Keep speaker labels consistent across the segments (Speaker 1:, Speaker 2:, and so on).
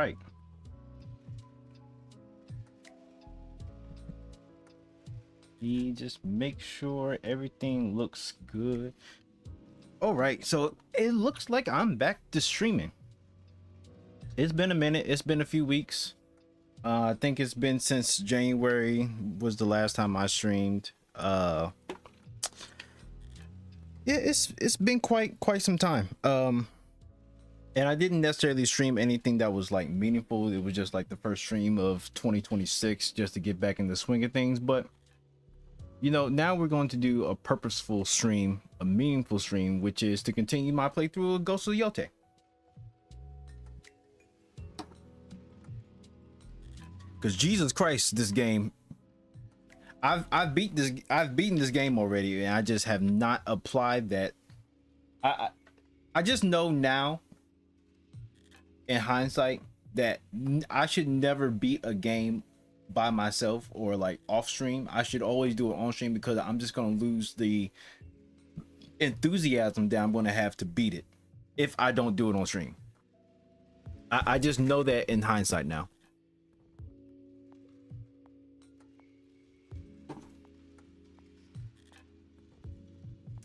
Speaker 1: right. You just make sure everything looks good. All right, so it looks like I'm back to streaming. It's been a minute. It's been a few weeks. I think it's been since January was the last time I streamed. Yeah, it's been quite some time. And I didn't necessarily stream anything that was like meaningful. It was just like the first stream of 2026 just to get back in the swing of things. But you know, now we're going to do a purposeful stream, a meaningful stream, which is to continue my playthrough of Ghost of Yotei. Because Jesus Christ, this game, I've beaten this game already, and I just have not applied that. I just know now, in hindsight, that I should never beat a game by myself or like off stream. I should always do it on stream, because I'm just gonna lose the enthusiasm that I'm gonna have to beat it if I don't do it on stream. I just know that in hindsight now.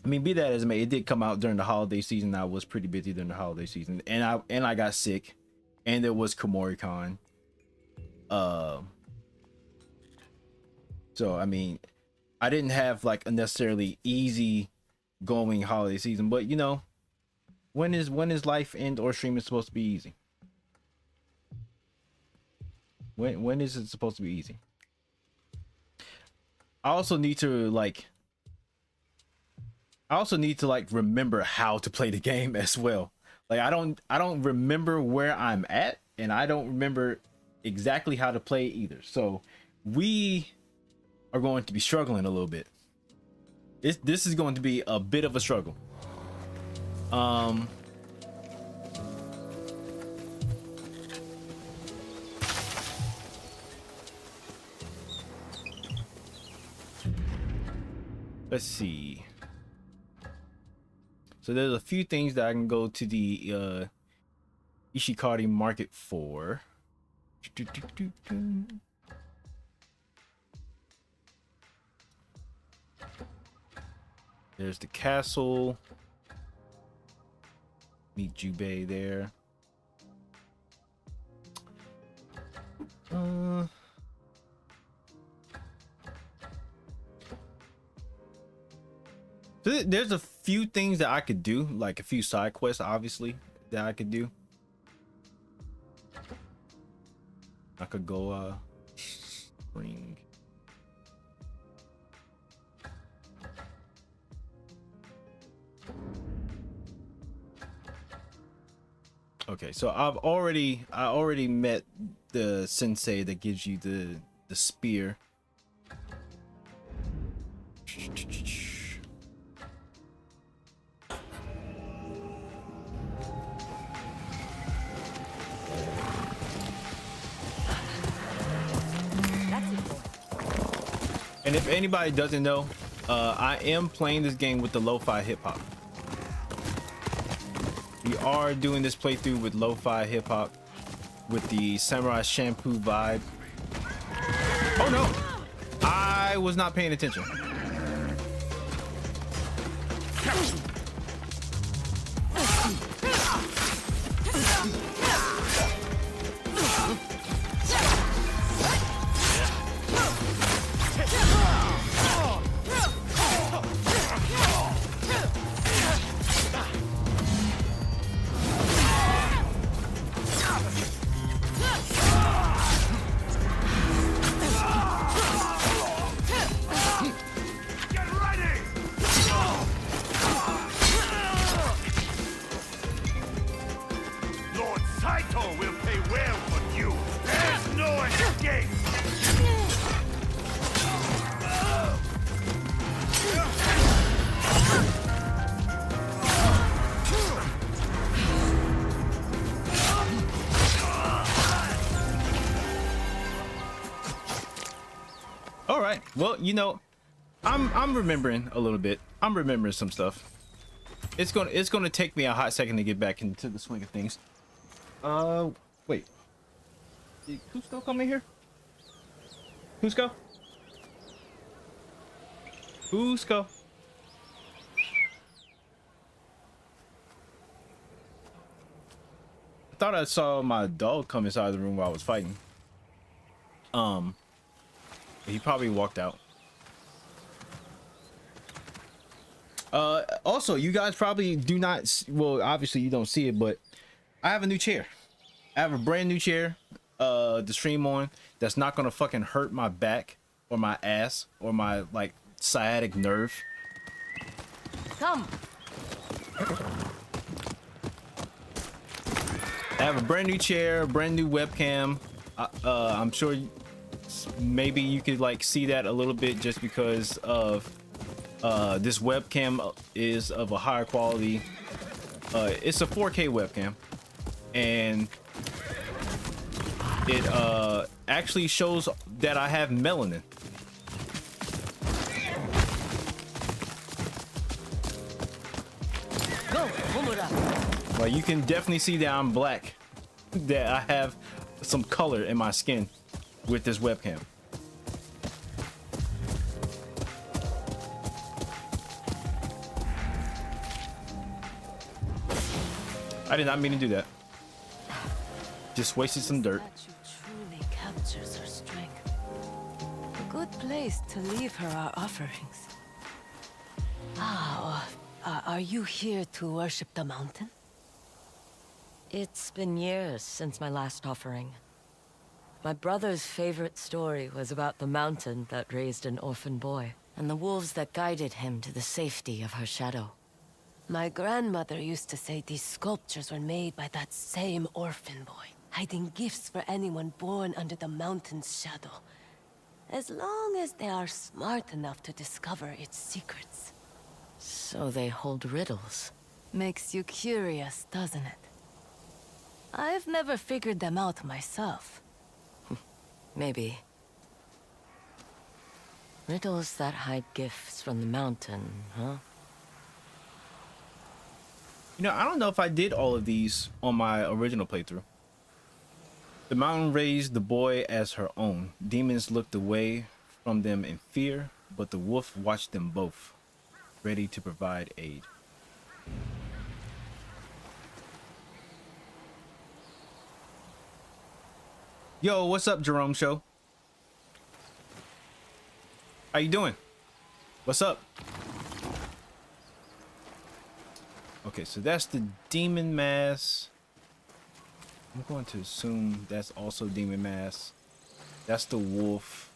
Speaker 1: I mean, be that as it may, it did come out during the holiday season. I was pretty busy during the holiday season, and I got sick, and there was KomoriCon. So I mean, I didn't have like a necessarily easy going holiday season, but you know, when is life and or streaming supposed to be easy? When is it supposed to be easy? I also need to like remember how to play the game as well. Like I don't remember where I'm at, and I don't remember exactly how to play either. So we are going to be struggling a little bit. This is going to be a bit of a struggle. Let's see. So there's a few things that I can go to the Ishikari market for. There's the castle. Meet Jubei there. So there's a few things that I could do, like a few side quests, obviously, that I could do. I could go spring. Okay, so I already met the sensei that gives you the spear. And if anybody doesn't know, I am playing this game with the lo-fi hip-hop. We are doing this playthrough with lo-fi hip-hop with the Samurai Shampoo vibe. Oh no! I was not paying attention. All right. Well, you know, I'm remembering a little bit. I'm remembering some stuff. It's gonna take me a hot second to get back into the swing of things. Wait. Did Cusco come in here? Cusco? Cusco? I thought I saw my dog come inside the room while I was fighting. He probably walked out. Also, you guys probably do not, well, obviously you don't see it, but I have a new chair. I have a brand new chair to stream on that's not gonna fucking hurt my back or my ass or my like sciatic nerve.
Speaker 2: Come.
Speaker 1: I have a brand new chair, brand new webcam. I'm sure maybe you could like see that a little bit just because of this webcam is of a higher quality. It's a 4K webcam, and it actually shows that I have melanin.
Speaker 2: Go, Homura.
Speaker 1: Like you can definitely see that I'm black, that I have some color in my skin with this webcam. I did not mean to do that. Just wasted some dirt.
Speaker 2: Statue truly captures her strength. A good place to leave her our offerings. Are you here to worship the mountain? It's been years since my last offering. My brother's favorite story was about the mountain that raised an orphan boy, and the wolves that guided him to the safety of her shadow. My grandmother used to say these sculptures were made by that same orphan boy, hiding gifts for anyone born under the mountain's shadow, as long as they are smart enough to discover its secrets. So they hold riddles. Makes you curious, doesn't it? I've never figured them out myself. Maybe. Riddles that hide gifts from the mountain, huh?
Speaker 1: You know, I don't know if I did all of these on my original playthrough. The mountain raised the boy as her own. Demons looked away from them in fear, but the wolf watched them both, ready to provide aid. Yo, what's up, Jerome Show? How you doing? What's up? Okay, so that's the demon mask. I'm going to assume that's also demon mask. That's the wolf.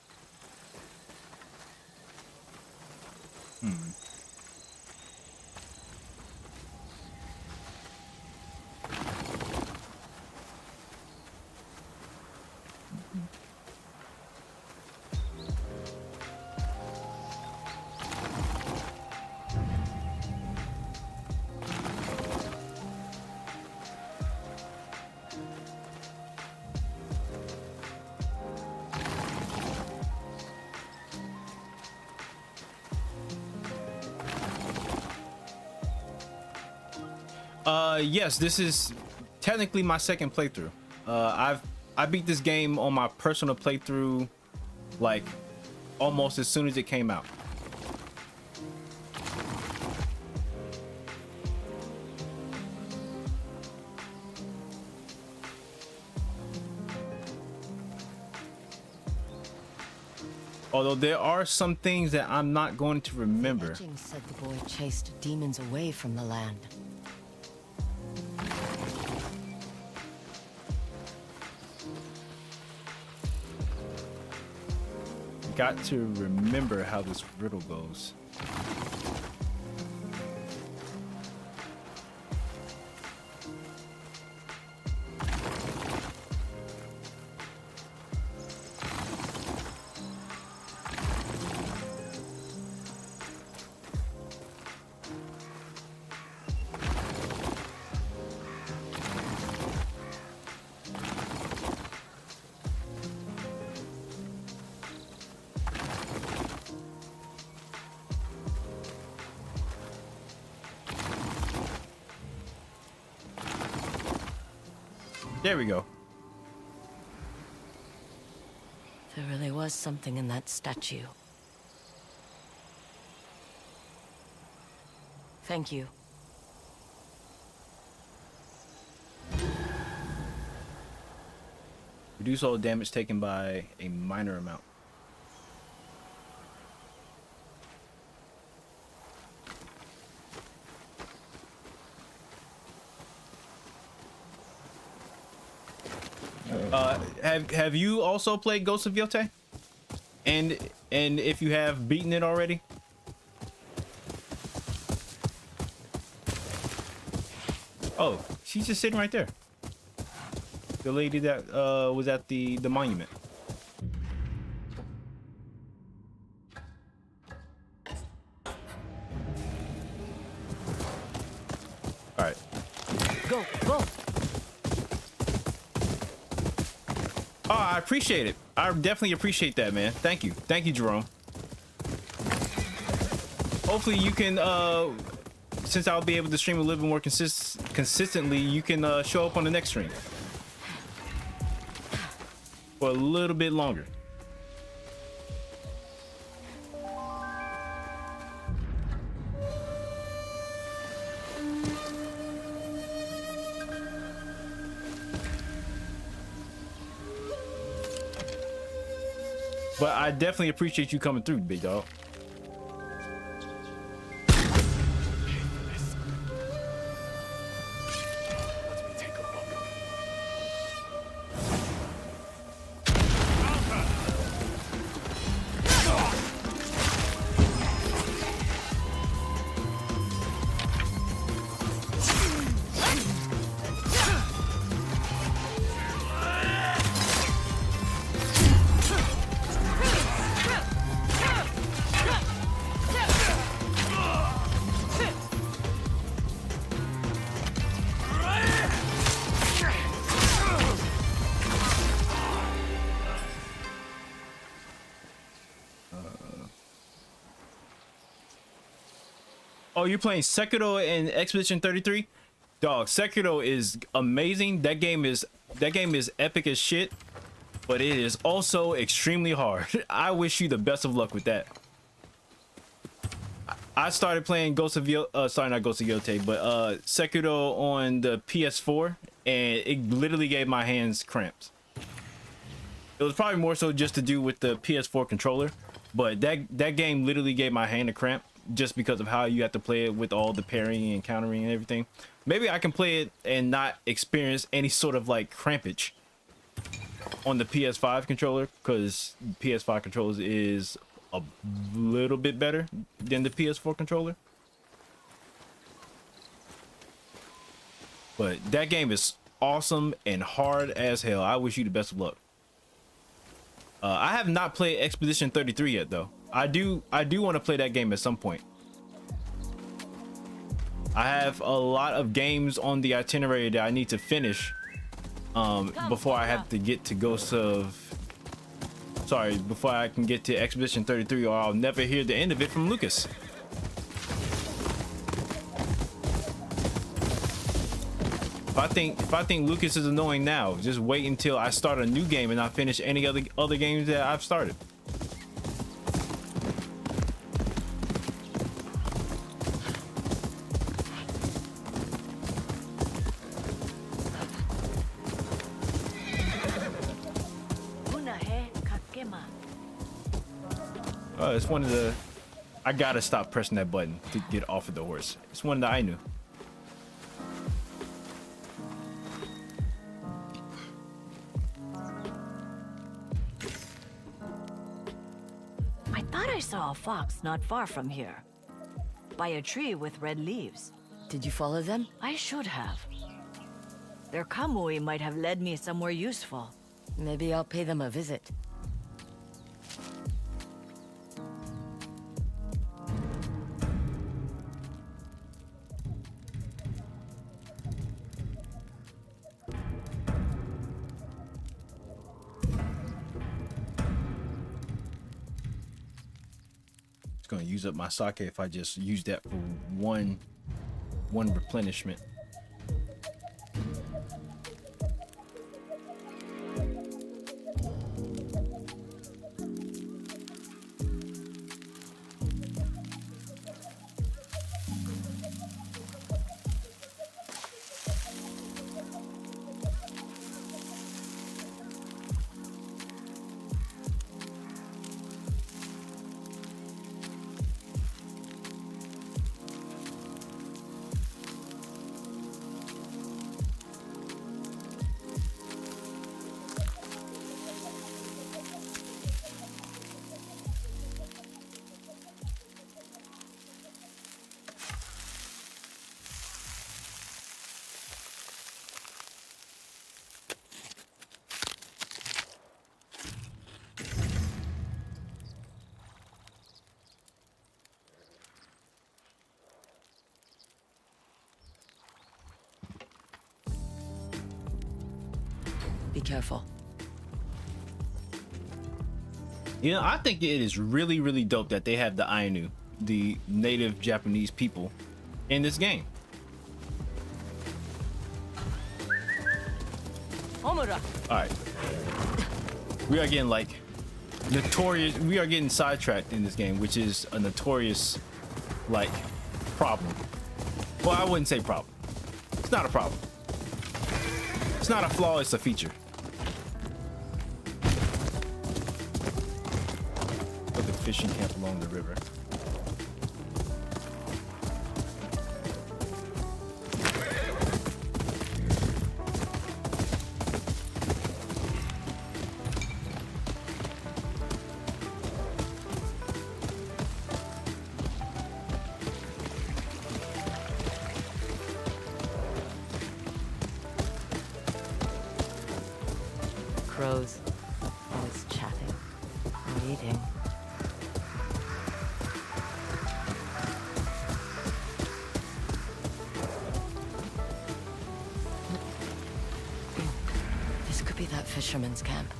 Speaker 1: Yes, this is technically my second playthrough. I beat this game on my personal playthrough like almost as soon as it came out. Although there are some things that I'm not going to remember.
Speaker 2: The legend said the boy chased demons away from the land.
Speaker 1: Got to remember how this riddle goes. There we go.
Speaker 2: was something in that statue. Thank you.
Speaker 1: Reduce all damage taken by a minor amount. Have you also played Ghost of Yotei? And if you have beaten it already? Oh, she's just sitting right there. The lady that was at the monument. All right.
Speaker 2: Go, go.
Speaker 1: Oh, I appreciate it. I definitely appreciate that, man. Thank you. Thank you, Jerome. Hopefully you can, since I'll be able to stream a little bit more consistently, you can show up on the next stream. For a little bit longer. But I definitely appreciate you coming through, big dog. Oh, you're playing Sekiro and Expedition 33? Dog, Sekiro is amazing. That game is epic as shit, but it is also extremely hard. I wish you the best of luck with that. I started playing Ghost of sorry, not Ghost of Yotei, but Sekiro on the PS4, and it literally gave my hands cramps. It was probably more so just to do with the PS4 controller, but that game literally gave my hand a cramp just because of how you have to play it with all the parrying and countering and everything. Maybe I can play it and not experience any sort of like crampage on the PS5 controller, because PS5 controllers is a little bit better than the PS4 controller. But that game is awesome and hard as hell. I wish you the best of luck. I have not played Expedition 33 yet though. I do want to play that game at some point. I have a lot of games on the itinerary that I need to finish before I have to get to before I can get to Expedition 33, or I'll never hear the end of it from Lucas. If I think Lucas is annoying now, just wait until I start a new game and I finish any other games that I've started. It's one of the... I gotta stop pressing that button to get off of the horse. It's one that I knew.
Speaker 3: I thought I saw a fox not far from here. By a tree with red leaves.
Speaker 2: Did you follow them?
Speaker 3: I should have. Their kamui might have led me somewhere useful.
Speaker 2: Maybe I'll pay them a visit.
Speaker 1: It's gonna use up my sake if I just use that for one replenishment.
Speaker 2: careful.
Speaker 1: You know, I think it is really, really dope that they have the Ainu, the native Japanese people, in this game.
Speaker 2: Omura!
Speaker 1: Alright. We are getting like notorious, we are getting sidetracked in this game, which is a notorious like problem. Well, I wouldn't say problem. It's not a problem. It's not a flaw, it's a feature. Put the fishing camp along the river.
Speaker 2: Crows, always chatting, or eating. This could be that fisherman's camp.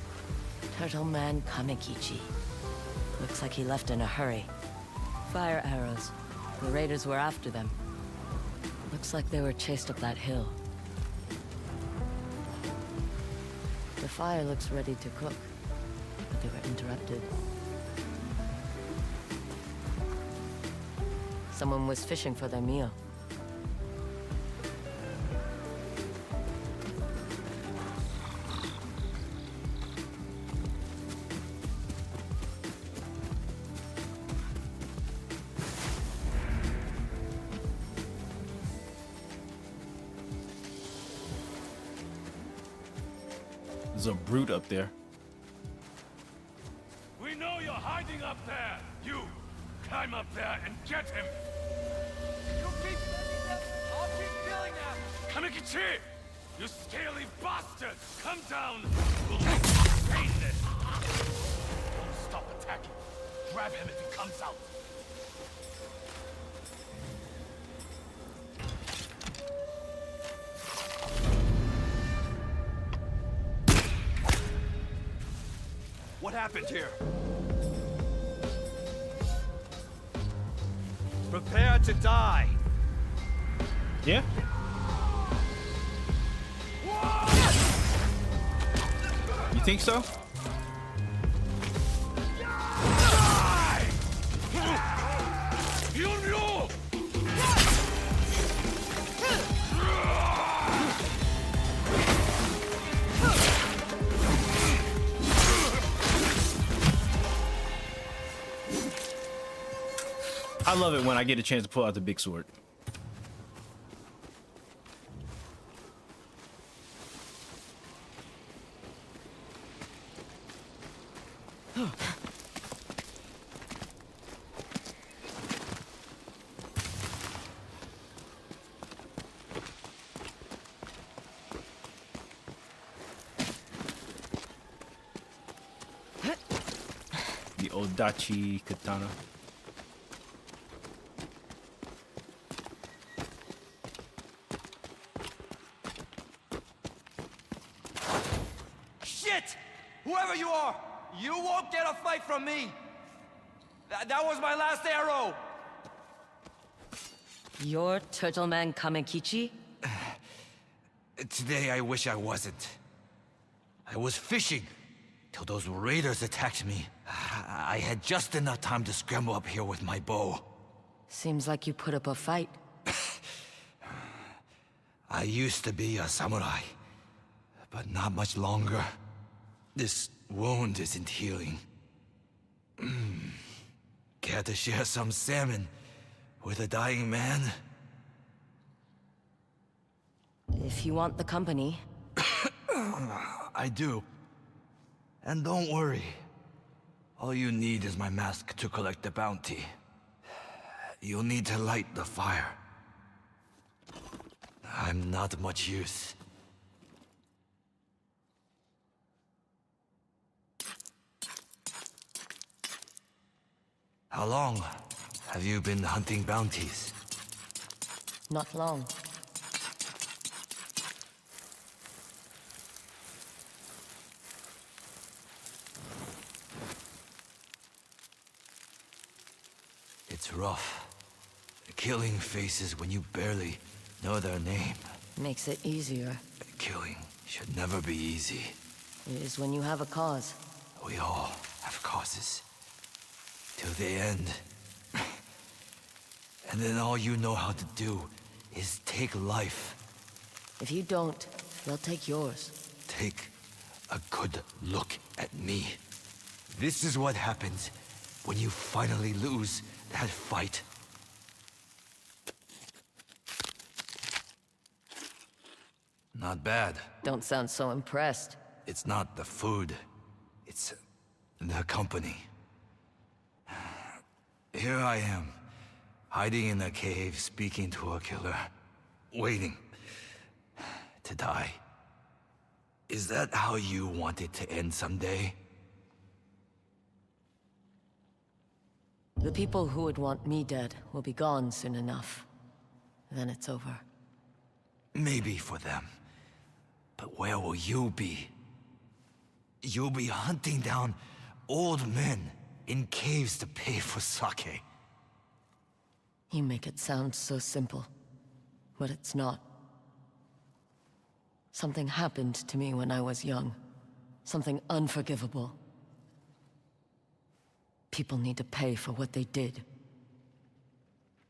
Speaker 2: Turtle Man Kamekichi. Looks like he left in a hurry. Fire arrows. The raiders were after them. Looks like they were chased up that hill. The fire looks ready to cook, but they were interrupted. Someone was fishing for their meal.
Speaker 1: There's a brute up there.
Speaker 4: We know you're hiding up there! You! Climb up there and get him! You keep sending them, I'll keep killing them! Kamekichi! You scaly bastard! Come down! We'll sustain this! Don't stop attacking. Grab him if he comes out. What happened here? Prepare to die!
Speaker 1: Yeah? You think so?
Speaker 4: Die! You know!
Speaker 1: I love it when I get a chance to pull out the big sword. The Odachi katana.
Speaker 5: Shit! Whoever you are, you won't get a fight from me! That was my last arrow!
Speaker 2: You're Turtle Man Kamekichi?
Speaker 5: Today I wish I wasn't. I was fishing till those raiders attacked me. I had just enough time to scramble up here with my bow.
Speaker 2: Seems like you put up a fight.
Speaker 5: I used to be a samurai, but not much longer. This wound isn't healing. Care to share some salmon with a dying man?
Speaker 2: If you want the company.
Speaker 5: I do. And don't worry. All you need is my mask to collect the bounty. You'll need to light the fire. I'm not much use. How long have you been hunting bounties?
Speaker 2: Not long.
Speaker 5: It's rough. Killing faces when you barely know their name.
Speaker 2: Makes it easier.
Speaker 5: Killing should never be easy.
Speaker 2: It is when you have a cause.
Speaker 5: We all have causes. Till the end. And then all you know how to do is take life.
Speaker 2: If you don't, they'll take yours.
Speaker 5: Take a good look at me. This is what happens when you finally lose that fight. Not bad.
Speaker 2: Don't sound so impressed.
Speaker 5: It's not the food. It's the company. Here I am, hiding in a cave, speaking to a killer, waiting to die. Is that how you want it to end someday?
Speaker 2: The people who would want me dead will be gone soon enough. Then it's over.
Speaker 5: Maybe for them. But where will you be? You'll be hunting down old men in caves to pay for sake.
Speaker 2: You make it sound so simple, but it's not. Something happened to me when I was young. Something unforgivable. People need to pay for what they did.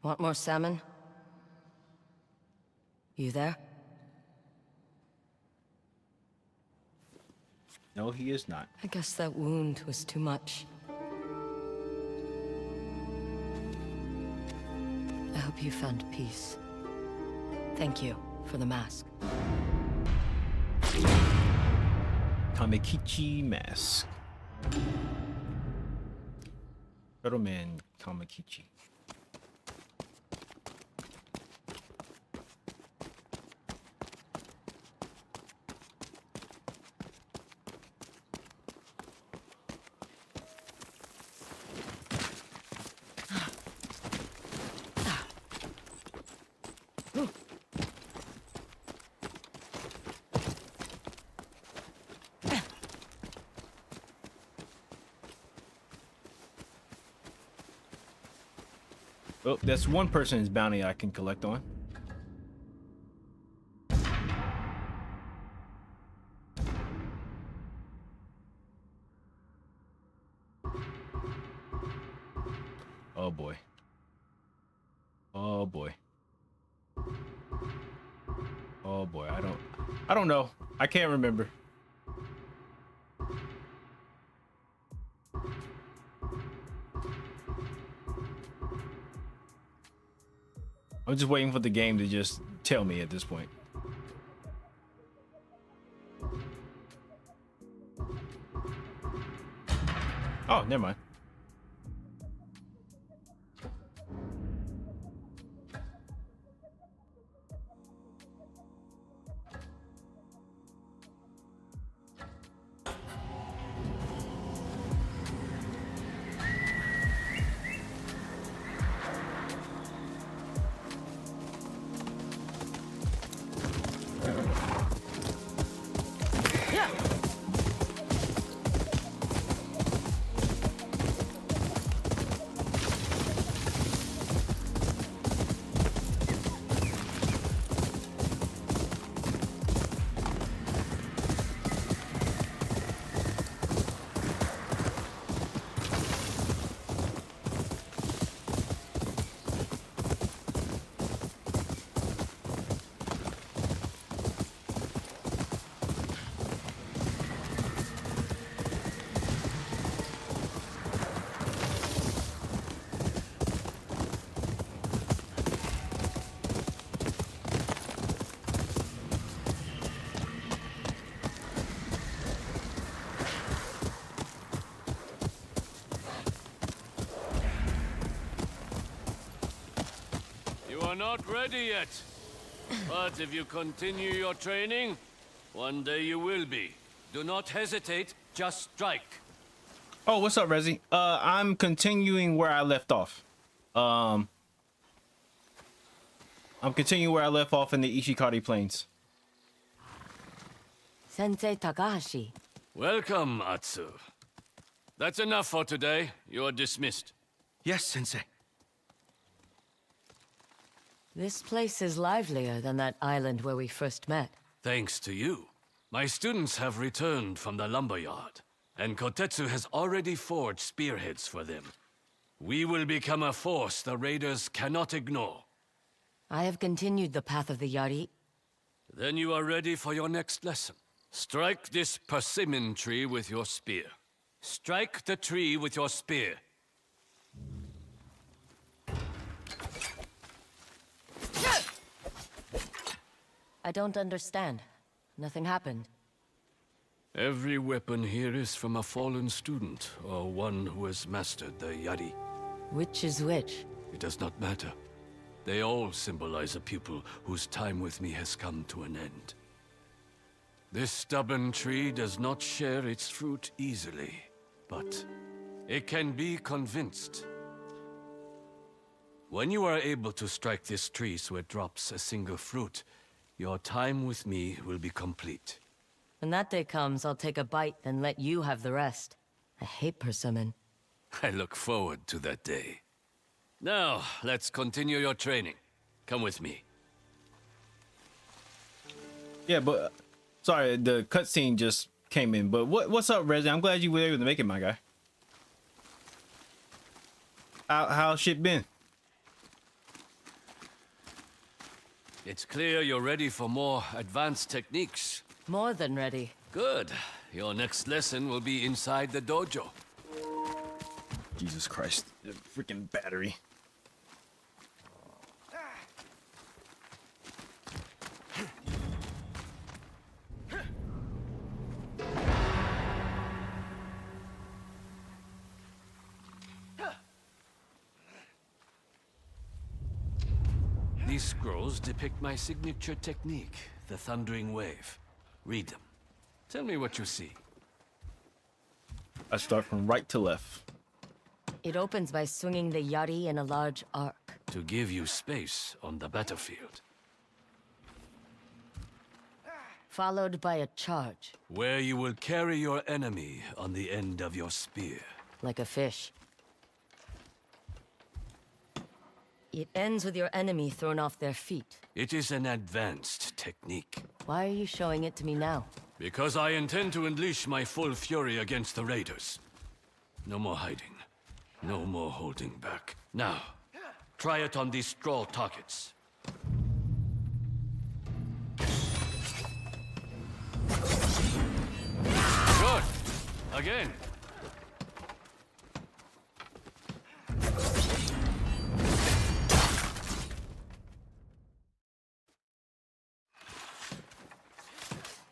Speaker 2: Want more salmon? You there?
Speaker 1: No, he is not.
Speaker 2: I guess that wound was too much. I hope you found peace. Thank you for the mask.
Speaker 1: Kamakichi mask. Turtle Man Kamakichi. Oh, that's one person's bounty I can collect on. Oh boy. Oh boy. Oh boy, I don't know. I can't remember. I'm just waiting for the game to just tell me at this point. Oh, never mind.
Speaker 4: You are not ready yet. But if you continue your training, one day you will be. Do not hesitate, just strike.
Speaker 1: Oh, what's up, Rezi? I'm continuing where I left off. I'm continuing where I left off in the Ishikari Plains.
Speaker 2: Sensei Takahashi.
Speaker 4: Welcome, Atsu. That's enough for today. You are dismissed.
Speaker 6: Yes, Sensei.
Speaker 2: This place is livelier than that island where we first met.
Speaker 4: Thanks to you. My students have returned from the lumberyard, and Kotetsu has already forged spearheads for them. We will become a force the raiders cannot ignore.
Speaker 2: I have continued the path of the Yari.
Speaker 4: Then you are ready for your next lesson. Strike this persimmon tree with your spear. Strike the tree with your spear.
Speaker 2: I don't understand. Nothing happened.
Speaker 4: Every weapon here is from a fallen student, or one who has mastered the Yari.
Speaker 2: Which is which?
Speaker 4: It does not matter. They all symbolize a pupil whose time with me has come to an end. This stubborn tree does not share its fruit easily, but it can be convinced. When you are able to strike this tree so it drops a single fruit, your time with me will be complete.
Speaker 2: When that day comes, I'll take a bite, then let you have the rest. I hate persimmon.
Speaker 4: I look forward to that day. Now, let's continue your training. Come with me.
Speaker 1: Yeah, but sorry, the cutscene just came in. But what's up, Reggie? I'm glad you were able to make it, my guy. How's shit been?
Speaker 4: It's clear you're ready for more advanced techniques.
Speaker 2: More than ready.
Speaker 4: Good. Your next lesson will be inside the dojo.
Speaker 1: Jesus Christ, the freaking battery.
Speaker 4: These scrolls depict my signature technique, the Thundering Wave. Read them. Tell me what you see.
Speaker 1: I start from right to left.
Speaker 2: It opens by swinging the Yari in a large arc.
Speaker 4: To give you space on the battlefield.
Speaker 2: Followed by a charge.
Speaker 4: Where you will carry your enemy on the end of your spear.
Speaker 2: Like a fish. It ends with your enemy thrown off their feet.
Speaker 4: It is an advanced technique.
Speaker 2: Why are you showing it to me now?
Speaker 4: Because I intend to unleash my full fury against the raiders. No more hiding. No more holding back. Now, try it on these scroll targets. Good. Again.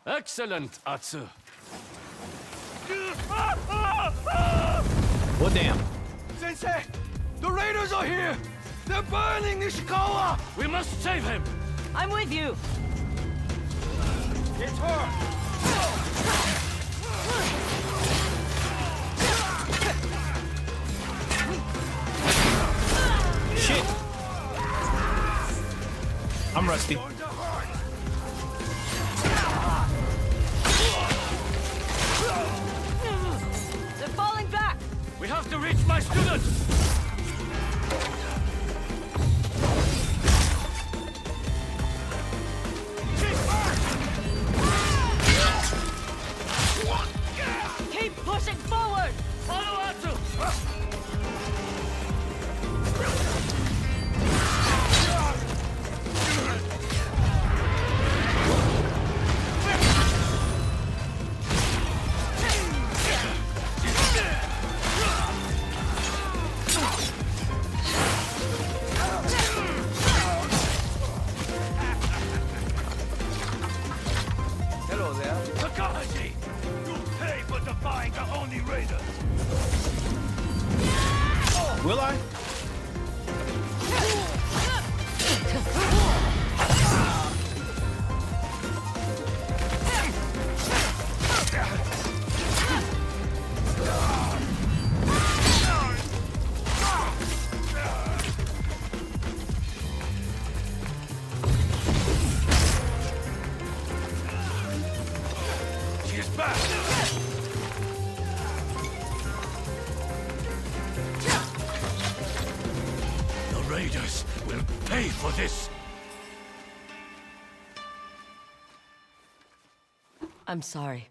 Speaker 4: Excellent, Atsu.
Speaker 1: Well, damn.
Speaker 5: Sensei! The raiders are here! They're burning Nishikawa!
Speaker 4: We must save him!
Speaker 2: I'm with you!
Speaker 5: It's her!
Speaker 1: Shit. I'm rusty.
Speaker 2: They're falling back!
Speaker 4: We have to reach my students!
Speaker 2: Keep pushing forward!
Speaker 4: Follow Atsu!
Speaker 5: Hello there.
Speaker 4: Takahashi! You pay for defying the Oni Raiders!
Speaker 1: Will I?
Speaker 4: She's back! The Raiders will pay for this!
Speaker 2: I'm sorry.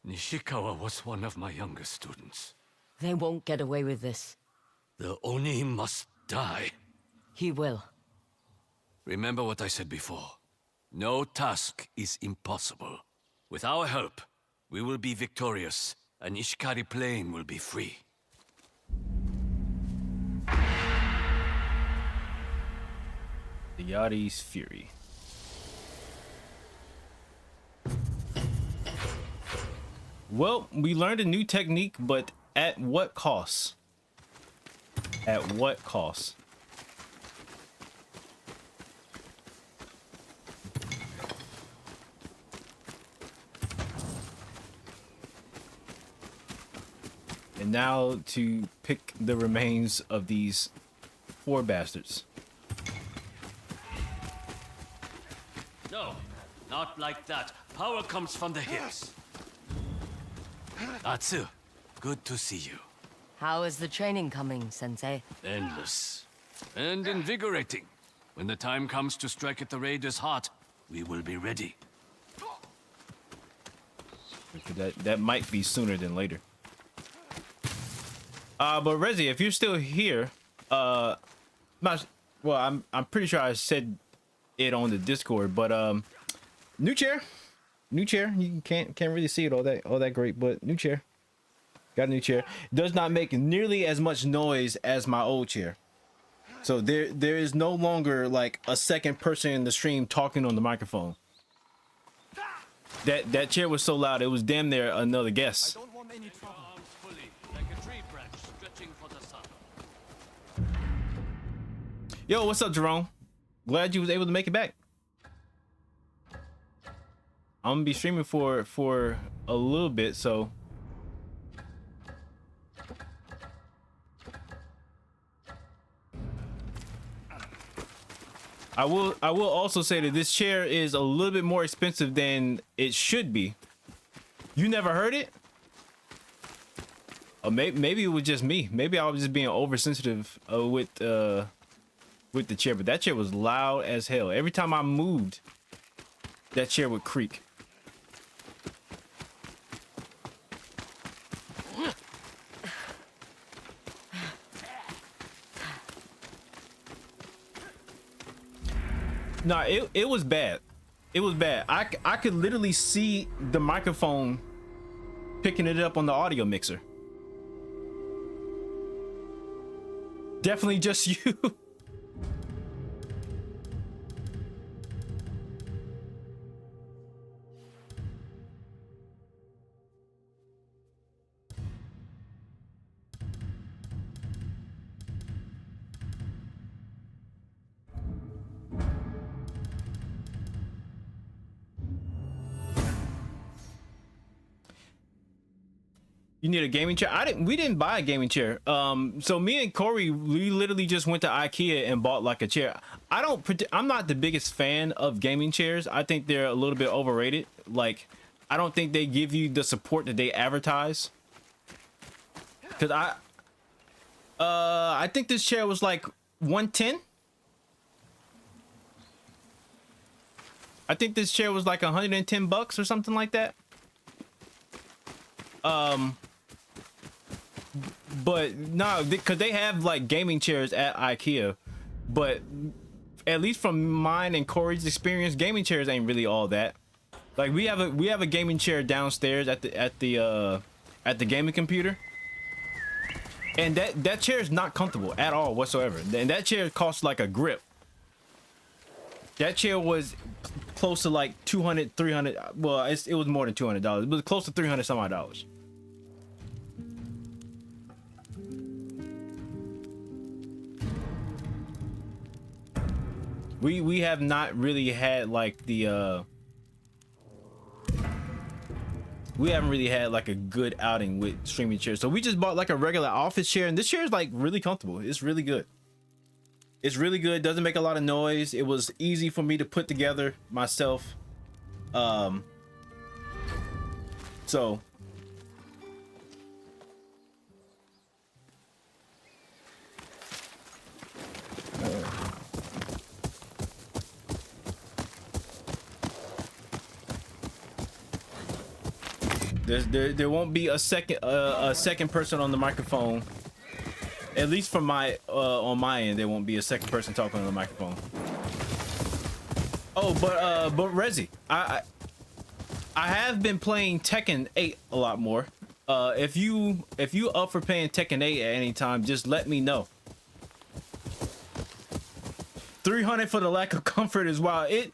Speaker 4: Nishikawa was one of my younger students.
Speaker 2: They won't get away with this.
Speaker 4: The Oni must die.
Speaker 2: He will.
Speaker 4: Remember what I said before. No task is impossible. With our help, we will be victorious, and Ishikari Plain will be free.
Speaker 1: The Yotei's Fury. Well, we learned a new technique, but at what cost? At what cost? And now to pick the remains of these 4 bastards.
Speaker 4: No, not like that. Power comes from the hips. Atsu, good to see you.
Speaker 2: How is the training coming, Sensei?
Speaker 4: Endless. And invigorating. When the time comes to strike at the Raider's heart, we will be ready.
Speaker 1: That might be sooner than later. But Rezi, if you're still here, I'm pretty sure I said it on the Discord, but new chair. You can't really see it all that great, but new chair. Got a new chair. Does not make nearly as much noise as my old chair. So there is no longer like a second person in the stream talking on the microphone. That chair was so loud it was damn near another guest.
Speaker 4: Don't want any trouble. Arms fully, like a tree branch stretching for the sun.
Speaker 1: Yo, what's up, Jerome? Glad you was able to make it back. I'm gonna be streaming for a little bit, so I will also say that this chair is a little bit more expensive than it should be. You never heard it? Or maybe it was just me. Maybe I was just being oversensitive with the chair, but that chair was loud as hell. Every time I moved, that chair would creak. No, it was bad. It was bad. I could literally see the microphone picking it up on the audio mixer. Definitely just you. You need a gaming chair? We didn't buy a gaming chair. So me and Corey, we literally just went to IKEA and bought like a chair. I'm not the biggest fan of gaming chairs. I think they're a little bit overrated. Like, I don't think they give you the support that they advertise. Cause I think this chair was like 110. I think this chair was like 110 bucks or something like that. But no, because they have like gaming chairs at IKEA, but at least from mine and Corey's experience, gaming chairs ain't really all that. Like we have a gaming chair downstairs at the gaming computer, and that chair is not comfortable at all whatsoever. And that chair costs like a grip. That chair was close to like 200, 300. Well, it was more than $200. It was close to 300 some odd dollars. We have not really had like the we haven't really had like a good outing with streaming chairs. So we just bought like a regular office chair, and this chair is like really comfortable. It's really good. It's really good. Doesn't make a lot of noise. It was easy for me to put together myself. So There won't be a second person on the microphone. At least from my on my end, there won't be a second person talking on the microphone. Oh, but Rezi, I have been playing Tekken 8 a lot more. If you up for playing Tekken 8 at any time, just let me know. 300 for the lack of comfort is wild. It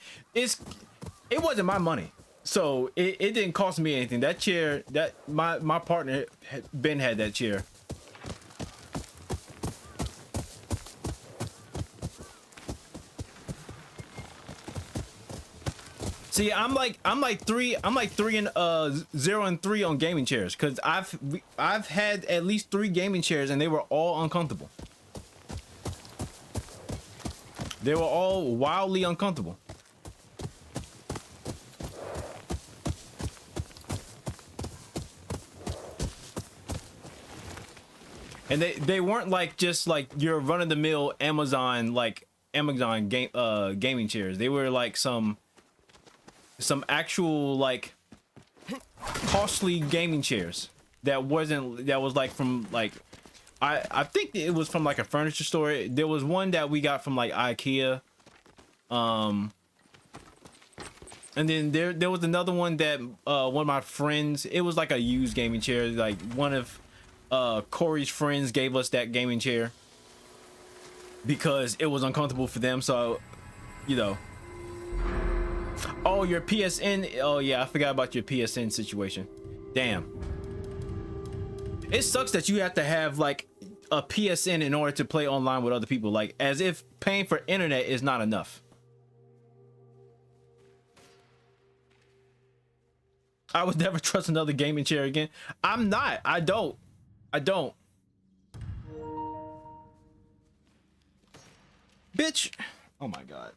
Speaker 1: wasn't my money, so it didn't cost me anything. That chair, that my partner Ben had that chair. See, I'm like 3 and 0 and 3 on gaming chairs, because I've had at least 3 gaming chairs and they were all uncomfortable. They were all wildly uncomfortable. And they weren't like just like your run-of-the-mill Amazon gaming chairs. They were like some actual like costly gaming chairs that was like from like I think it was from like a furniture store. There was one that we got from like IKEA, and then there was another one that one of my friends, it was like a used gaming chair, like one of Corey's friends gave us that gaming chair because it was uncomfortable for them. So, you know. Oh, your PSN. Oh yeah, I forgot about your PSN situation. Damn. It sucks that you have to have like a PSN in order to play online with other people, like as if paying for internet is not enough. I would never trust another gaming chair again. I'm not. I don't. Bitch. Oh my god.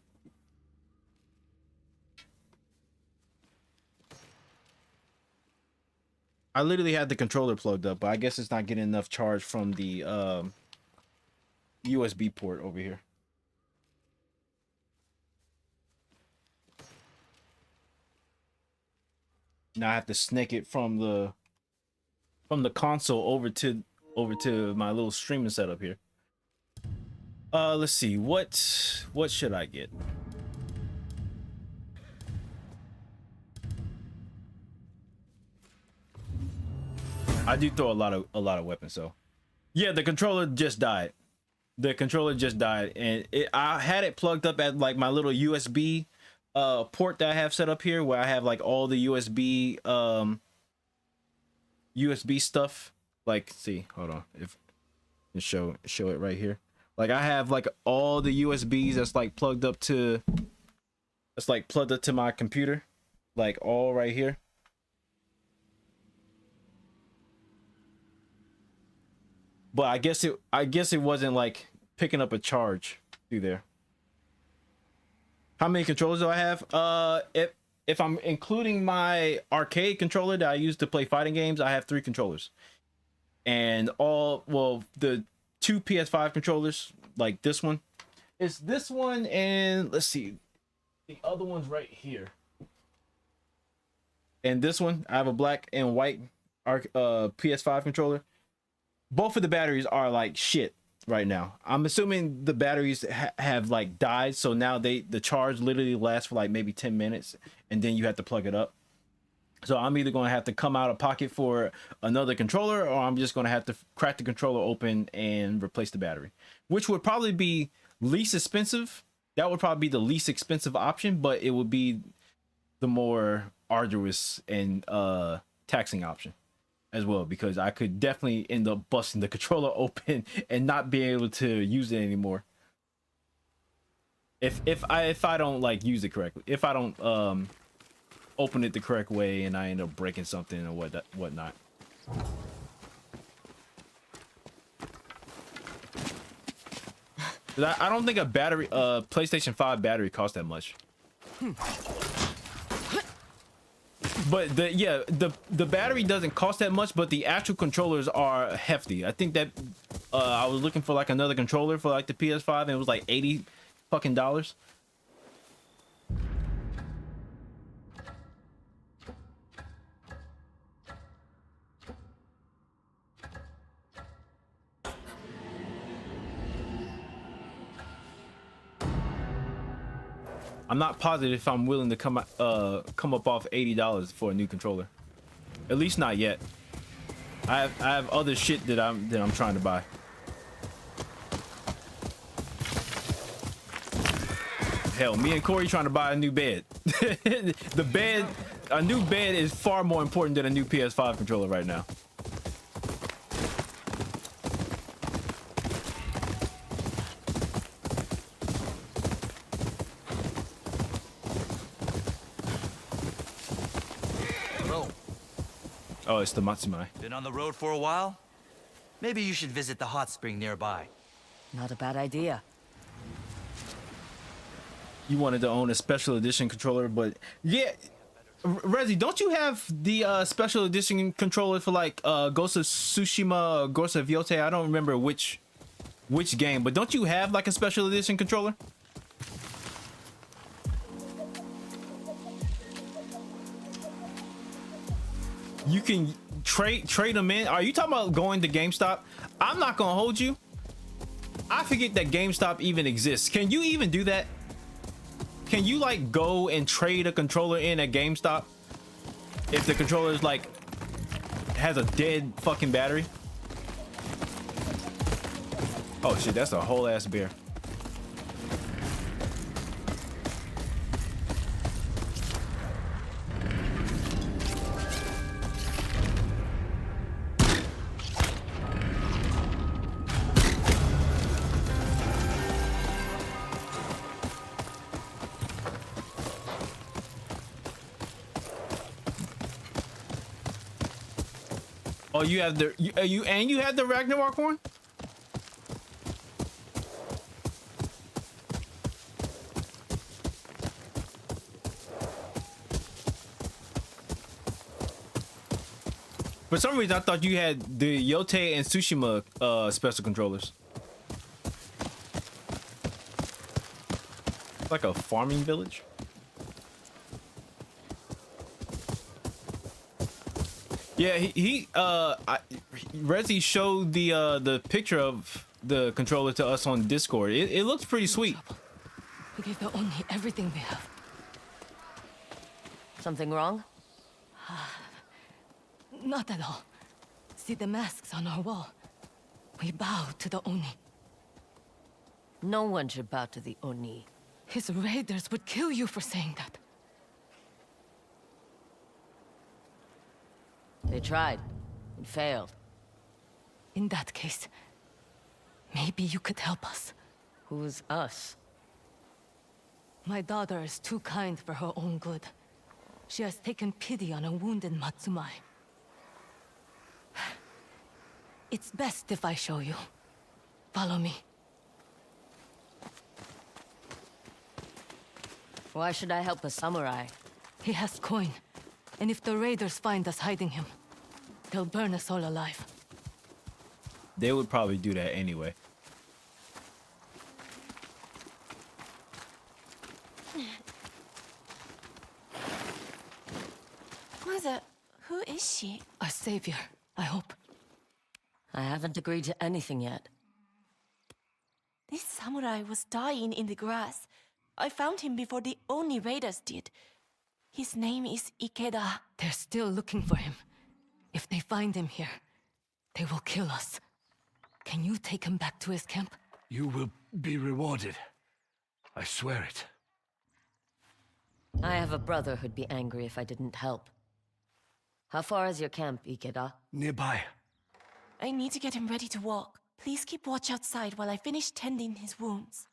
Speaker 1: I literally had the controller plugged up, but I guess it's not getting enough charge from the USB port over here. Now I have to snake it from the console over to my little streaming setup here. Let's see, what should I get? I do throw a lot of weapons, so yeah. The controller just died. And I had it plugged up at like my little USB port that I have set up here, where I have like all the USB stuff. Like, see, hold on, if you show it right here. Like I have like all the USBs that's like plugged up to my computer, like all right here. But I guess it wasn't like picking up a charge through there. How many controllers do I have? If I'm including my arcade controller that I use to play fighting games, I have 3 controllers. And the 2 PS5 controllers, like this one. It's this one, and let's see, the other one's right here. And this one, I have a black and white PS5 controller. Both of the batteries are like shit right now. I'm assuming the batteries have like died, so now the charge literally lasts for like maybe 10 minutes, and then you have to plug it up. So I'm either going to have to come out of pocket for another controller, or I'm just going to have to crack the controller open and replace the battery, which would probably be least expensive. That would probably be the least expensive option, but it would be the more arduous and taxing option as well, because I could definitely end up busting the controller open and not being able to use it anymore if I don't like use it correctly, if I don't open it the correct way and I end up breaking something or whatnot. I don't think a battery PlayStation 5 battery costs that much. But the battery doesn't cost that much, but the actual controllers are hefty. I think that I was looking for like another controller for like the PS5, and it was like $80 fucking. I'm not positive if I'm willing to come up off $80 for a new controller. At least not yet. I have other shit that I'm trying to buy. Hell, me and Corey trying to buy a new bed. A new bed is far more important than a new PS5 controller right now.
Speaker 5: Hello.
Speaker 1: Oh, it's the Matsumai.
Speaker 5: Been on the road for a while? Maybe you should visit the hot spring nearby.
Speaker 2: Not a bad idea.
Speaker 1: You wanted to own a special edition controller, but yeah, Rezi, don't you have the special edition controller for like Ghost of Tsushima or Ghost of Yotei? I don't remember which game, but don't you have like a special edition controller? You can trade them in. Are you talking about going to GameStop? I'm not gonna hold you. I forget that GameStop even exists. Can you even do that? Can you like go and trade a controller in at GameStop if the controller is like has a dead fucking battery? Oh shit, that's a whole ass bear. Oh, you have the you have the Ragnarok one? For some reason, I thought you had the Yotei and Tsushima special controllers. Like a farming village. Yeah, Rezi showed the picture of the controller to us on Discord. It looks pretty sweet.
Speaker 2: We gave the Oni everything we have. Something wrong? Not at all. See the masks on our wall. We bow to the Oni. No one should bow to the Oni. His raiders would kill you for saying that. They tried and failed. In that case, maybe you could help us. Who's us? My daughter is too kind for her own good. She has taken pity on a wounded Matsumai. It's best if I show you. Follow me. Why should I help a samurai? He has coin. And if the raiders find us hiding him, they'll burn us all alive.
Speaker 1: They would probably do that anyway.
Speaker 6: Mother, who is she?
Speaker 2: A savior, I hope. I haven't agreed to anything yet.
Speaker 6: This samurai was dying in the grass. I found him before the Oni raiders did. His name is Ikeda.
Speaker 2: They're still looking for him. If they find him here, they will kill us. Can you take him back to his camp?
Speaker 7: You will be rewarded. I swear it.
Speaker 2: I have a brother who'd be angry if I didn't help. How far is your camp, Ikeda?
Speaker 7: Nearby.
Speaker 6: I need to get him ready to walk. Please keep watch outside while I finish tending his wounds.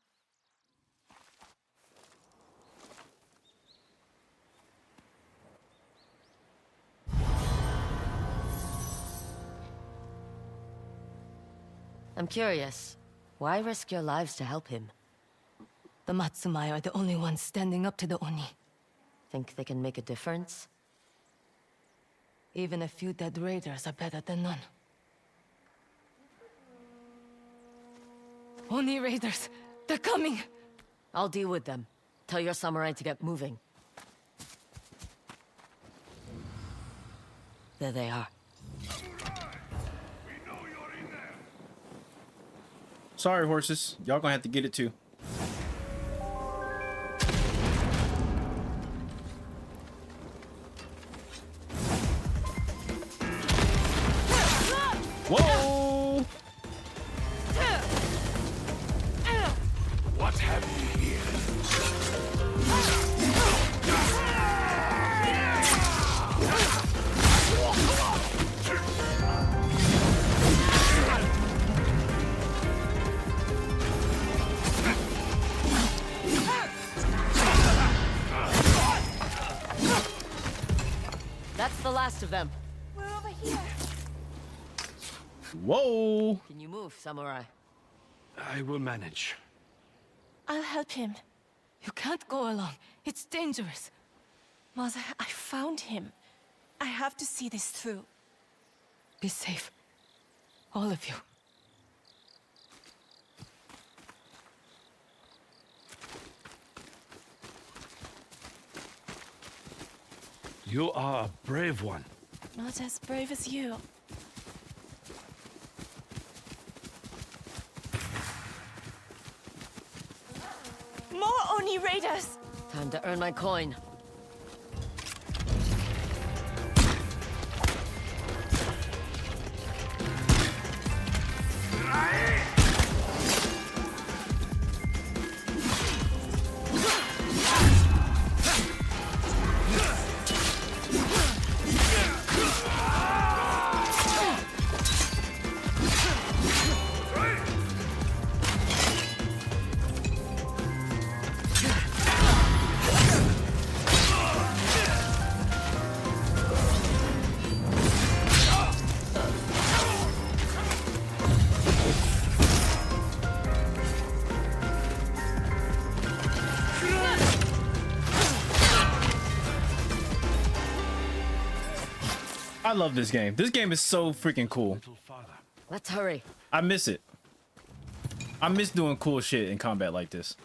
Speaker 2: I'm curious. Why risk your lives to help him? The Matsumai are the only ones standing up to the Oni. Think they can make a difference? Even a few dead raiders are better than none. Oni raiders! They're coming! I'll deal with them. Tell your samurai to get moving. There they are.
Speaker 1: Sorry, horses. Y'all gonna have to get it too.
Speaker 2: last of them.
Speaker 6: We're over here.
Speaker 1: Whoa.
Speaker 2: Can you move, samurai?
Speaker 7: I will manage.
Speaker 6: I'll help him.
Speaker 3: You can't go alone. It's dangerous.
Speaker 6: Mother, I found him. I have to see this through.
Speaker 3: Be safe. All of you.
Speaker 7: You are a brave one.
Speaker 6: Not as brave as you. More Oni raiders!
Speaker 2: Time to earn my coin.
Speaker 1: I love this game. This game is so freaking cool.
Speaker 7: Little father.
Speaker 2: Let's hurry.
Speaker 1: I miss it. I miss doing cool shit in combat like this.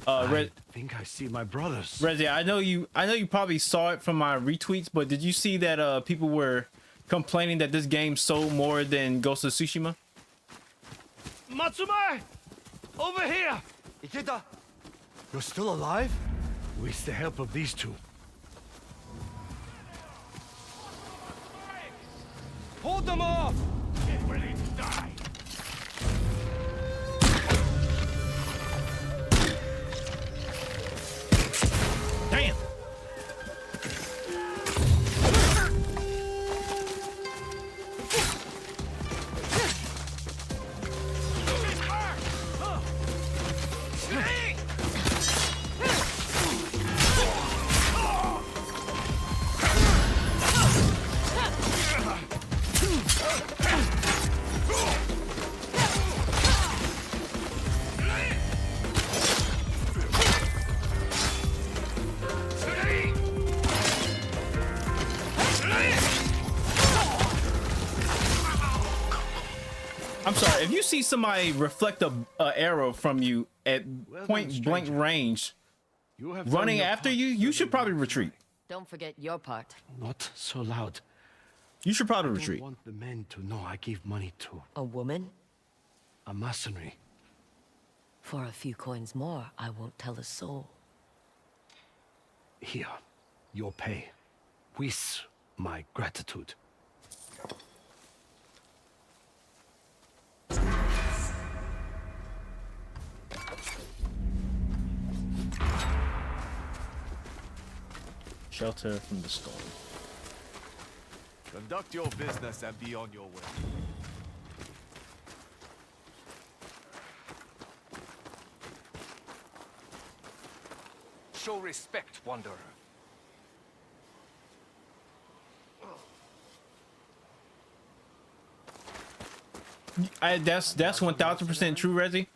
Speaker 7: I think I see my brothers.
Speaker 1: Rezi, I know you probably saw it from my retweets, but did you see that people were complaining that this game sold more than Ghost of Tsushima?
Speaker 7: Matsumae! Over here!
Speaker 5: Ikeda, you're still alive?
Speaker 7: With the help of these two.
Speaker 5: Hold them off!
Speaker 4: Get ready to die.
Speaker 1: Damn. I'm sorry, if you see somebody reflect a arrow from you at point blank range
Speaker 7: You have done
Speaker 1: running
Speaker 7: your
Speaker 1: after
Speaker 7: part,
Speaker 1: you, you should probably retreat.
Speaker 2: Don't forget your part.
Speaker 7: Not so loud.
Speaker 1: You should probably
Speaker 7: I
Speaker 1: retreat.
Speaker 7: don't want the men to know I give money to
Speaker 2: A woman?
Speaker 7: a mercenary.
Speaker 2: For a few coins more, I won't tell a soul.
Speaker 7: Here, your pay. With my gratitude.
Speaker 1: Shelter from the storm.
Speaker 8: Conduct your business and be on your way.
Speaker 9: Show respect, Wanderer.
Speaker 1: That's 1000% true, Rezi.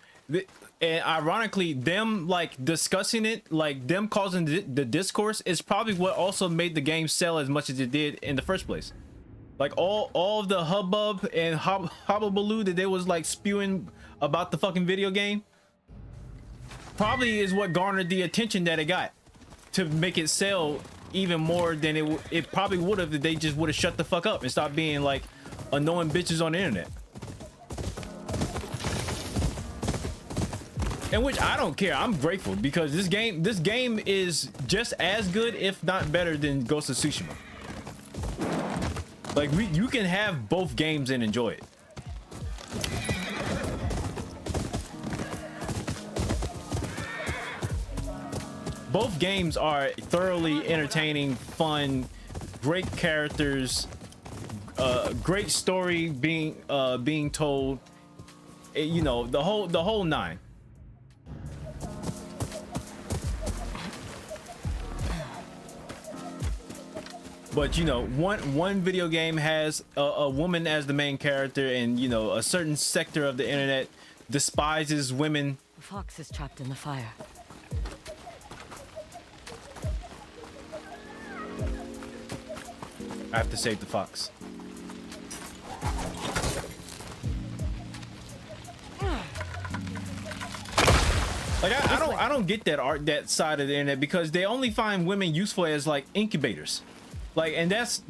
Speaker 1: And ironically, them like discussing it, like them causing the discourse, is probably what also made the game sell as much as it did in the first place. Like all of the hubbub and hobble that they was like spewing about the fucking video game, probably is what garnered the attention that it got to make it sell even more than it probably would have if they just would have shut the fuck up and stopped being like annoying bitches on the internet. In which I don't care. I'm grateful because this game is just as good, if not better, than Ghost of Tsushima. Like you can have both games and enjoy it. Both games are thoroughly entertaining, fun, great characters, great story being told. You know, the whole nine. But you know, one video game has a woman as the main character, and you know, a certain sector of the internet despises women.
Speaker 2: The fox is trapped in the fire.
Speaker 1: I have to save the fox. Like I don't get that side of the internet, because they only find women useful as like incubators. Like, and that's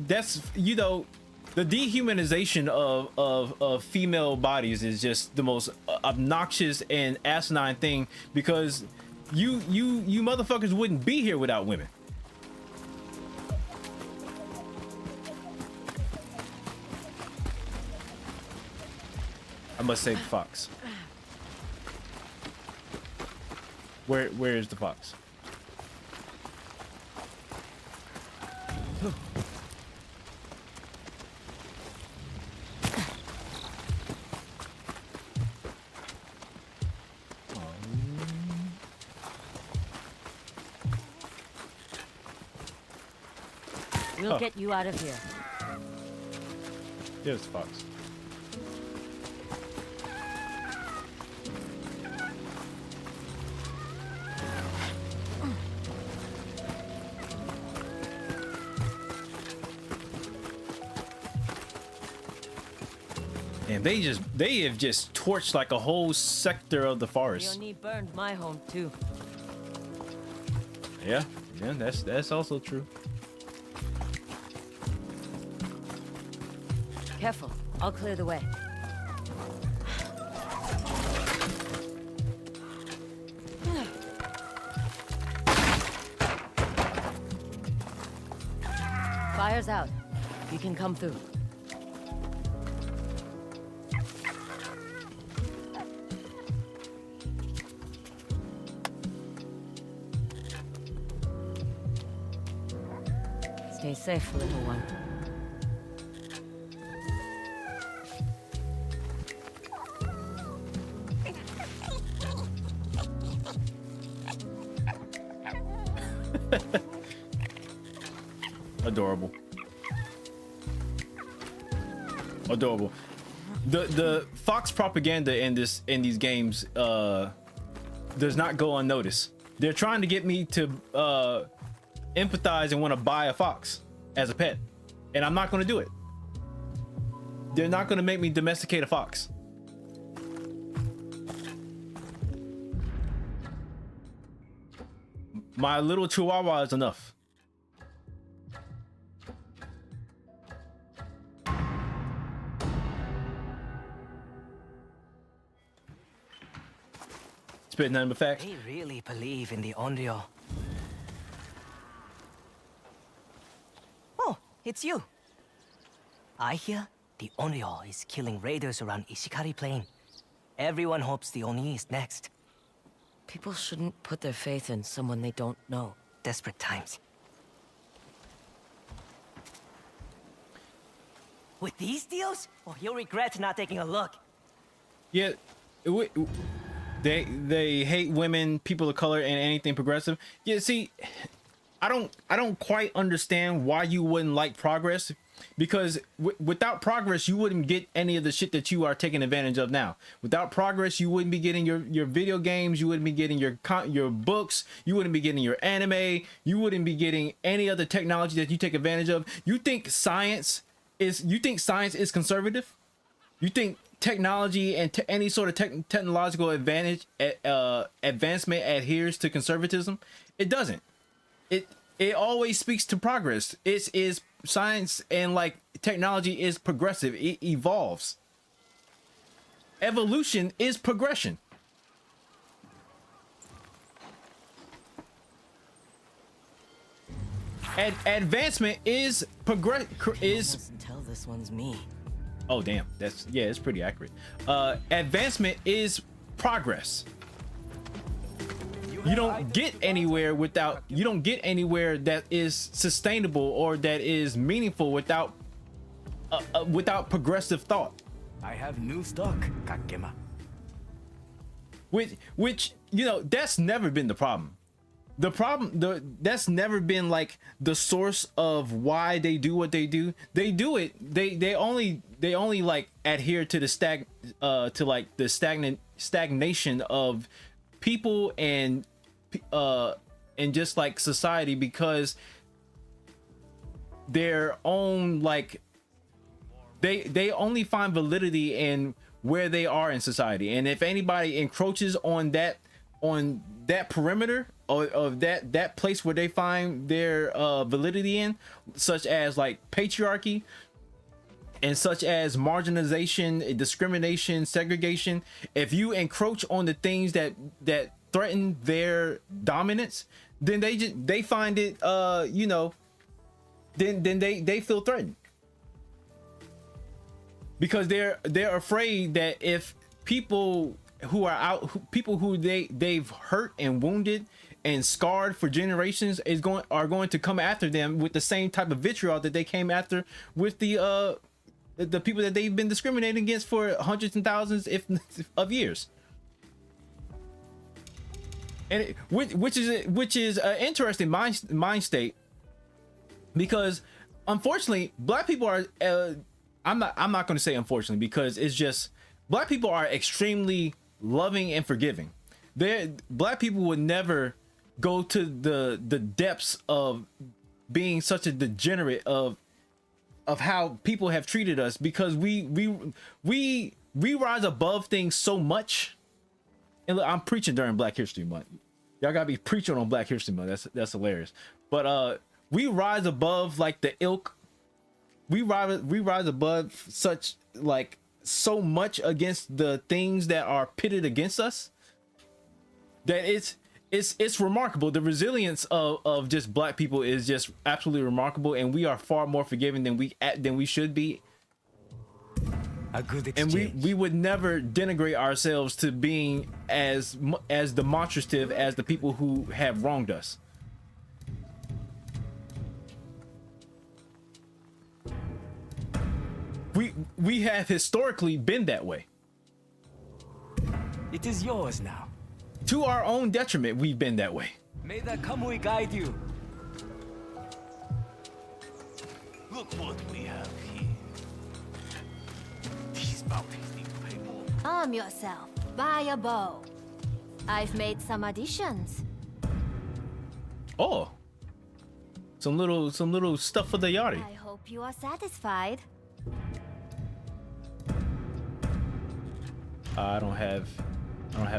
Speaker 1: you know, the dehumanization of female bodies is just the most obnoxious and asinine thing, because you motherfuckers wouldn't be here without women. I must save the fox. Where is the fox?
Speaker 2: We'll get you out of here.
Speaker 1: There's the fox. And they have just torched like a whole sector of the forest.
Speaker 2: Yotei burned my home too.
Speaker 1: Yeah, that's also true.
Speaker 2: Careful, I'll clear the way. Fire's out. You can come through. Stay safe, little one.
Speaker 1: Adorable. Adorable. The fox propaganda in these games does not go unnoticed. They're trying to get me to empathize and want to buy a fox as a pet, and I'm not going to do it. They're not going to make me domesticate a fox. My little chihuahua is enough. Spit nothing but facts.
Speaker 9: They really believe in the Onryo. Oh, it's you. I hear the Onryo is killing raiders around Ishikari Plain. Everyone hopes the Oni is next.
Speaker 2: People shouldn't put their faith in someone they don't know.
Speaker 9: Desperate times. With these deals? Oh, you'll regret not taking a look.
Speaker 1: Yeah, they hate women, people of color, and anything progressive. Yeah, see, I don't quite understand why you wouldn't like progress, because without progress you wouldn't get any of the shit that you are taking advantage of now. Without progress you wouldn't be getting your video games, you wouldn't be getting your books, you wouldn't be getting your anime, you wouldn't be getting any other technology that you take advantage of. You think science is conservative? You think technology and any sort of technological advancement adheres to conservatism? It doesn't. It always speaks to progress. It is science, and like technology is progressive. It evolves. Evolution is progression. Advancement is
Speaker 2: Mustn't tell this one's me.
Speaker 1: Oh damn, it's pretty accurate. Advancement is progress. You don't get anywhere that is sustainable or that is meaningful without progressive thought.
Speaker 5: I have new stock, Kakema.
Speaker 1: Which you know, that's never been the problem. the problem, that's never been like the source of why they do what they do. They do it. They only like adhere to the stagnation of people and just like society, because their own like they only find validity in where they are in society, and if anybody encroaches on that perimeter of that place where they find their validity in, such as like patriarchy and such as marginalization, discrimination, segregation, if you encroach on the things that threaten their dominance, then they find it then they feel threatened, because they're afraid that if people who they've hurt and wounded and scarred for generations are going to come after them with the same type of vitriol that they came after with the people that they've been discriminating against for hundreds and thousands of years. And which is an interesting mind state, because unfortunately black people are I'm not going to say unfortunately, because it's just black people are extremely loving and forgiving. Black people would never go to the depths of being such a degenerate of how people have treated us, because we rise above things so much. And look, I'm preaching during Black History Month. Y'all gotta be preaching on Black History Month. That's hilarious. But we rise above like the ilk. We rise above such like so much against the things that are pitted against us, that it's remarkable. The resilience of just black people is just absolutely remarkable, and we are far more forgiving than we should be.
Speaker 9: A good exchange.
Speaker 1: And we would never denigrate ourselves to being as demonstrative as the people who have wronged us. We have historically been that way.
Speaker 9: It is yours now.
Speaker 1: To our own detriment, we've been that way.
Speaker 9: May the Kamui guide you.
Speaker 8: Look what we have here. These bounties need to pay more.
Speaker 10: Arm yourself. Buy a bow. I've made some additions.
Speaker 1: Oh, some little stuff for the yachty.
Speaker 10: I hope you are satisfied.
Speaker 1: I don't have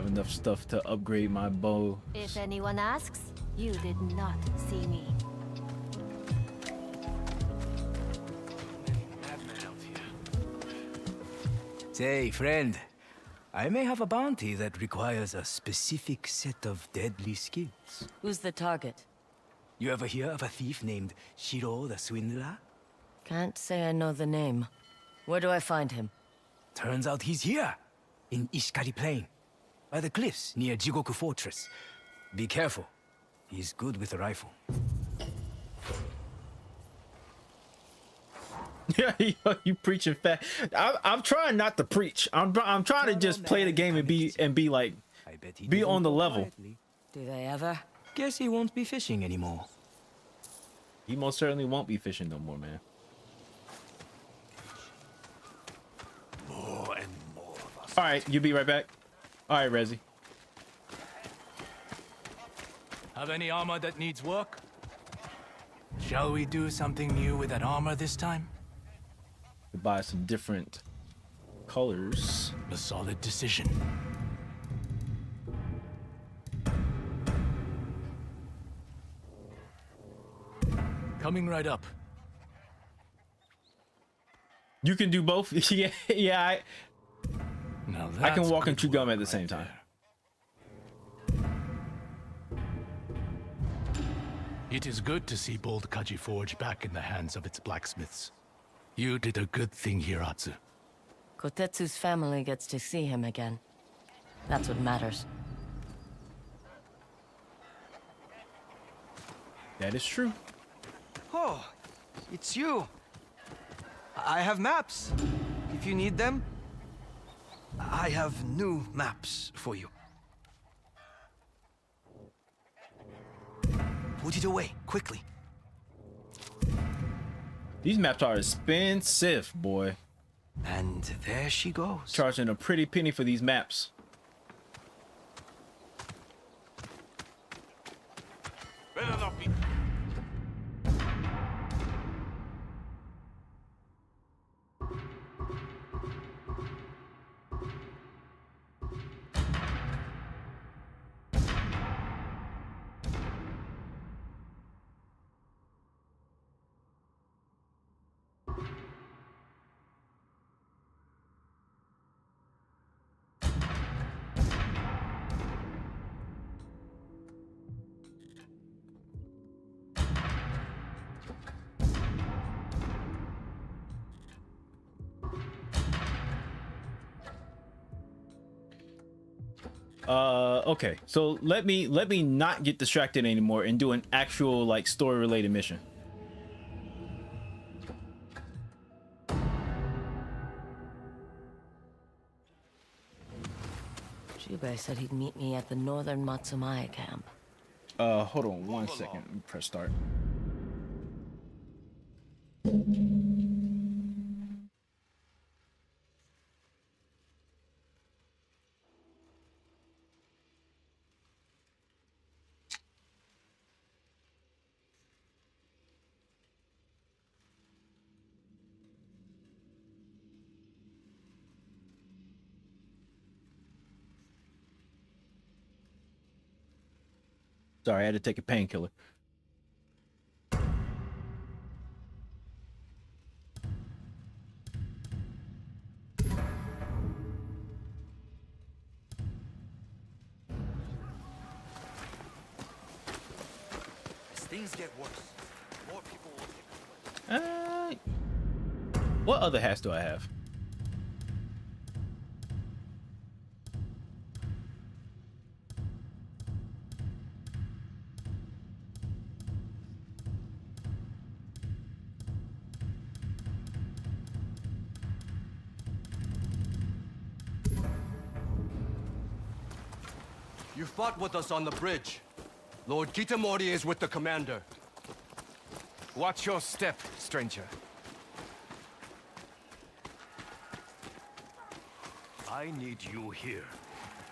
Speaker 1: enough stuff to upgrade my bow.
Speaker 10: If anyone asks, you did not see me.
Speaker 9: Say, friend, I may have a bounty that requires a specific set of deadly skills.
Speaker 2: Who's the target?
Speaker 9: You ever hear of a thief named Shiro the Swindler?
Speaker 2: Can't say I know the name. Where do I find him?
Speaker 9: Turns out he's here, in Ishikari Plain, by the cliffs near Jigoku Fortress. Be careful. He's good with a rifle.
Speaker 1: Yeah, you preaching fat. I'm trying not to preach. I'm trying to just play the game and be like, be on the level.
Speaker 2: Do they ever?
Speaker 9: Guess he won't be fishing anymore.
Speaker 1: He most certainly won't be fishing no more, man.
Speaker 8: More and more of us.
Speaker 1: All right, you be right back. All right, Rezi.
Speaker 7: Have any armor that needs work? Shall we do something new with that armor this time?
Speaker 1: To buy some different colors.
Speaker 7: A solid decision. Coming right up.
Speaker 1: You can do both. yeah.
Speaker 7: Now
Speaker 1: I can
Speaker 7: that's
Speaker 1: walk and
Speaker 7: good
Speaker 1: chew gum
Speaker 7: work
Speaker 1: at the same
Speaker 7: right
Speaker 1: time.
Speaker 7: there. It is good to see Bold Kaji Forge back in the hands of its blacksmiths. You did a good thing, Hiratsu.
Speaker 2: Kotetsu's family gets to see him again. That's what matters.
Speaker 1: That is true.
Speaker 11: Oh, it's you. I have maps. If you need them, I have new maps for you.
Speaker 5: put it away, quickly.
Speaker 1: These maps are expensive, boy.
Speaker 11: And there she goes.
Speaker 1: Charging a pretty penny for these maps.
Speaker 4: Better not be.
Speaker 1: Okay, so let me not get distracted anymore and do an actual like story related mission.
Speaker 2: Jubei said he'd meet me at the northern Matsumai camp.
Speaker 1: Hold on one second. Let me press start. Sorry, I had to take a painkiller.
Speaker 5: As things get worse, more people will take.
Speaker 1: What other hats do I have?
Speaker 11: You fought with us on the bridge. Lord Kitamori is with the commander. Watch your step, stranger.
Speaker 8: I need you here.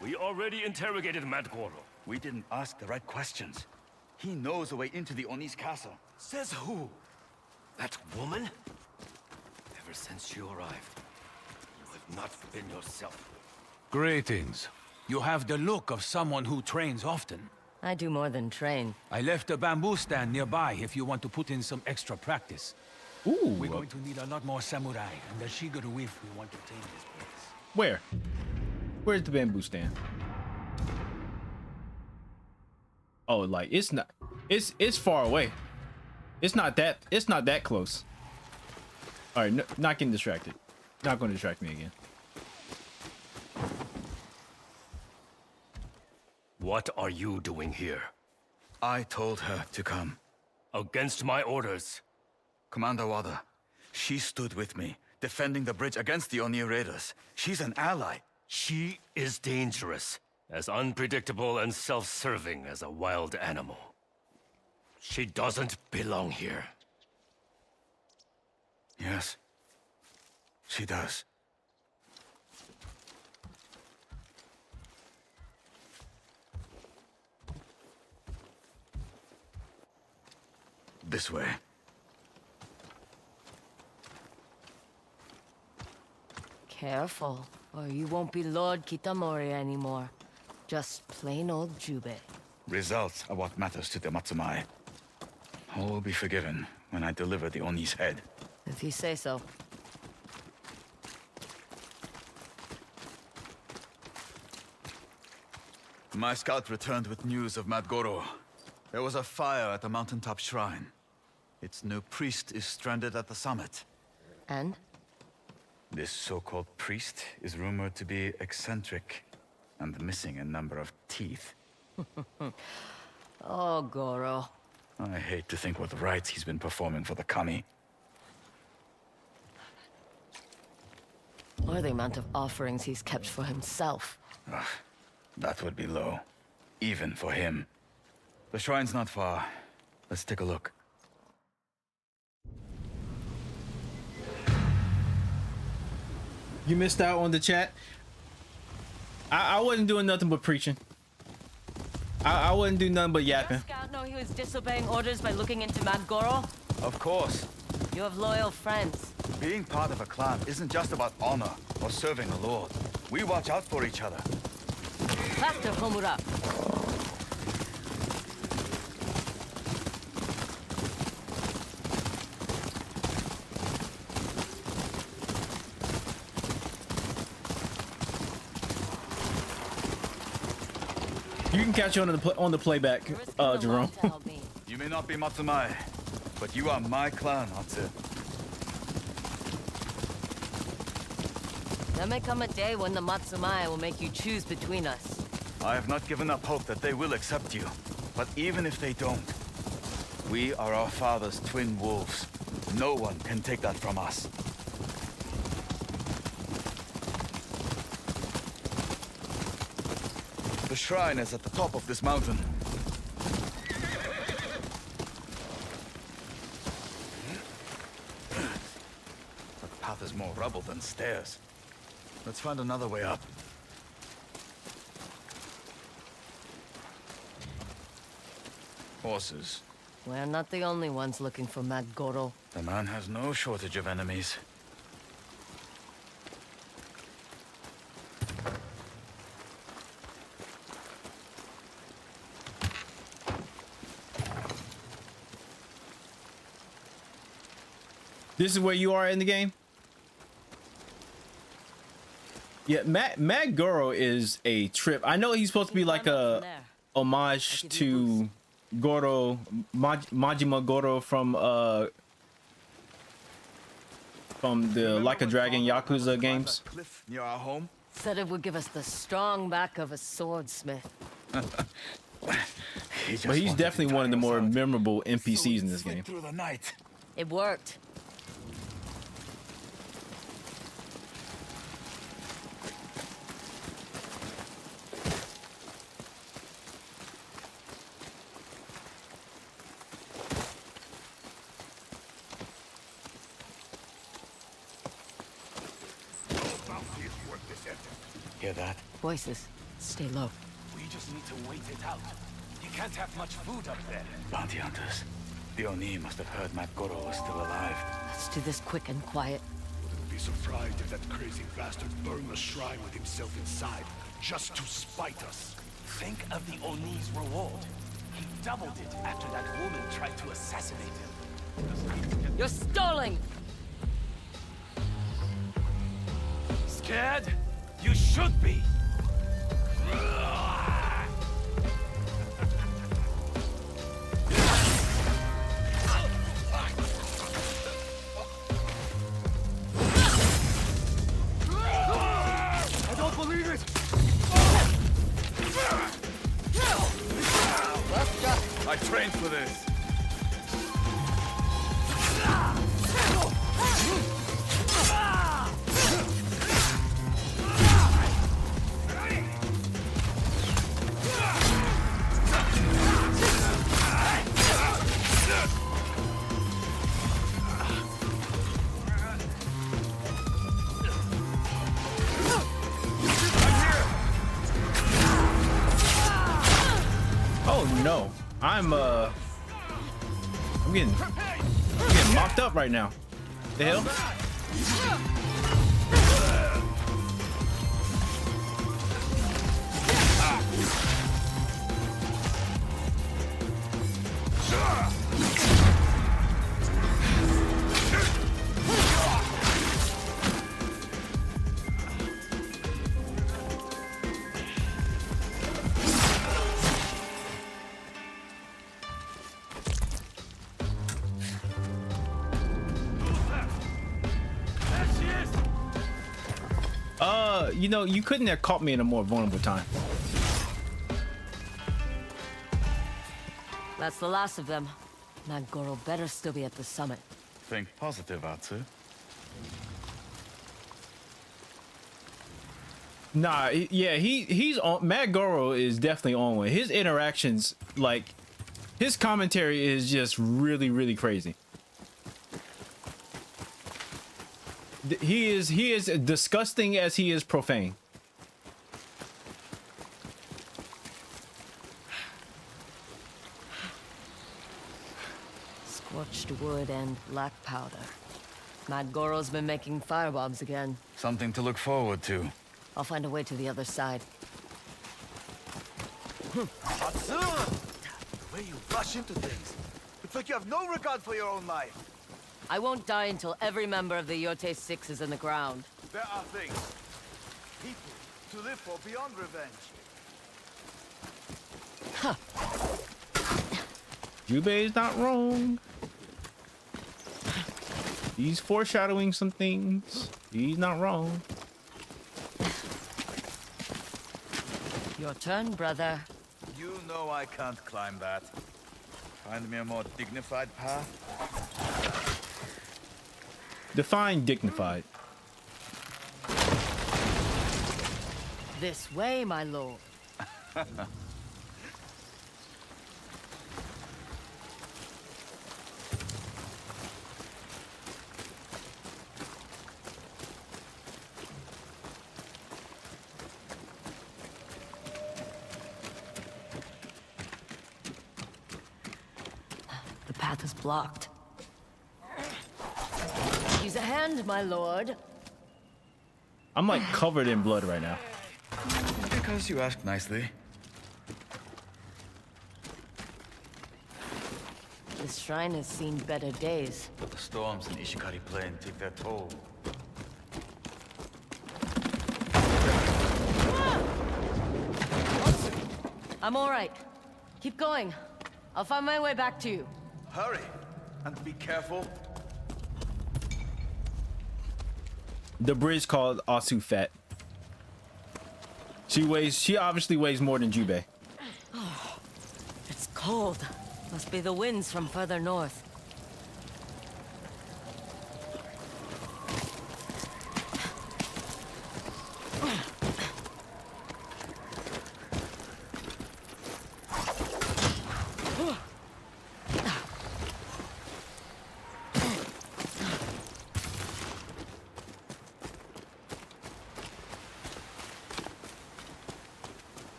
Speaker 8: We already interrogated Matt Goro.
Speaker 5: We didn't ask the right questions. He knows the way into the Oni's castle.
Speaker 8: Says who? That woman? Ever since you arrived, you have not been yourself.
Speaker 12: Greetings. You have the look of someone who trains often.
Speaker 2: I do more than train.
Speaker 12: I left a bamboo stand nearby if you want to put in some extra practice.
Speaker 1: Ooh.
Speaker 12: We're going to need a lot more samurai and the Shigeru if we want to tame this place.
Speaker 1: Where? Where's the bamboo stand? Oh, like it's not. It's far away. It's not that close. All right, no, not getting distracted. Not going to distract me again.
Speaker 8: What are you doing here?
Speaker 5: I told her to come.
Speaker 8: Against my orders.
Speaker 5: Commander Wada, she stood with me, defending the bridge against the Oni raiders. She's an ally.
Speaker 8: She is dangerous, as unpredictable and self-serving as a wild animal. She doesn't belong here.
Speaker 5: Yes, she does. This way.
Speaker 2: Careful, or you won't be Lord Kitamori anymore. Just plain old Jubei.
Speaker 5: Results are what matters to the Matsumai. All will be forgiven when I deliver the Oni's head.
Speaker 2: If you say so.
Speaker 5: My scout returned with news of Mad Goro. There was a fire at the mountaintop shrine. Its new priest is stranded at the summit.
Speaker 2: And?
Speaker 5: This so-called priest is rumored to be eccentric and missing a number of teeth.
Speaker 2: Oh, Goro.
Speaker 5: I hate to think what rites he's been performing for the kami.
Speaker 2: Or the amount of offerings he's kept for himself.
Speaker 5: Ugh, that would be low, even for him. The shrine's not far. Let's take a look.
Speaker 1: You missed out on the chat. I wasn't doing nothing but preaching. I wouldn't do nothing but yapping.
Speaker 2: Does Scout know he was disobeying orders by looking into Mad Goro?
Speaker 13: Of course.
Speaker 2: You have loyal friends.
Speaker 13: Being part of a clan isn't just about honor or serving a lord. We watch out for each other.
Speaker 2: Factor Homura.
Speaker 1: You can catch you on the playback, Jerome.
Speaker 13: You may not be Matsumae, but you are my clan, Atsu.
Speaker 2: There may come a day when the Matsumae will make you choose between us.
Speaker 13: I have not given up hope that they will accept you. But even if they don't, we are our father's twin wolves. No one can take that from us. The shrine is at the top of this mountain. The path is more rubble than stairs. Let's find another way up. Horses.
Speaker 2: We're not the only ones looking for Mad Goro.
Speaker 13: The man has no shortage of enemies.
Speaker 1: This is where you are in the game? Yeah, Mad Goro is a trip. I know he's supposed to be like a homage to Goro, Majima Goro from the Like a Dragon Yakuza games.
Speaker 13: Cliff near our home.
Speaker 2: Said it would give us the strong back of a swordsmith.
Speaker 1: But he's definitely one of the more memorable NPCs in this game.
Speaker 13: Through the night.
Speaker 2: It worked.
Speaker 13: Hear that?
Speaker 2: Voices. Stay low.
Speaker 12: We just need to wait it out. You can't have much food up there.
Speaker 13: Bounty hunters. The Oni must have heard Mad Goro was still alive.
Speaker 2: Let's do this quick and quiet.
Speaker 4: Wouldn't be surprised if that crazy bastard burned the shrine with himself inside, just to spite us.
Speaker 12: Think of the Oni's reward. He doubled it after that woman tried to assassinate him.
Speaker 2: You're stalling!
Speaker 12: Scared? You should be!
Speaker 4: I don't believe it!
Speaker 13: I trained for this.
Speaker 1: Oh no, I'm getting mopped up right now. The hell? You know, you couldn't have caught me in a more vulnerable time.
Speaker 2: That's the last of them. Mad Goro better still be at the summit.
Speaker 13: Think positive, Atsu.
Speaker 1: Nah, yeah, he's on. Mad Goro is definitely on one. His interactions, like, His commentary is just really, really crazy. He is disgusting as he is profane.
Speaker 2: Scorched wood and black powder. Mad Goro's been making firebombs again.
Speaker 13: Something to look forward to.
Speaker 2: I'll find a way to the other side.
Speaker 13: Atsu! The way you rush into things. It's like you have no regard for your own life.
Speaker 2: I won't die until every member of the Yotei 6 is in the ground.
Speaker 13: There are things. People to live for beyond revenge.
Speaker 1: Jubei's not wrong. He's foreshadowing some things. He's not wrong.
Speaker 2: Your turn, brother.
Speaker 13: You know I can't climb that. Find me a more dignified path.
Speaker 1: Define dignified.
Speaker 2: This way, my lord. The path is blocked. Use a hand, my lord.
Speaker 1: I'm like covered in blood right now.
Speaker 13: Because you ask nicely.
Speaker 2: This shrine has seen better days.
Speaker 13: But the storms in Ishikari Plain take their toll.
Speaker 2: I'm all right. Keep going. I'll find my way back to you.
Speaker 13: Hurry! And be careful.
Speaker 1: The bridge called Asu Fat. She obviously weighs more than Jubei.
Speaker 2: Oh, it's cold. Must be the winds from further north.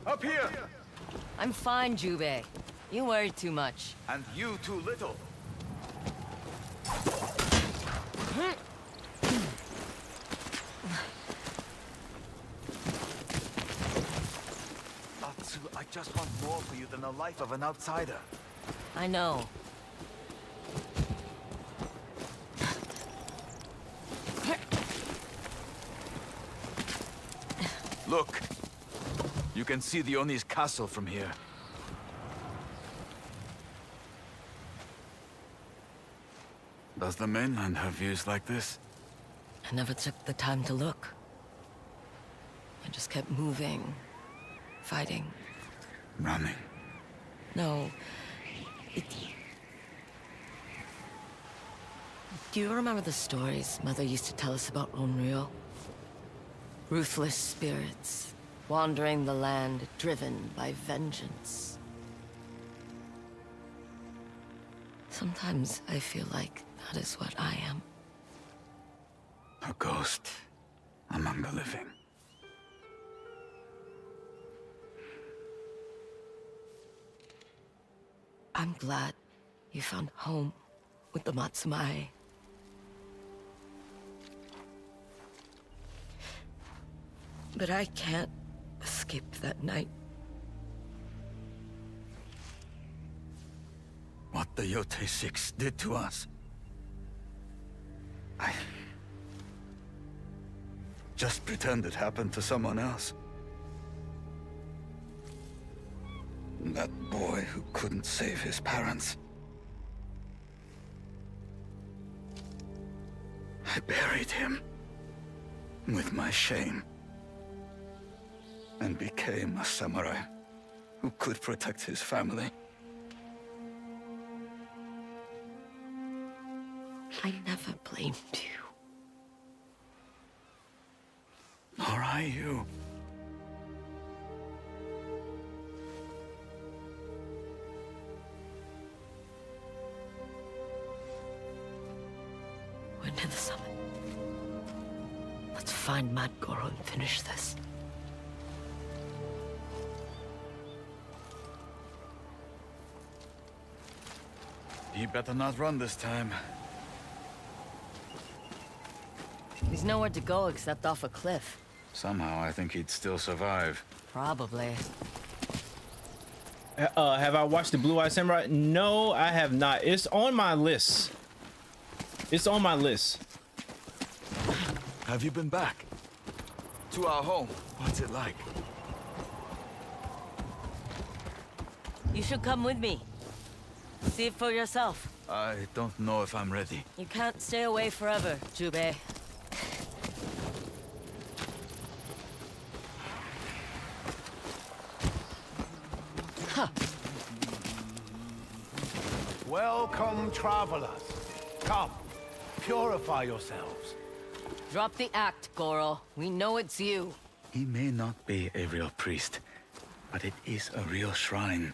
Speaker 13: Up here!
Speaker 2: I'm fine, Jubei. You worry too much.
Speaker 13: And you too little. Atsu, I just want more for you than the life of an outsider.
Speaker 2: I know.
Speaker 13: Look. You can see the Oni's castle from here. Does the mainland have views like this?
Speaker 2: I never took the time to look. I just kept moving, fighting.
Speaker 13: Running.
Speaker 2: No, Do you remember the stories Mother used to tell us about Onryo? Ruthless spirits, wandering the land, driven by vengeance. Sometimes I feel like that is what I am.
Speaker 13: A ghost among the living.
Speaker 2: I'm glad you found home with the Matsumae. But I can't escape that night.
Speaker 13: What the Yotei 6 did to us. I just pretend it happened to someone else. That boy who couldn't save his parents. I buried him with my shame and became a samurai who could protect his family.
Speaker 2: I never blamed you.
Speaker 13: Nor I you.
Speaker 2: When did the summon? Let's find Mad Goro and finish this.
Speaker 13: He better not run this time.
Speaker 2: He's nowhere to go except off a cliff.
Speaker 13: Somehow, I think he'd still survive.
Speaker 2: Probably.
Speaker 1: Have I watched the Blue Eye Samurai? No, I have not. It's on my list. It's on my list.
Speaker 13: Have you been back? To our home? What's it like?
Speaker 2: You should come with me. See it for yourself.
Speaker 13: I don't know if I'm ready.
Speaker 2: You can't stay away forever, Jubei.
Speaker 12: Welcome, travelers. Come, purify yourselves.
Speaker 2: Drop the act, Goro. We know it's you.
Speaker 13: He may not be a real priest, but it is a real shrine.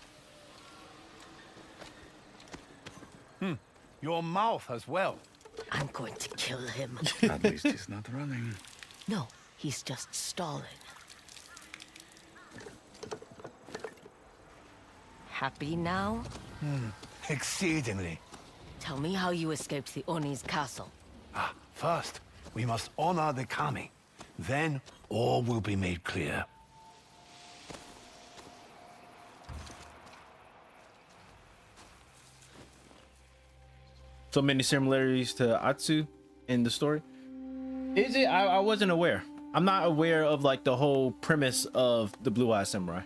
Speaker 12: Your mouth as well.
Speaker 2: I'm going to kill him.
Speaker 13: At least he's not running.
Speaker 2: No, he's just stalling. Happy now?
Speaker 12: Exceedingly.
Speaker 2: Tell me how you escaped the Oni's castle.
Speaker 12: First, we must honor the kami. Then, all will be made clear.
Speaker 1: So many similarities to Atsu in the story. Is it? I wasn't aware. I'm not aware of like the whole premise of the Blue Eye Samurai.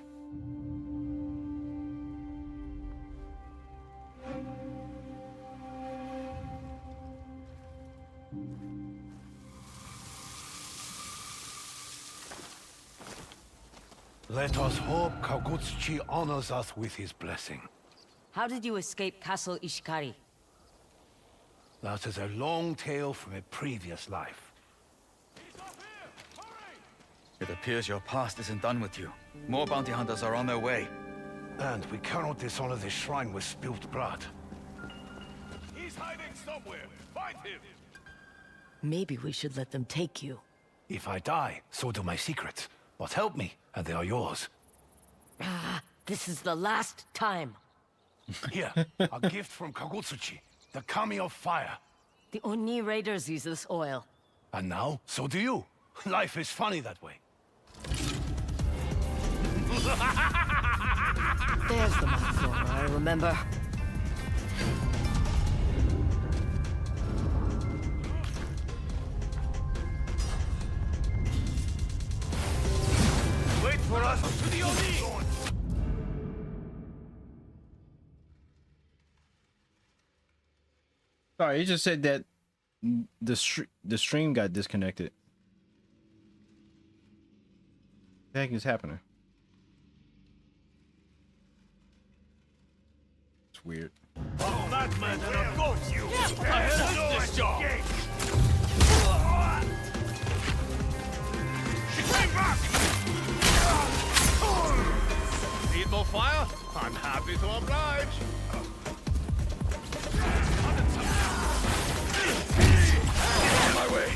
Speaker 12: Let us hope Kagutsuchi honors us with his blessing.
Speaker 2: How did you escape Castle Ishikari?
Speaker 12: That is a long tale from a previous life.
Speaker 13: It appears your past isn't done with you. More bounty hunters are on their way.
Speaker 12: And we cannot dishonor this shrine with spilled blood.
Speaker 4: He's hiding somewhere. Find him.
Speaker 2: Maybe we should let them take you.
Speaker 12: If I die, so do my secrets. But help me, and they are yours.
Speaker 2: This is the last time.
Speaker 12: Here, a gift from Kagutsuchi, the Kami of Fire.
Speaker 2: The Oni raiders use this oil.
Speaker 12: And now, so do you. Life is funny that way.
Speaker 2: There's the Matsuo, I remember.
Speaker 12: Wait for us to the Oni!
Speaker 1: Sorry, it just said that the stream got disconnected. What the heck is happening? It's weird.
Speaker 4: Oh, that man, and of course you. Ahead of this job. She came back. Need more fire? I'm happy to oblige.
Speaker 13: On my way.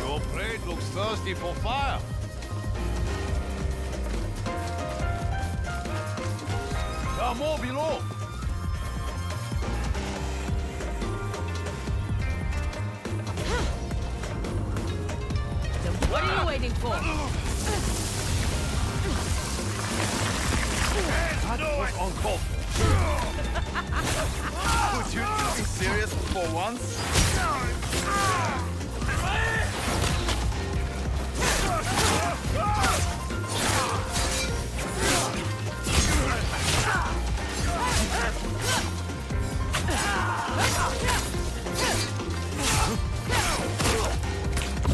Speaker 4: Your blade looks thirsty for fire. There are more below.
Speaker 2: What are you waiting for?
Speaker 12: That was uncalled for.
Speaker 13: Would you be serious for once?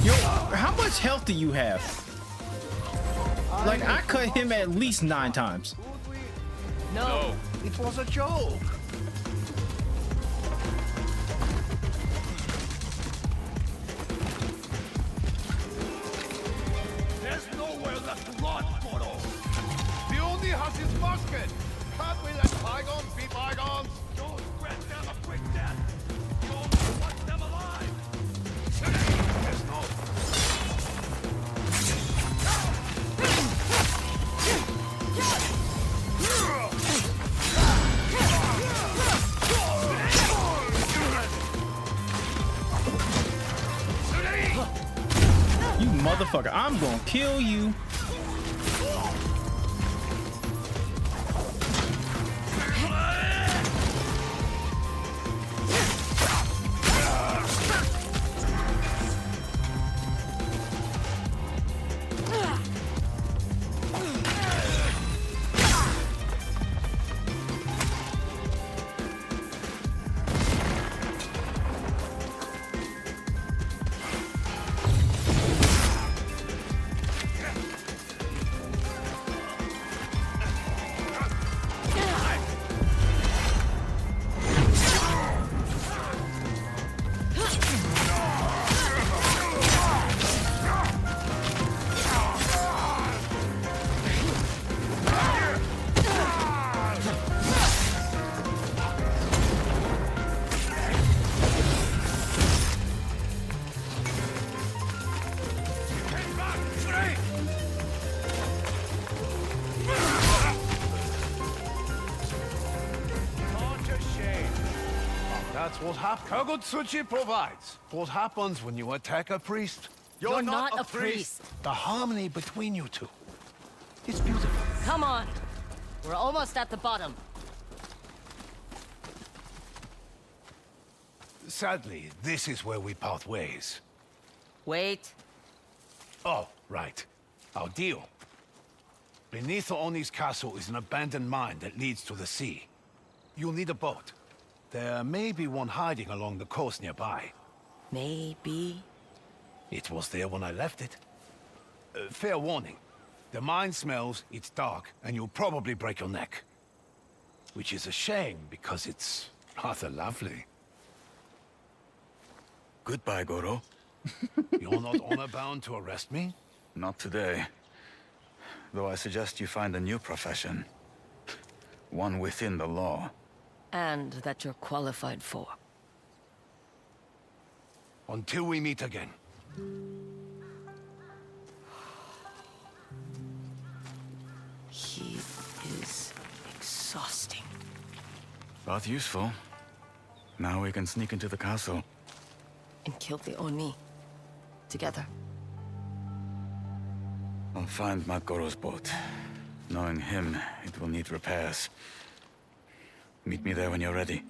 Speaker 1: Yo, how much health do you have? Like, I cut him at least 9 times.
Speaker 2: No.
Speaker 12: It was a joke.
Speaker 4: There's nowhere left to run, Goro.
Speaker 12: The Oni has his musket. Can't we let bygones be bygones?
Speaker 4: Don't grant them a quick death. Don't want them alive.
Speaker 12: There's no...
Speaker 1: You motherfucker, I'm gonna kill you.
Speaker 12: That's what Kagutsuchi provides. What happens when you attack a priest?
Speaker 2: You're not a priest.
Speaker 12: The harmony between you two. It's beautiful.
Speaker 2: Come on. We're almost at the bottom.
Speaker 12: Sadly, this is where we part ways.
Speaker 2: Wait.
Speaker 12: Oh, right. Our deal. Beneath the Oni's castle is an abandoned mine that leads to the sea. You'll need a boat. There may be one hiding along the coast nearby.
Speaker 2: Maybe.
Speaker 12: It was there when I left it. Fair warning. The mine smells, it's dark, and you'll probably break your neck. Which is a shame, because it's rather lovely.
Speaker 13: Goodbye, Goro.
Speaker 12: You're not honor-bound to arrest me?
Speaker 13: Not today. Though I suggest you find a new profession. One within the law.
Speaker 2: And that you're qualified for.
Speaker 12: Until we meet again.
Speaker 2: He is exhausting.
Speaker 13: But useful. Now we can sneak into the castle.
Speaker 2: And kill the Oni. Together.
Speaker 13: I'll find Goro's boat. Knowing him, it will need repairs. Meet me there when you're ready.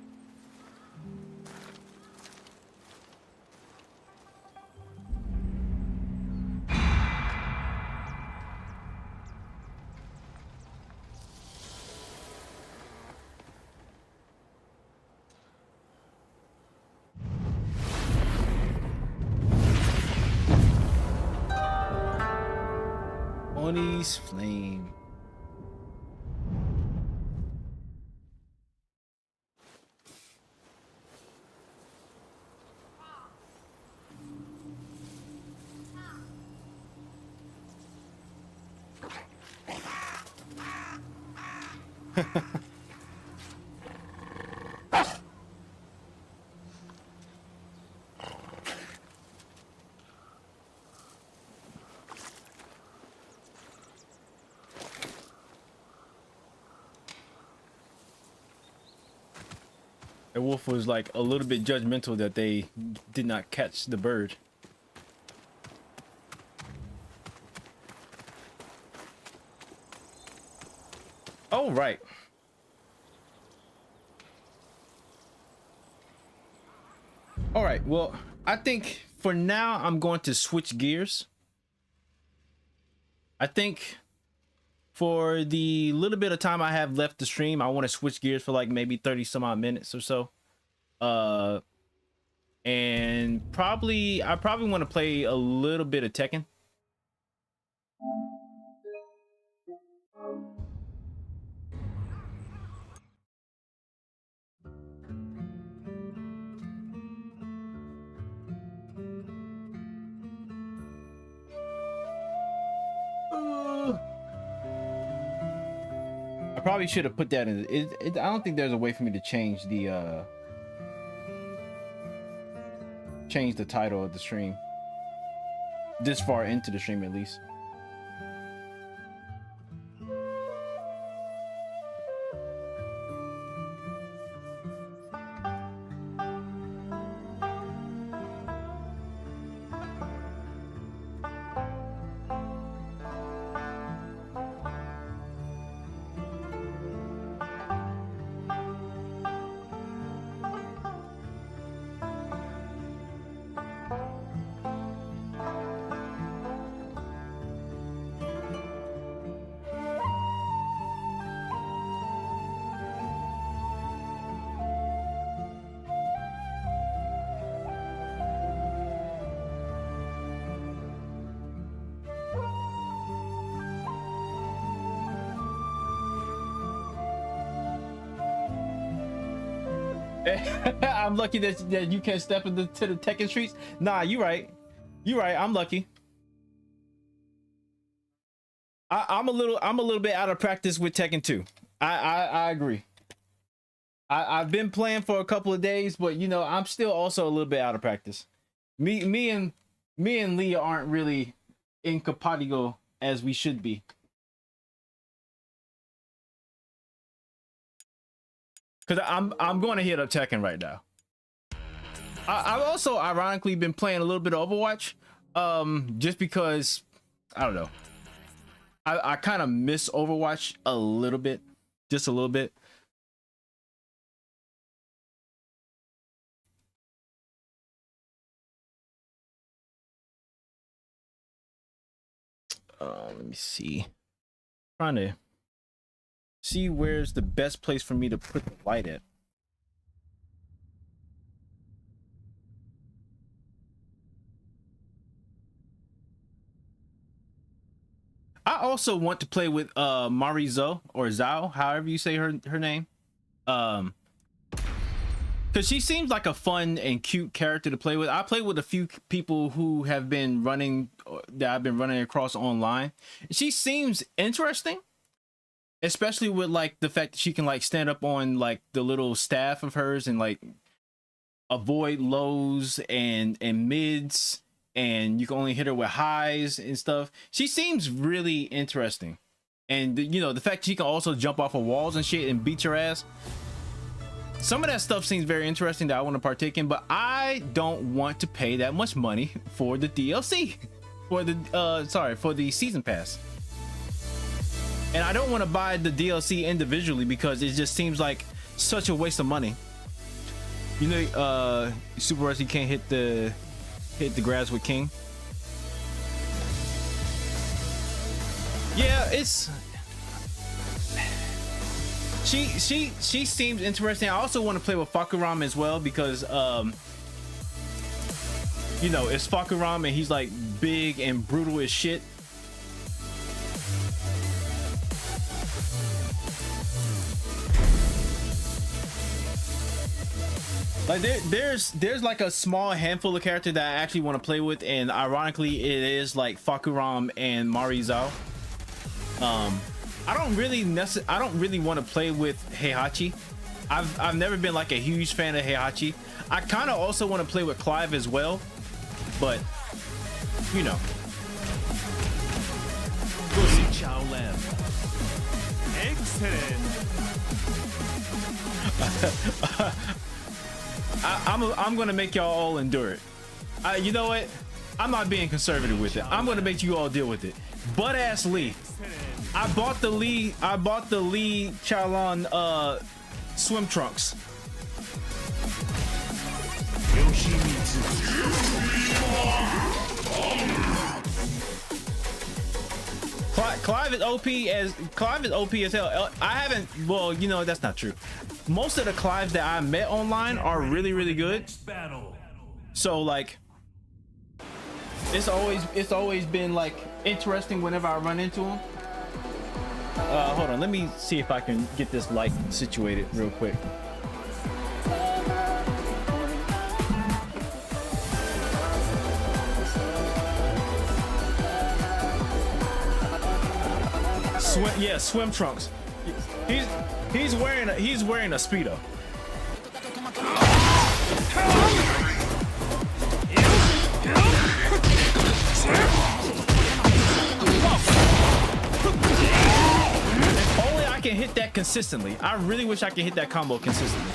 Speaker 1: Oni's flame. The wolf was like a little bit judgmental that they did not catch the bird. Oh, right. All right. Well, I think for now I'm going to switch gears. I think for the little bit of time I have left to stream, I want to switch gears for like maybe 30 some odd minutes or so. And I probably want to play a little bit of Tekken. I probably should have put that in. I don't think there's a way for me to change the title of the stream. This far into the stream, at least. I'm lucky that you can't step into the Tekken streets. Nah, you right. You right. I'm lucky. I'm a little bit out of practice with Tekken 2. I agree. I've been playing for a couple of days, but you know, I'm still also a little bit out of practice. Me and Leah aren't really incompatible as we should be. Cause I'm going to hit up Tekken right now. I've also ironically been playing a little bit of Overwatch, just because I don't know. I kind of miss Overwatch a little bit, just a little bit. Let me see. Trying to see where's the best place for me to put the light at. I also want to play with Marizo or Zhao, however you say her name. Because she seems like a fun and cute character to play with. I play with a few people who have been running, that I've been running across online. She seems interesting, especially with like the fact that she can like stand up on like the little staff of hers and like avoid lows and mids, and you can only hit her with highs and stuff. She seems really interesting. And you know, the fact she can also jump off of walls and shit and beat your ass. Some of that stuff seems very interesting that I want to partake in, but I don't want to pay that much money for the DLC, for the season pass. And I don't want to buy the DLC individually because it just seems like such a waste of money. You know, Super Rusty can't hit the grass with King. Yeah, it's she seems interesting. I also want to play with Fakuram as well because you know, it's Fakuram and he's like big and brutal as shit. Like there's like a small handful of characters that I actually want to play with, and ironically it is like Fakuram and Marizo. I don't really want to play with Heihachi. I've never been like a huge fan of Heihachi. I kind of also want to play with Clive as well, but you know. We'll see.
Speaker 4: Excellent.
Speaker 1: I'm gonna make y'all all endure it. You know what? I'm not being conservative with it. I'm gonna make you all deal with it. Butt ass Lee. I bought the Lee Chaolan swim trunks. Clive is OP as hell. I haven't, well, you know, that's not true. Most of the Clives that I met online are really good. So like it's always been like interesting whenever I run into them. Hold on, let me see if I can get this light situated real quick. Swim trunks. He's wearing a speedo. If only I can hit that consistently. I really wish I could hit that combo consistently.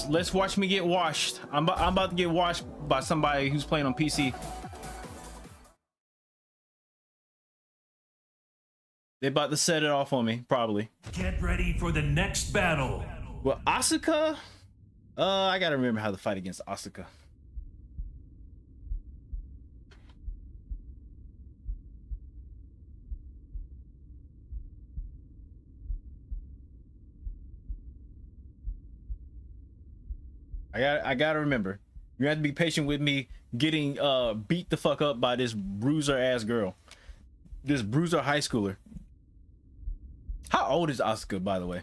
Speaker 1: Let's watch me get washed. I'm about to get washed by somebody who's playing on PC. They're about to set it off on me, probably.
Speaker 14: Get ready for the next battle.
Speaker 1: Well, Asuka? I gotta remember how to fight against Asuka. I gotta remember. You have to be patient with me getting beat the fuck up by this bruiser ass girl. This bruiser high schooler. How old is Asuka, by the way?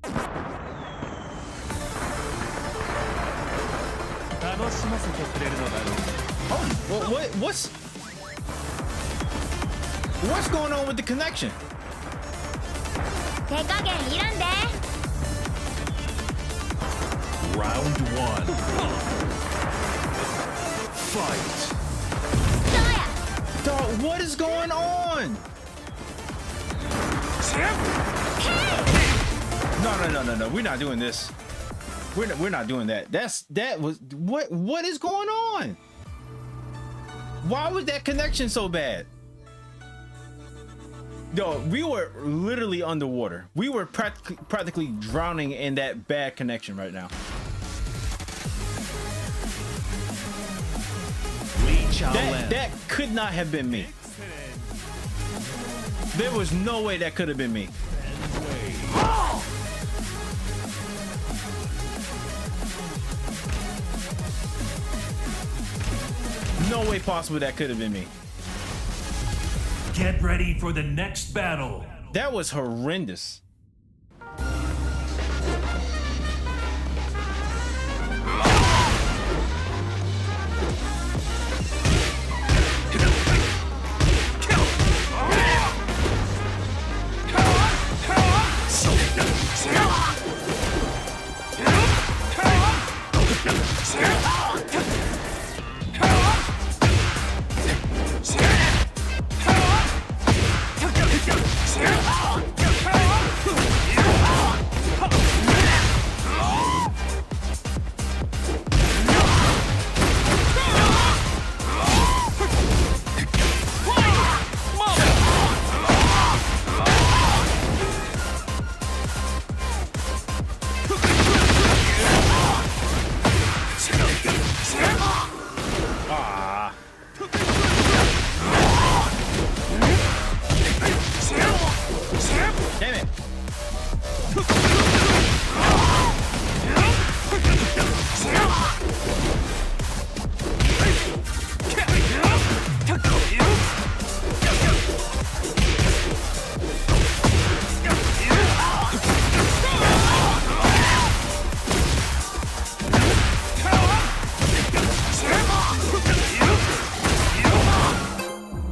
Speaker 1: Oh, what's going on with the connection?
Speaker 14: Round one. Fight.
Speaker 1: Dog, what is going on? No. We're not doing this. We're not doing that. What is going on? Why was that connection so bad? Yo, we were literally underwater. We were practically drowning in that bad connection right now. That could not have been me. There was no way that could have been me. No way possible that could have been me.
Speaker 14: Get ready for the next battle.
Speaker 1: That was horrendous.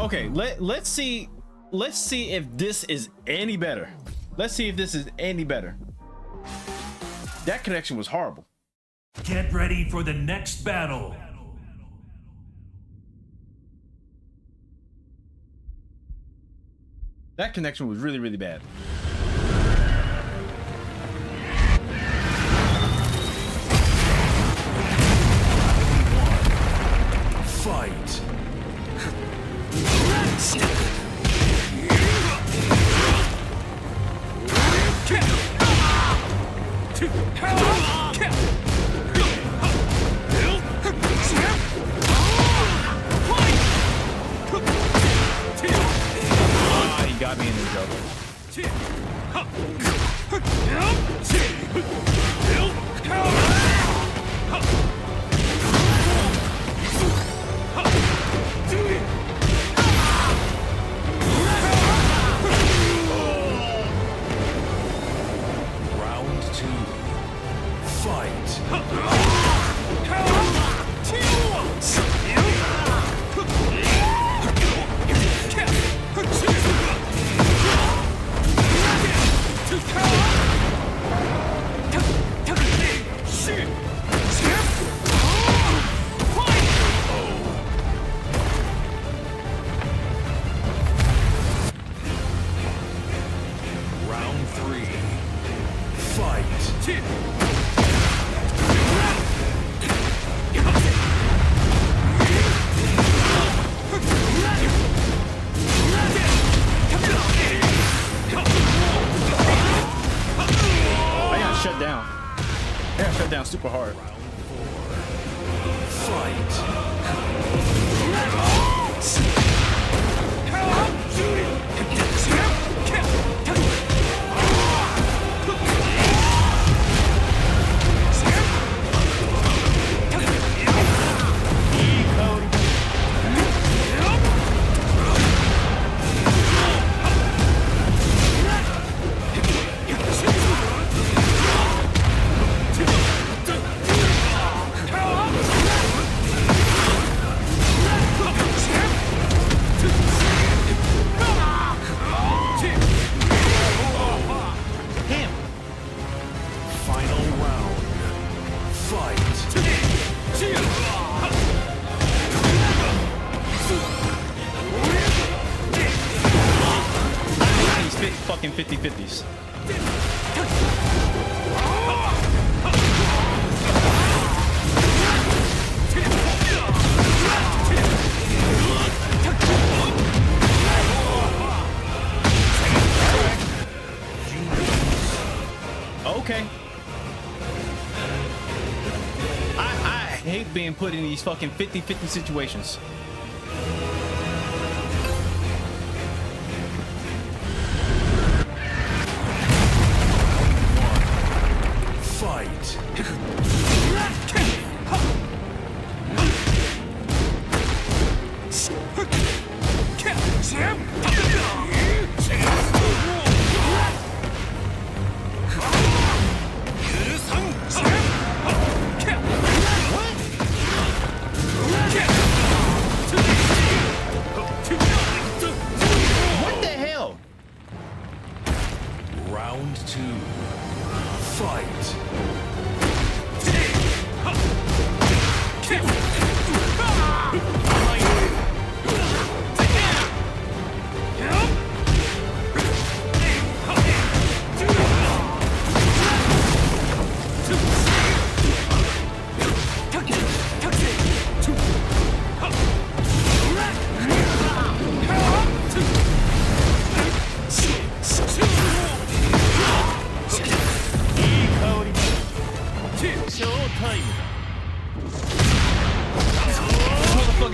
Speaker 1: Okay, let's see if this is any better. Let's see if this is any better. That connection was horrible.
Speaker 14: Get ready for the next battle.
Speaker 1: That connection was really, really bad. Fucking 50-50s. Okay. I hate being put in these fucking 50-50 situations.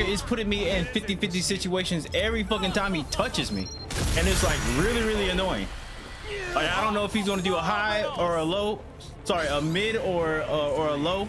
Speaker 1: Is putting me in 50-50 situations every fucking time he touches me, and it's like really annoying. Like, I don't know if he's gonna do a high or a low, sorry, a mid or a low.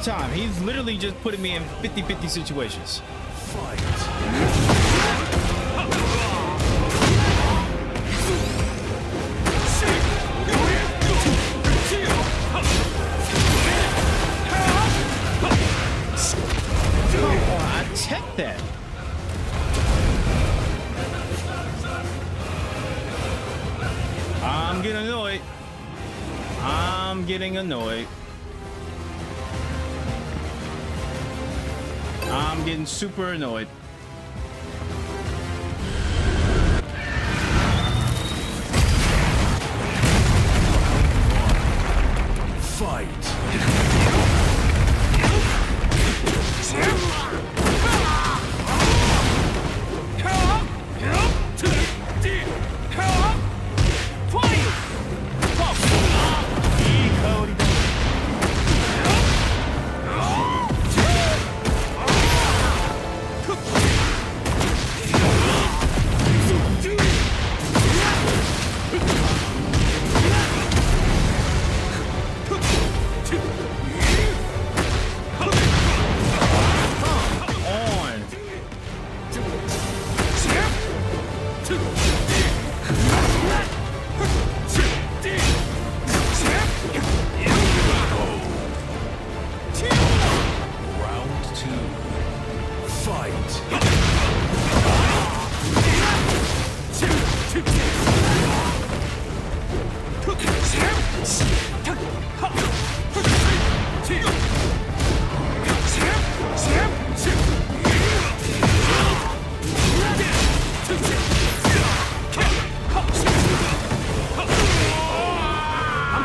Speaker 1: Time he's literally just putting me in 50-50 situations. Come on, I checked that. I'm getting annoyed. I'm getting annoyed. I'm getting super annoyed. Fight!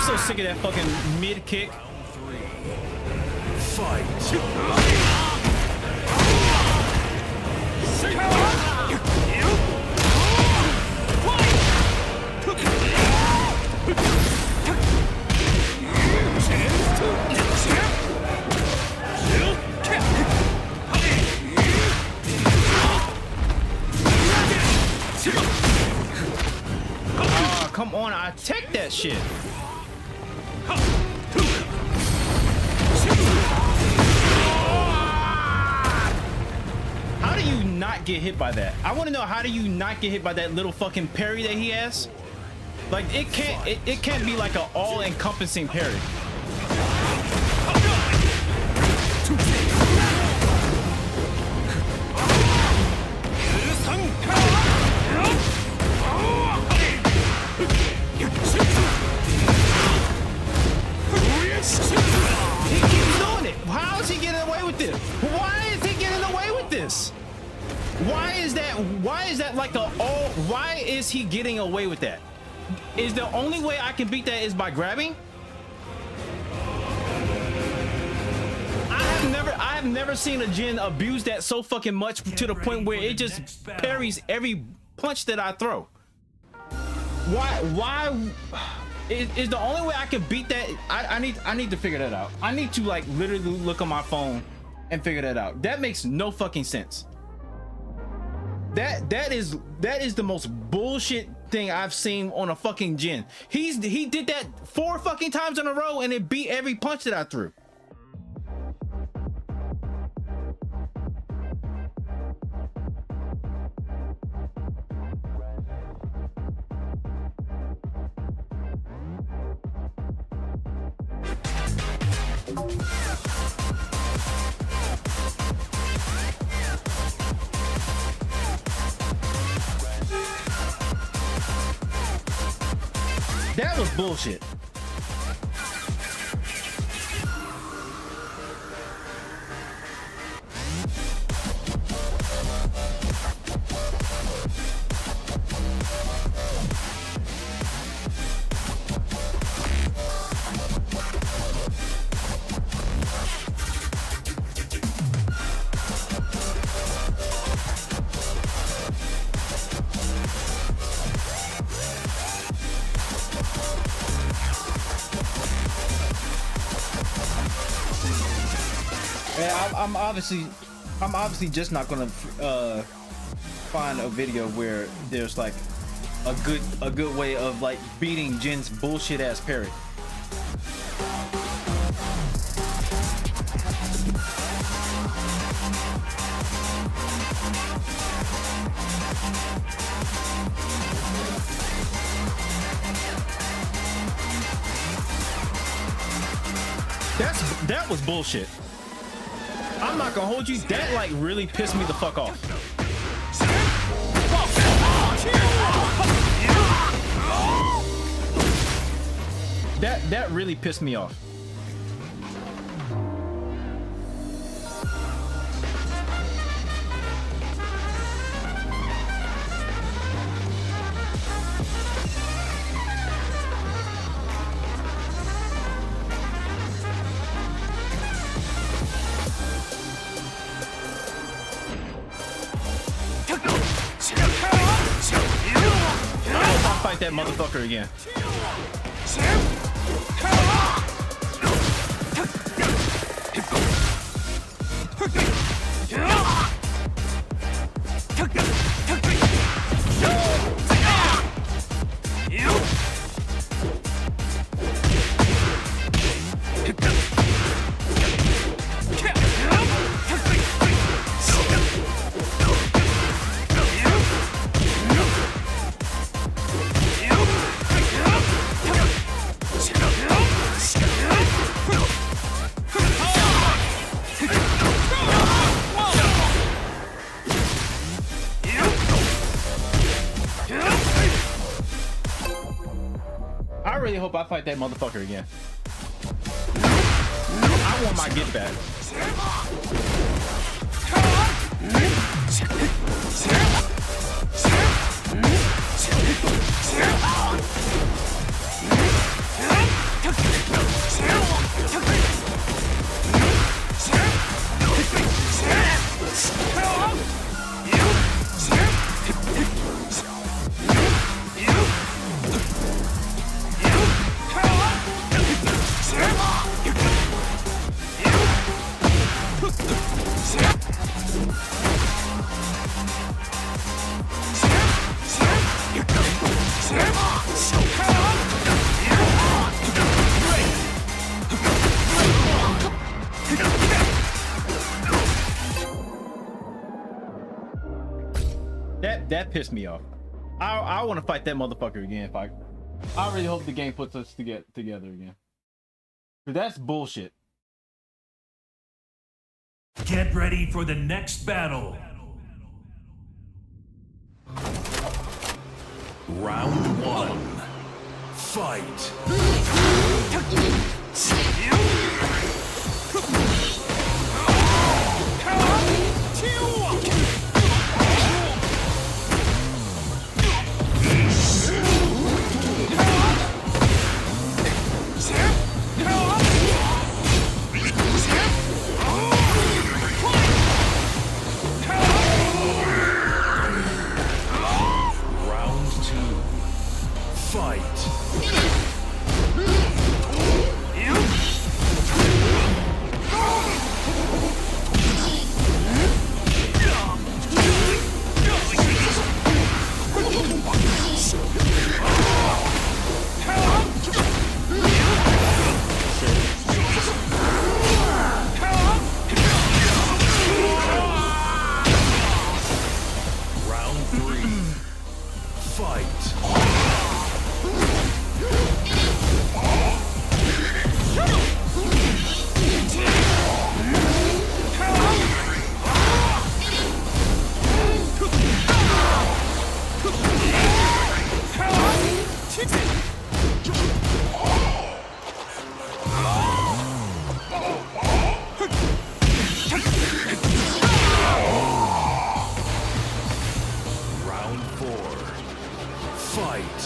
Speaker 1: so sick of that fucking mid kick.
Speaker 5: Fight.
Speaker 1: Oh, come on, I take that shit. How do you not get hit by that? I want to know, how do you not get hit by that little fucking parry that he has? Like, it can't be like an all-encompassing parry. He keeps doing it. How is he getting away with this? Why is he getting away with this? Why is that like a all? Why is he getting away with that? Is the only way I can beat that is by grabbing? I have never seen a Jin abuse that so fucking much to the point where it just parries every punch that I throw. Why is the only way I can beat that? I need to figure that out. I need to like literally look on my phone and figure that out. That makes no fucking sense. That is the most bullshit thing I've seen on a fucking Jin. He did that 4 fucking times in a row and it beat every punch that I threw. That was bullshit. I'm obviously just not gonna find a video where there's like a good way of like beating Jin's bullshit ass parry. That was bullshit. I'm not gonna hold you. That like really pissed me the fuck off. That really pissed me off. Fight that motherfucker again. I really hope I fight that motherfucker again. I want my get back. that pissed me off. I want to fight that motherfucker again. I really hope the game puts us together again. Cause that's bullshit.
Speaker 14: Get ready for the next battle. Round 1. Fight. Round 2. Fight. Round 3. Fight. Round 4. Fight.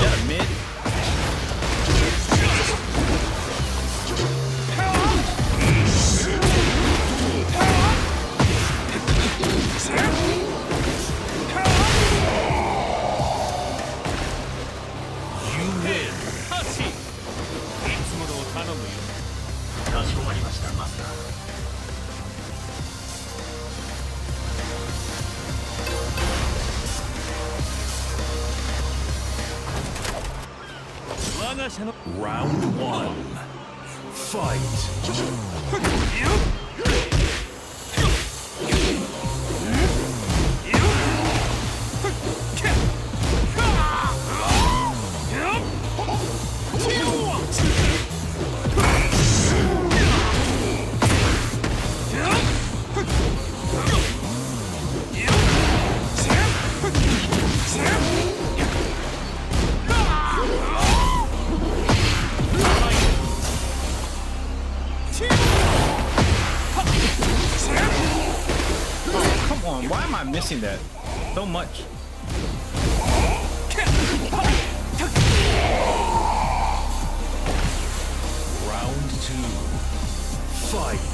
Speaker 1: Yeah, mid.
Speaker 14: You win.
Speaker 15: かしこまりました、マスター。
Speaker 14: Round 1. Fight.
Speaker 1: Come on, why am I missing that so much?
Speaker 14: Round 2. Fight.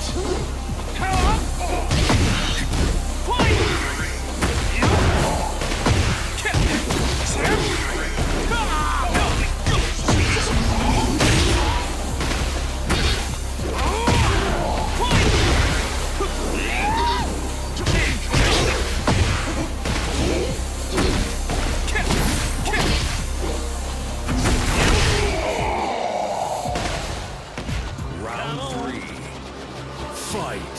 Speaker 14: Round 3. Fight.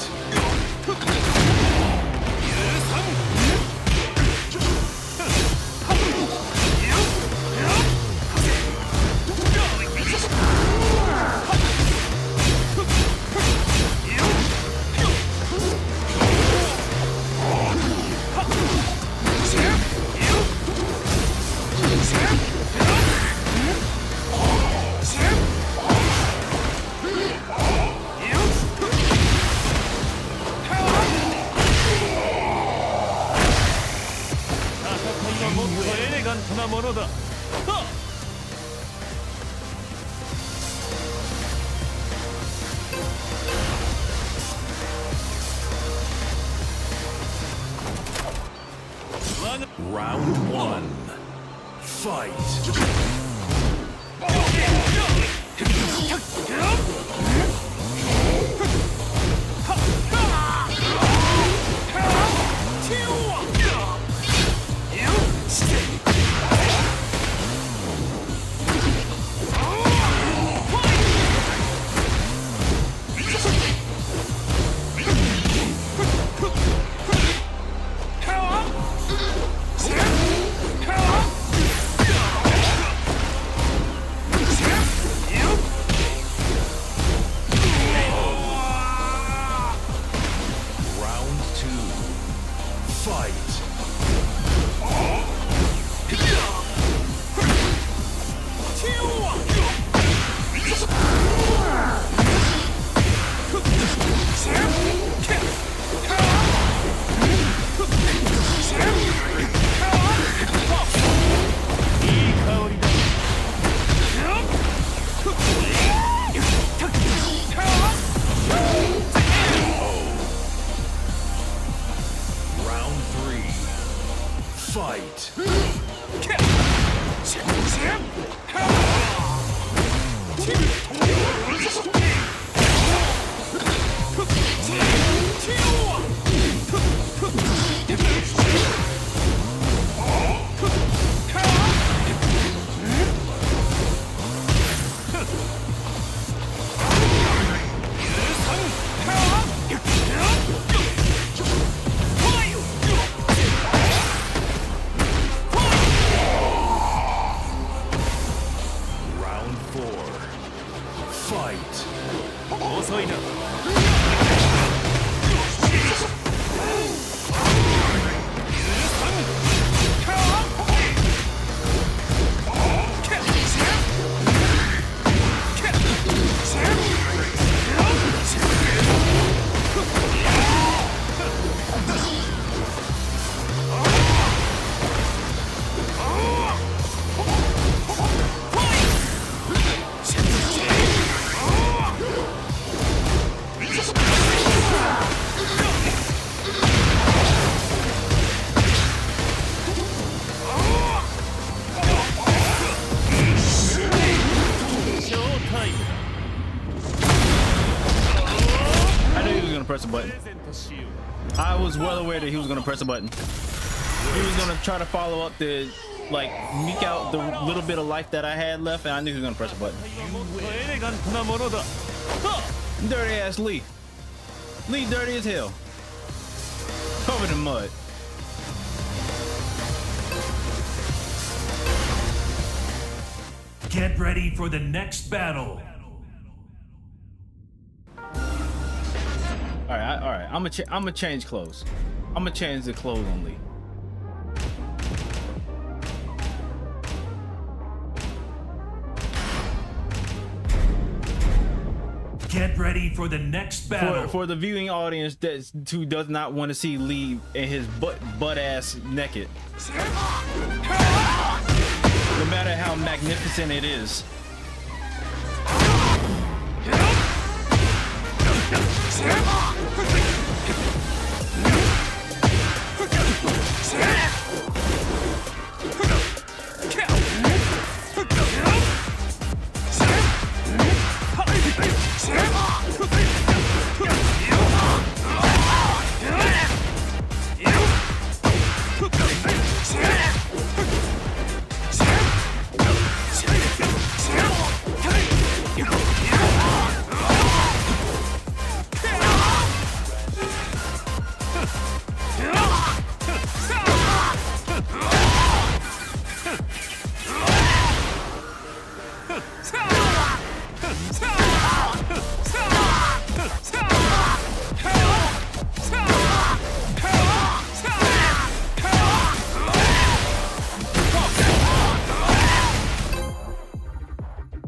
Speaker 14: Round 1. Fight.
Speaker 1: Press a button. I was well aware that he was going to press a button. He was going to try to follow up the, like, meek out the little bit of life that I had left, and I knew he was going to press a button. Dirty ass Lee. Lee dirty as hell. Covered in mud.
Speaker 14: Get ready for the next battle.
Speaker 1: All right. I'm gonna change clothes. I'm gonna change the clothes on Lee.
Speaker 14: Get ready for the next battle.
Speaker 1: For the viewing audience who does not want to see Lee and his butt ass naked, no matter how magnificent it is.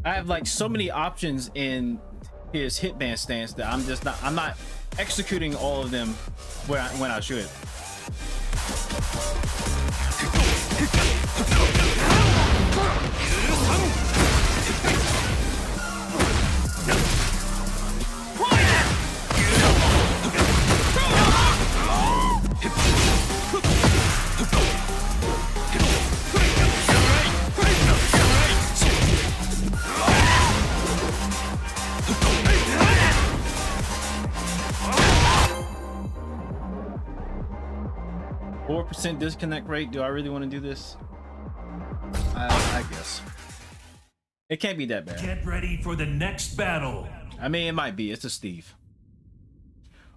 Speaker 1: I have like so many options in his hitman stance that I'm not executing all of them when I should. Disconnect rate. Do I really want to do this? I guess it can't be that bad.
Speaker 14: Get ready for the next battle.
Speaker 1: I mean, it might be. It's a Steve.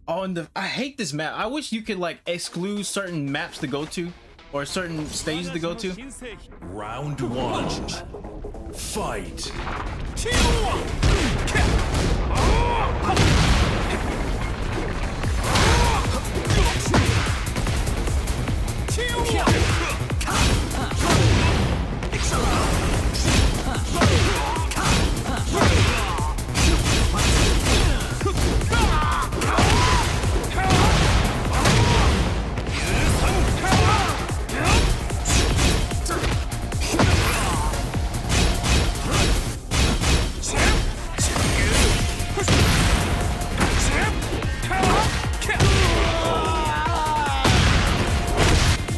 Speaker 1: Oh, and I hate this map. I wish you could like exclude certain maps to go to or certain stages to go to.
Speaker 14: Round one. Fight.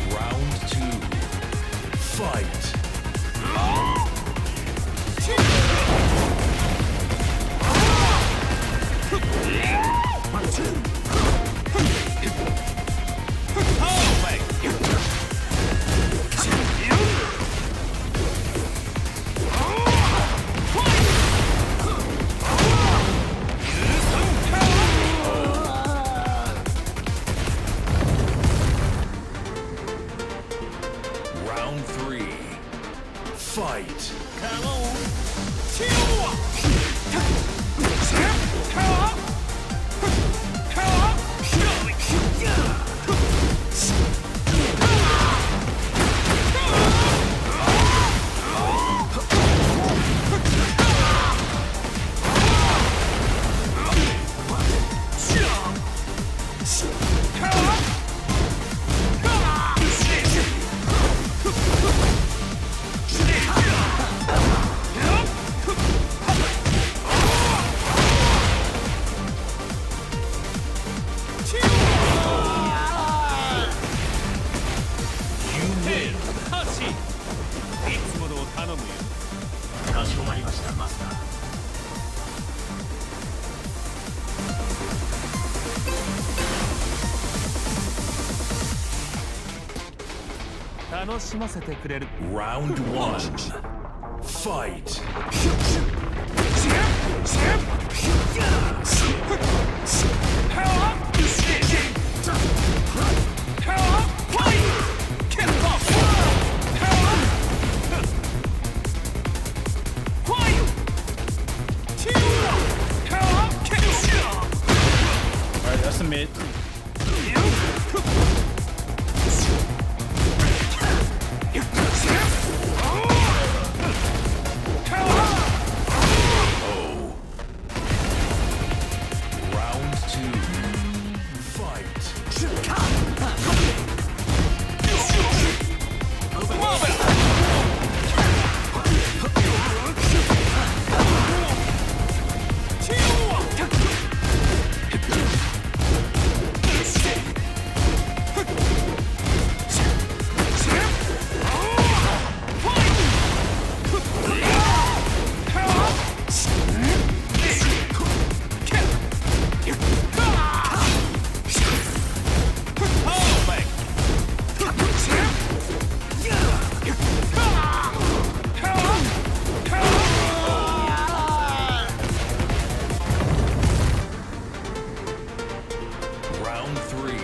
Speaker 7: Round two.
Speaker 14: Fight. Round 3. Fight. Round 1. Fight.
Speaker 1: Alright, that's the mid. Round 3.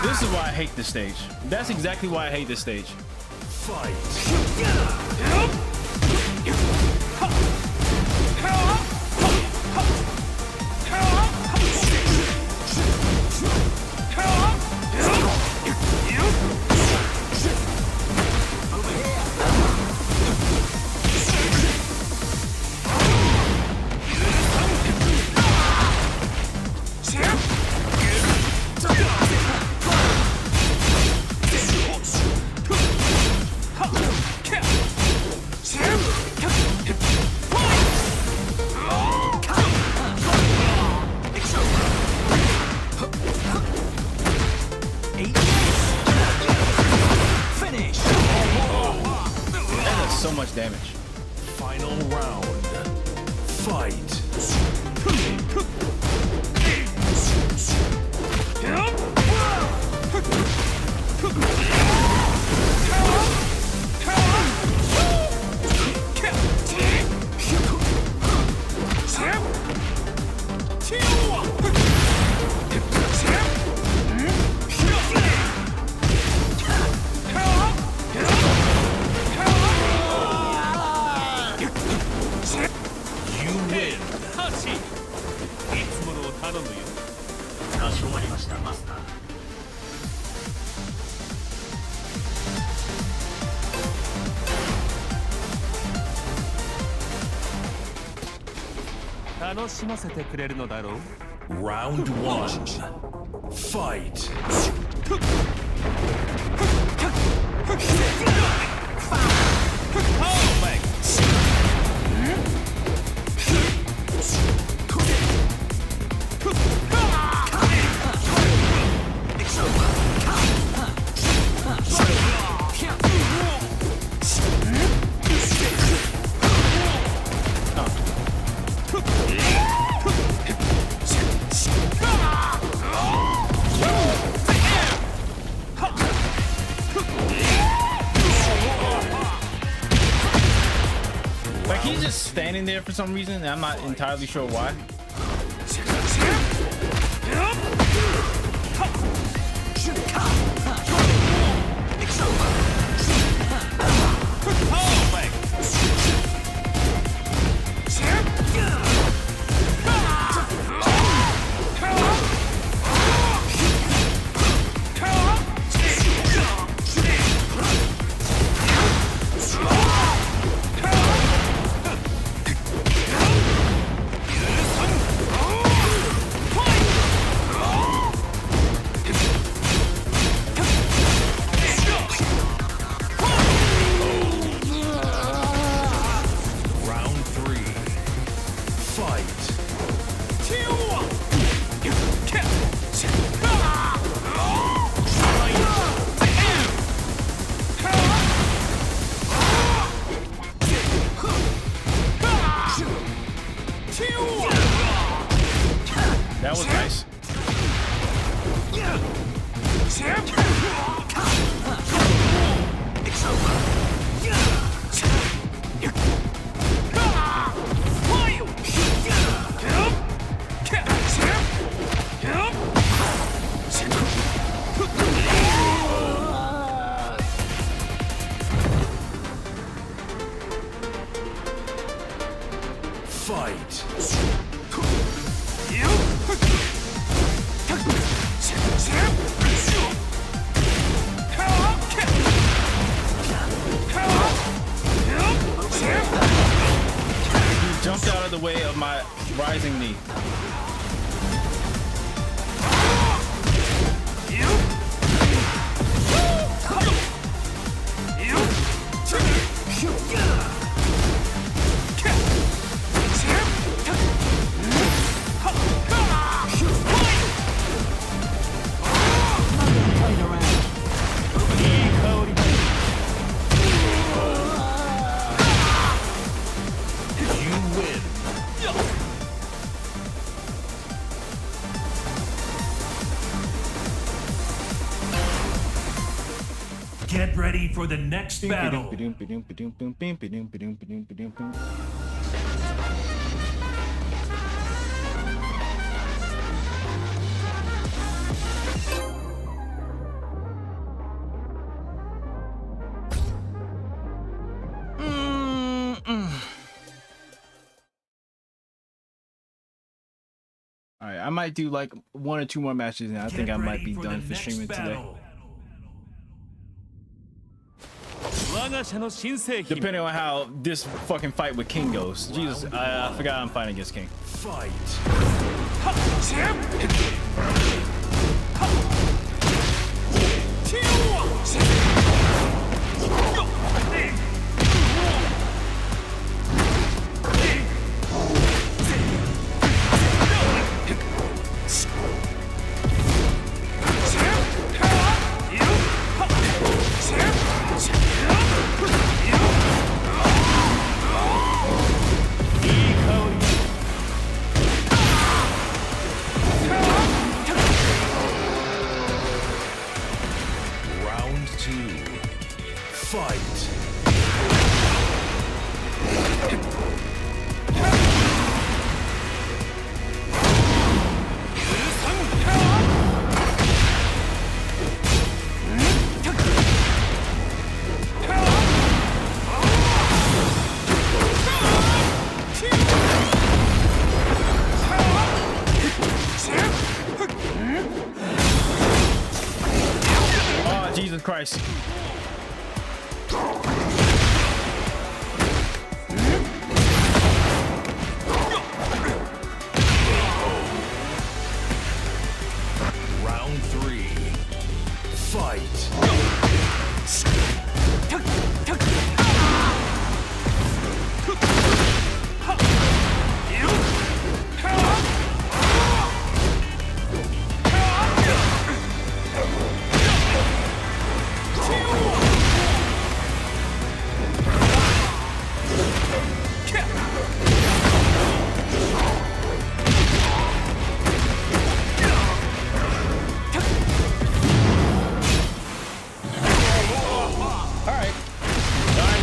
Speaker 1: This is why I hate this stage. That's exactly why I hate this stage. So much damage.
Speaker 14: Final round. Fight. You win.
Speaker 15: かしこまりましたマスター。
Speaker 16: 楽しませてくれるのだろう。
Speaker 14: Round 1. Fight.
Speaker 1: Like he's just standing there for some reason, and I'm not entirely sure why.
Speaker 14: Round 3. Fight.
Speaker 1: That was nice.
Speaker 14: Fight.
Speaker 1: He jumped out of the way of my rising knee.
Speaker 14: Get ready for the next battle.
Speaker 1: All right, I might do like 1 or 2 more matches, and I think I might be done for streaming today. Depending on how this fucking fight with King goes. Jesus, I forgot I'm fighting against King.
Speaker 14: Fight. Round 2. Fight.
Speaker 1: Oh, Jesus Christ.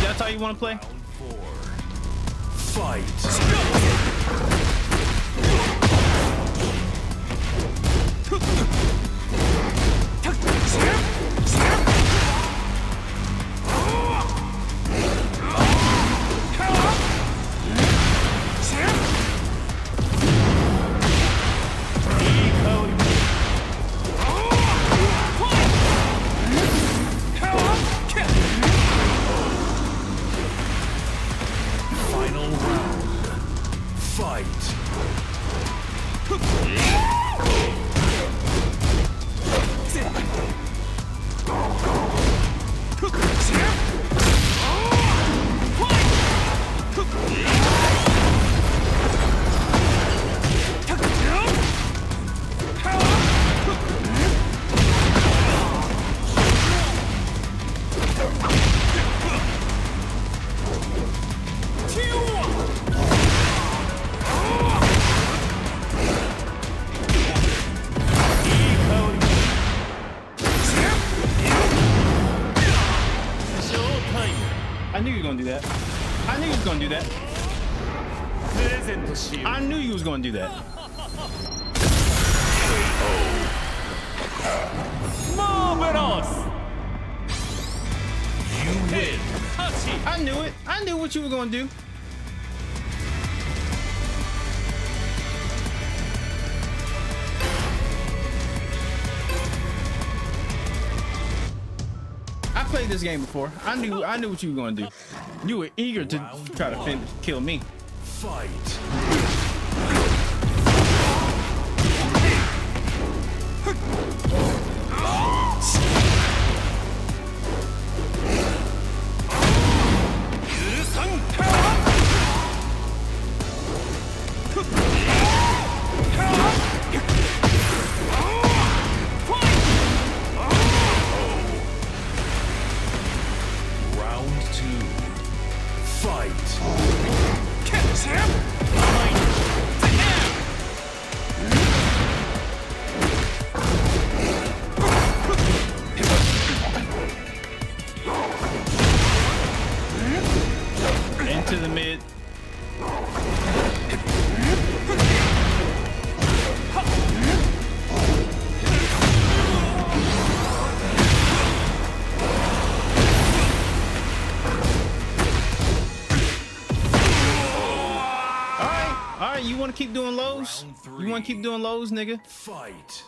Speaker 1: That's how you want to play? I knew you were gonna do that. I knew you was gonna do that. I knew you was gonna do that.
Speaker 14: Marvelous! You win.
Speaker 1: I knew it. I knew what you were gonna do. I played this game before. I knew what you were gonna do. You were eager to try to kill me.
Speaker 14: Fight.
Speaker 1: Into the mid. All right, you want to keep doing lows? You want to keep doing lows, nigga?
Speaker 14: Fight.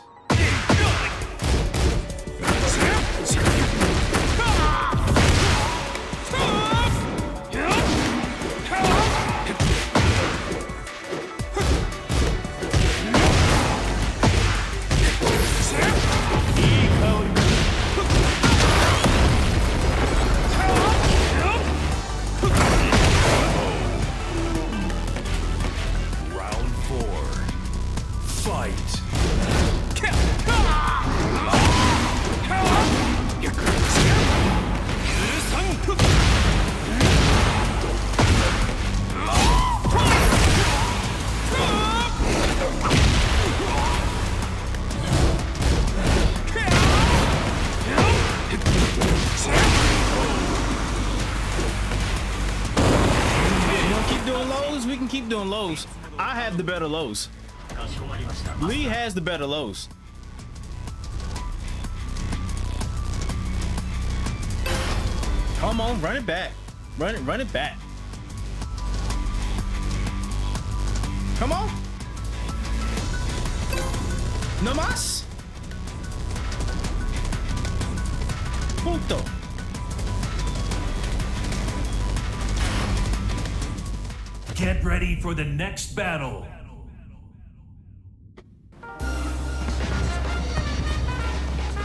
Speaker 1: We can keep doing lows. I have the better lows. Lee has the better lows. Come on, run it back. Run it back. Come on. No más. Punto.
Speaker 14: Get ready for the next battle.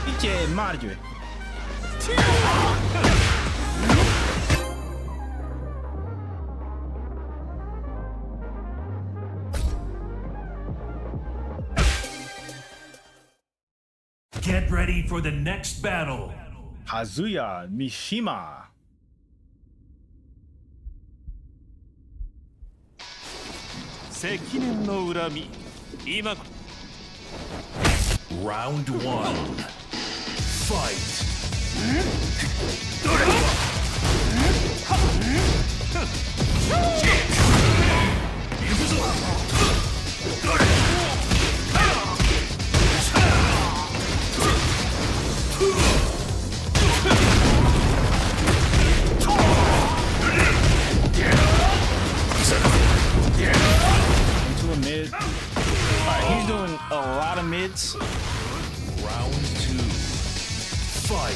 Speaker 1: Pinche Marjorie.
Speaker 14: Get ready for the next battle.
Speaker 1: Kazuya Mishima.
Speaker 14: Round 1. Fight.
Speaker 1: Into a mid. Alright, he's doing a lot of mids.
Speaker 14: Round 2. Fight.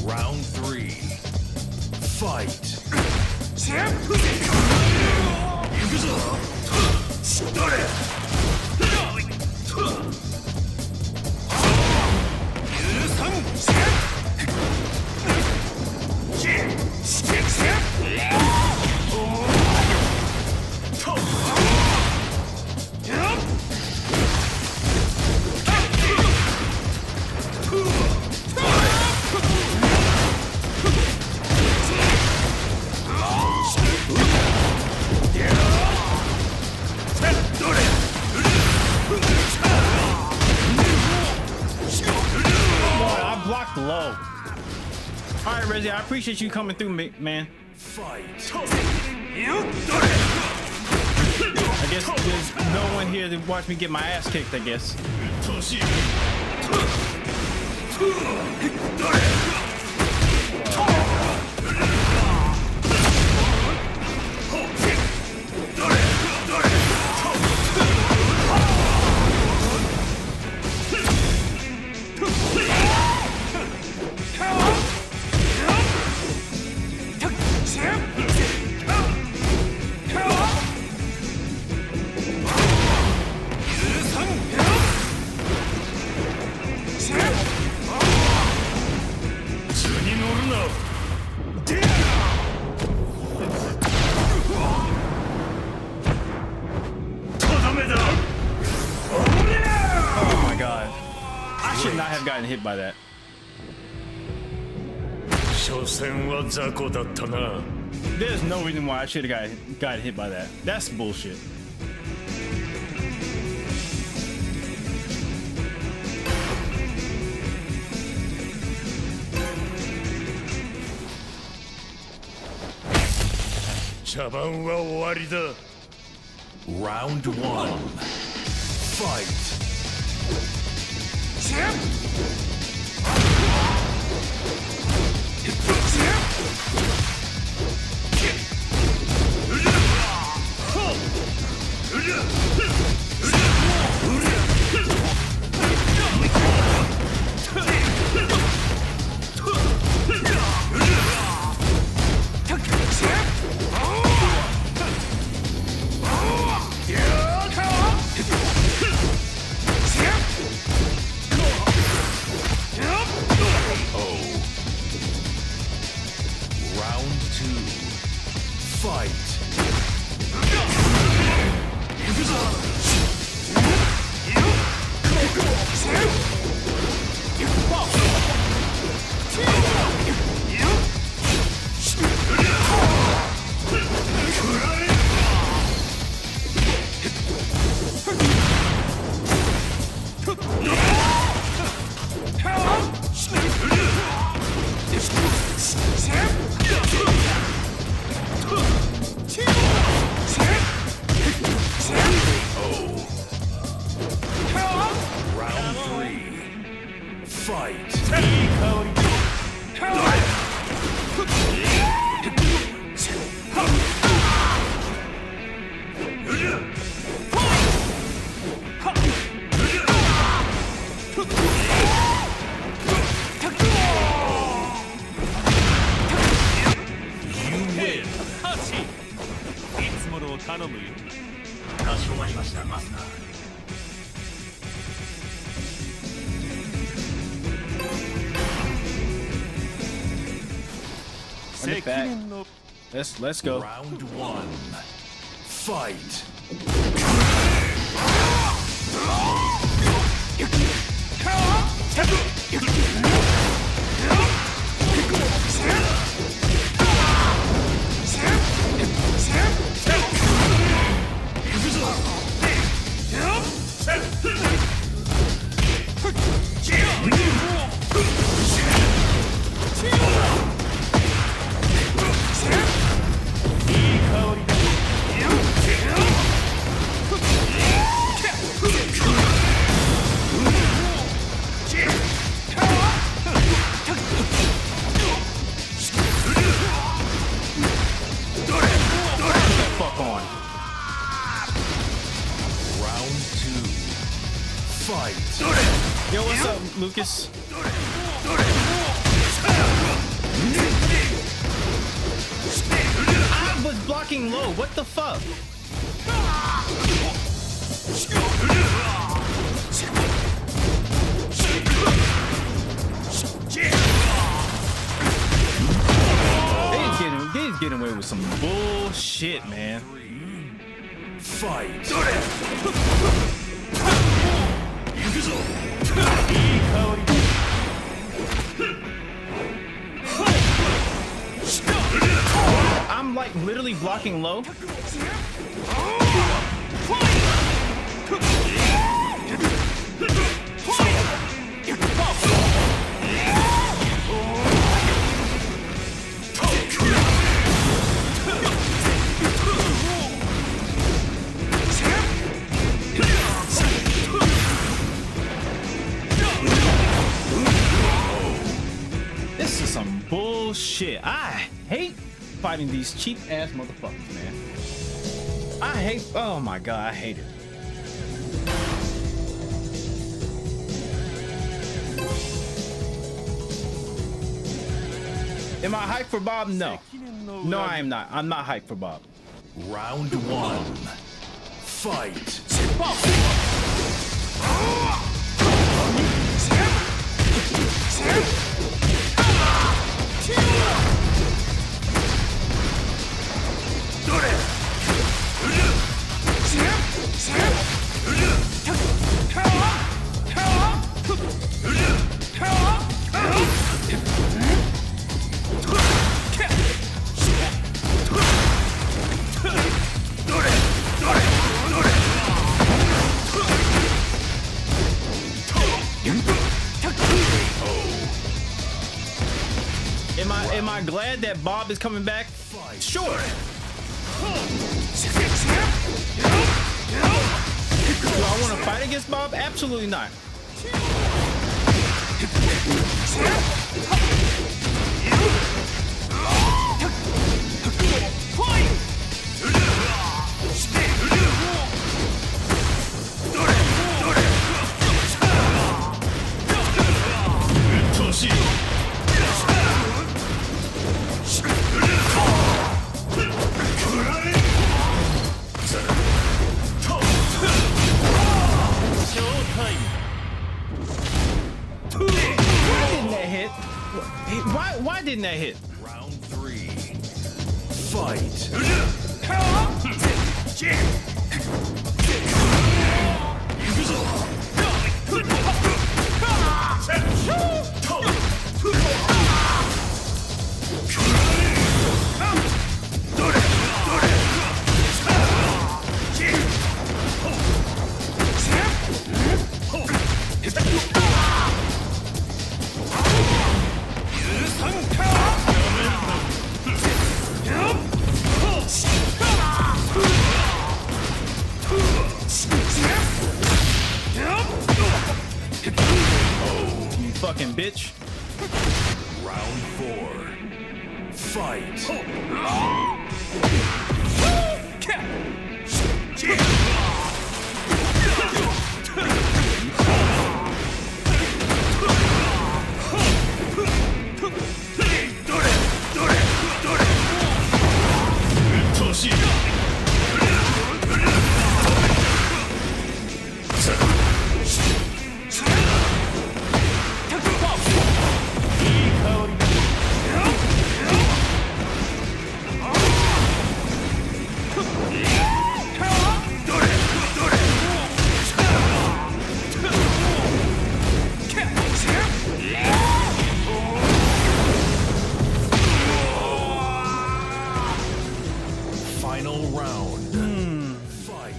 Speaker 14: Round 3. Fight.
Speaker 1: Blocked low. All right, Reggie, I appreciate you coming through, man.
Speaker 14: Fight.
Speaker 1: I guess there's no one here to watch me get my ass kicked, I guess. Oh my god. I should not have gotten hit by that. There's no reason why I should have got hit by that. That's bullshit.
Speaker 14: Round 1. Fight. 頼むよ。
Speaker 15: かしこまりました、マスター。
Speaker 1: Run it back. Let's go.
Speaker 14: Round 1. Fight.
Speaker 1: Fuck on.
Speaker 14: Round 2. Fight.
Speaker 1: Yo, what's up, Lucas? I was blocking low. What the fuck? They's getting away with some bullshit, man.
Speaker 14: Fight.
Speaker 1: I'm like literally blocking low. This is some bullshit. I hate fighting these cheap ass motherfuckers, man. I hate, oh my god, I hate it. Am I hyped for Bob? No. No, I am not. I'm not hyped for Bob.
Speaker 14: Round 1. Fight.
Speaker 1: Am I glad that Bob is coming back? Sure. Do I want to fight against Bob? Absolutely not. Why didn't that hit?
Speaker 14: Round 3. Fight.
Speaker 1: You fucking bitch.
Speaker 14: Round 4. Fight. Final round. Fight.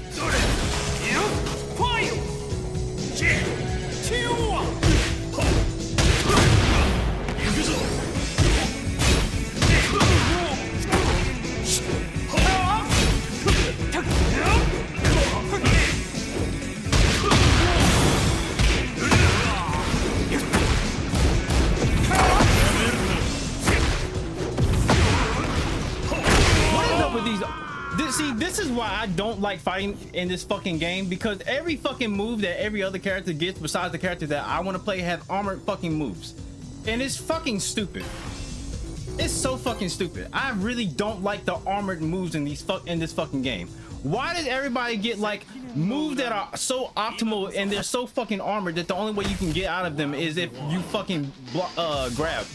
Speaker 1: This is why I don't like fighting in this fucking game, because every fucking move that every other character gets besides the character that I want to play have armored fucking moves, and it's fucking stupid. It's so fucking stupid. I really don't like the armored moves in this fucking game. Why did everybody get like moves that are so optimal and they're so fucking armored that the only way you can get out of them is if you fucking grab?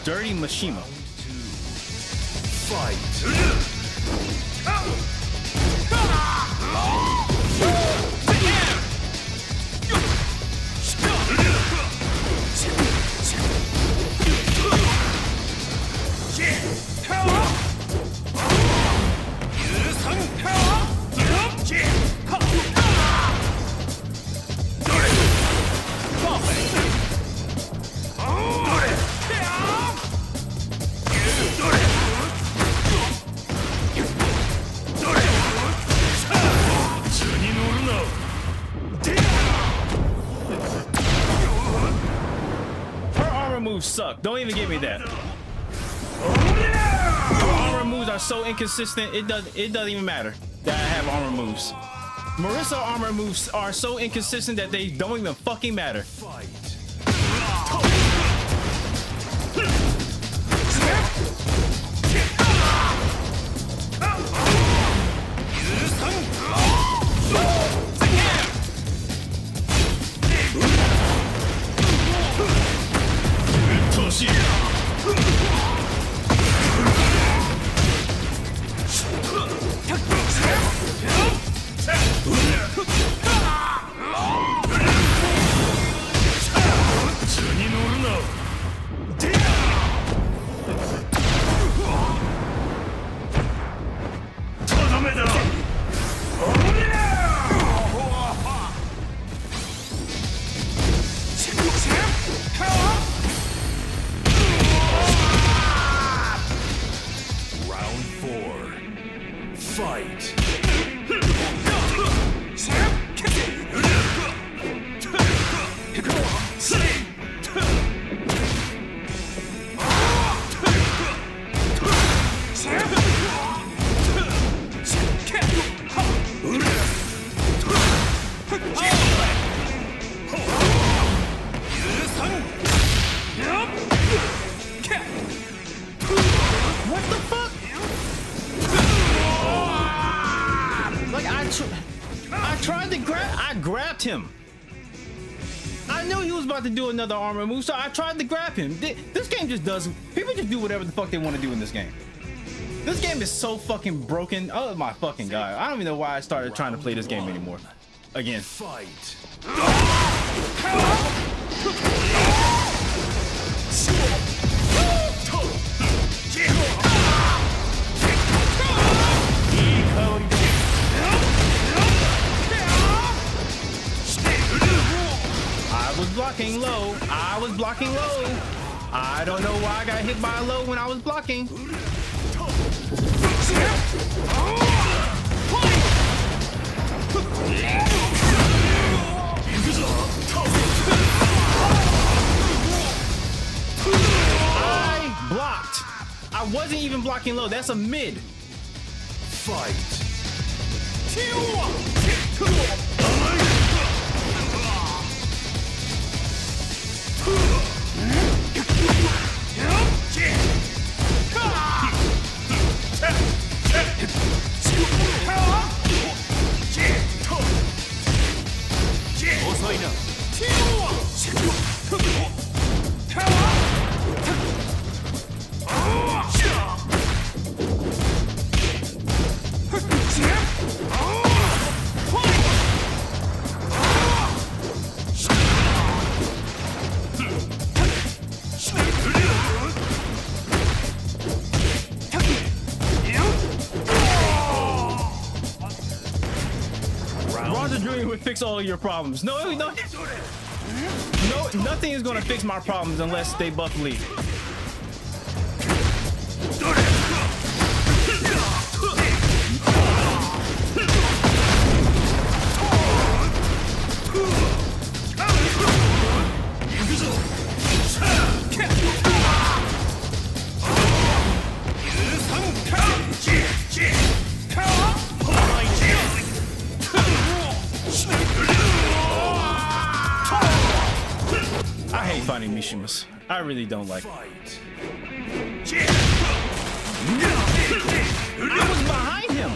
Speaker 1: Dirty Mishima.
Speaker 14: Fight.
Speaker 1: Suck. Don't even give me that. Her armor moves are so inconsistent. It doesn't even matter that I have armor moves. Marissa armor moves are so inconsistent that they don't even fucking matter. Him. I knew he was about to do another armor move, so I tried to grab him. This game just does. People just do whatever the fuck they want to do in this game. This game is so fucking broken. Oh my fucking god! I don't even know why I started trying to play this game anymore. Again.
Speaker 14: Fight.
Speaker 1: I was blocking low. I was blocking low. I don't know why I got hit by a low when I was blocking. I blocked. I wasn't even blocking low. That's a mid.
Speaker 14: Fight.
Speaker 1: Julian would fix all of your problems. No, nothing is gonna fix my problems unless they buff Lee. I hate fighting Mishimas. I really don't like it. I was behind him.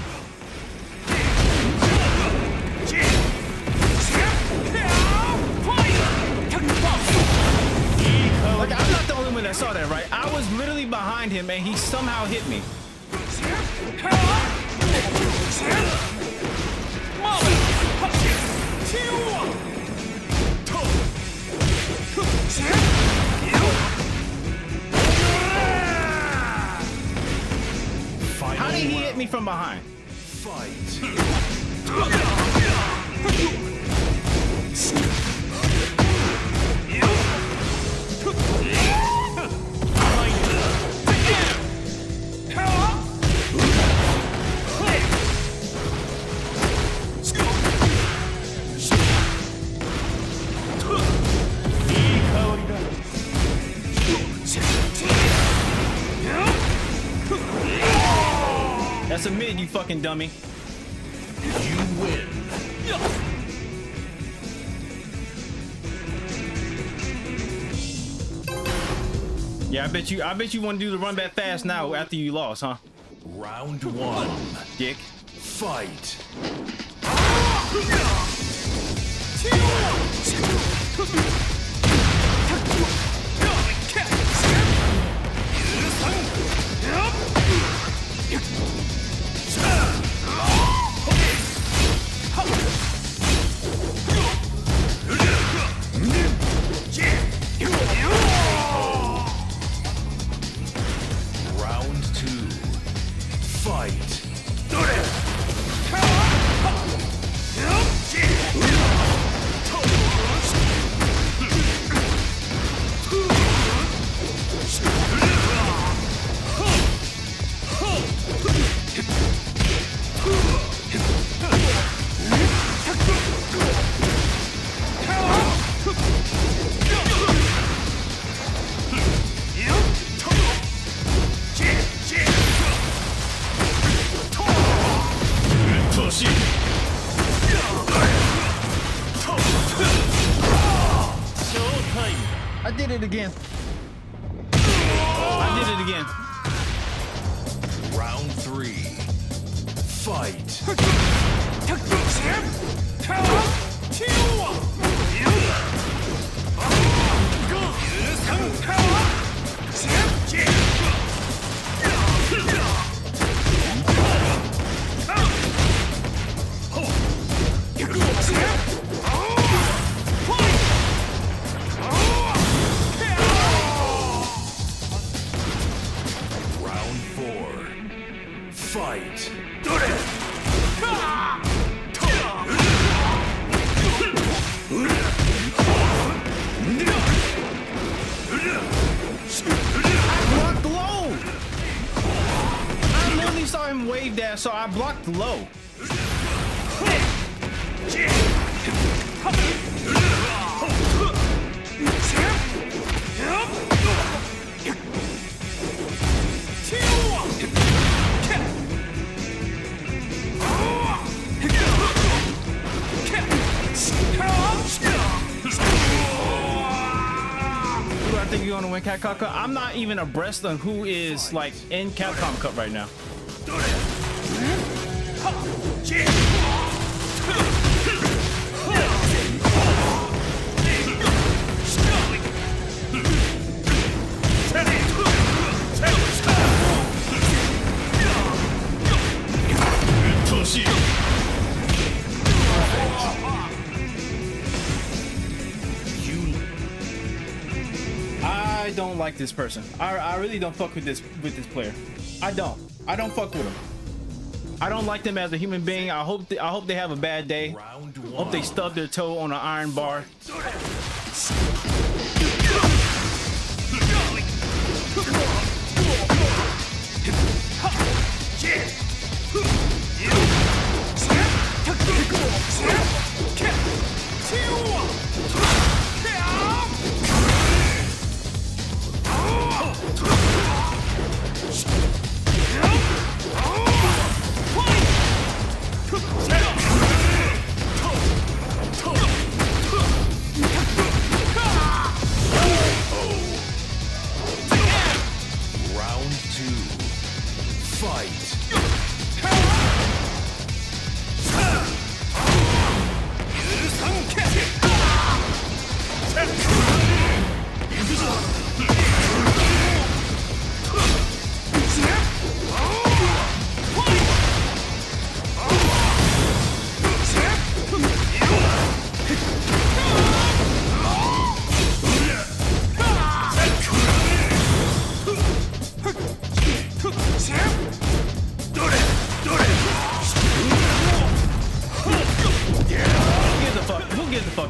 Speaker 1: Like, I'm not the only one that saw that, right? I was literally behind him and he somehow hit me. How did he hit me from behind? That's a mid, you fucking dummy.
Speaker 14: You win.
Speaker 1: Yeah, I bet you want to do the run back fast now after you lost, huh?
Speaker 14: Round 1.
Speaker 1: Dick.
Speaker 14: Fight. Round 2. Fight.
Speaker 1: I did it again. I did it again.
Speaker 14: Round 3. Fight. Round 4. Fight.
Speaker 1: Blocked low. I literally saw him wave that, so I blocked low. Who do I think you're gonna win, Capcom Cup? I'm not even abreast on who is like in Capcom Cup right now. I don't like this person. I really don't fuck with this player. I don't fuck with him. I don't like them as a human being. I hope they have a bad day. Hope they stub their toe on an iron bar.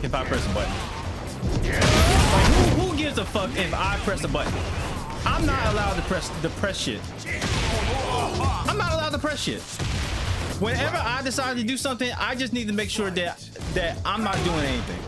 Speaker 1: If I press a button, like, who gives a fuck if I press a button? I'm not allowed to press shit. I'm not allowed to press shit. Whenever I decide to do something, I just need to make sure that I'm not doing anything.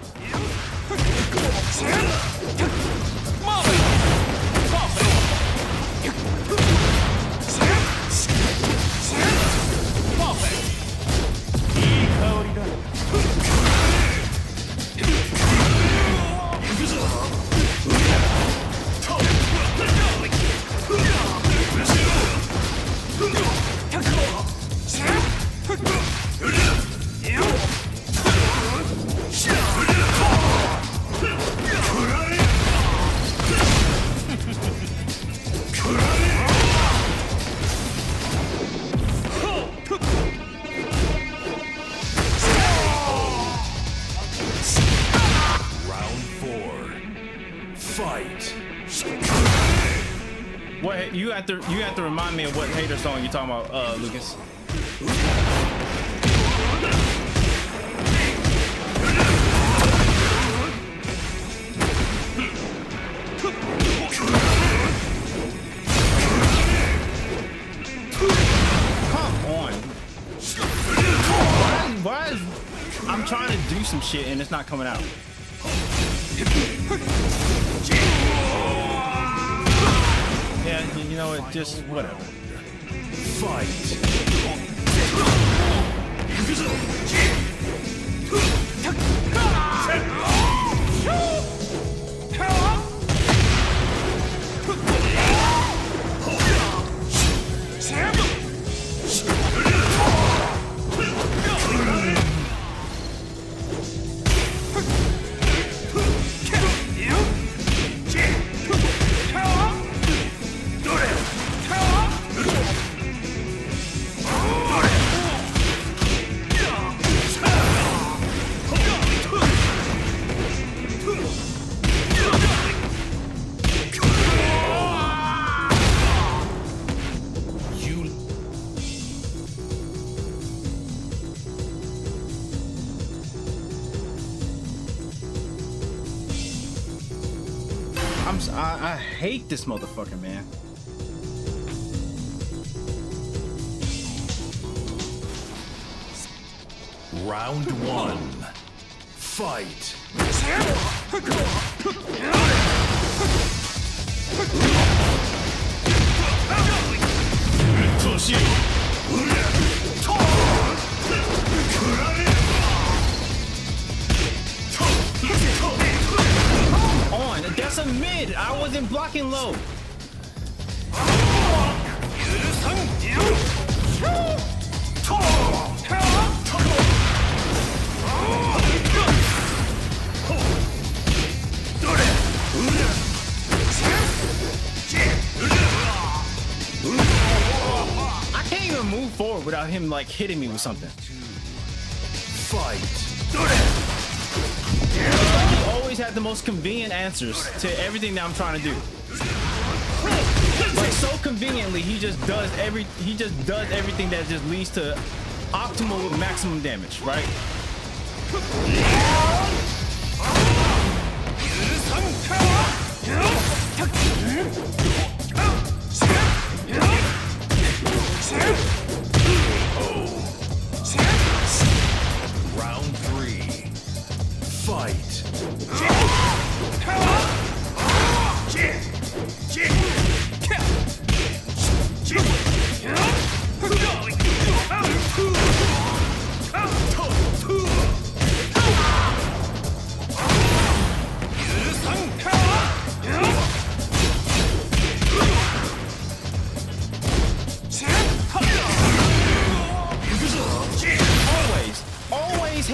Speaker 1: What you have to remind me of what hater song you're talking about, Lucas. Come on. Why is I'm trying to do some shit and it's not coming out? Yeah, you know what? Just whatever. Fight. I hate this motherfucker, man.
Speaker 14: Round one. Fight.
Speaker 1: On, that's a mid. I wasn't blocking low. I can't even move forward without him like hitting me with something.
Speaker 14: Fight.
Speaker 1: It's like he always had the most convenient answers to everything that I'm trying to do. Like so conveniently, he just does everything that just leads to optimal maximum damage, right?
Speaker 14: Round 3. Fight.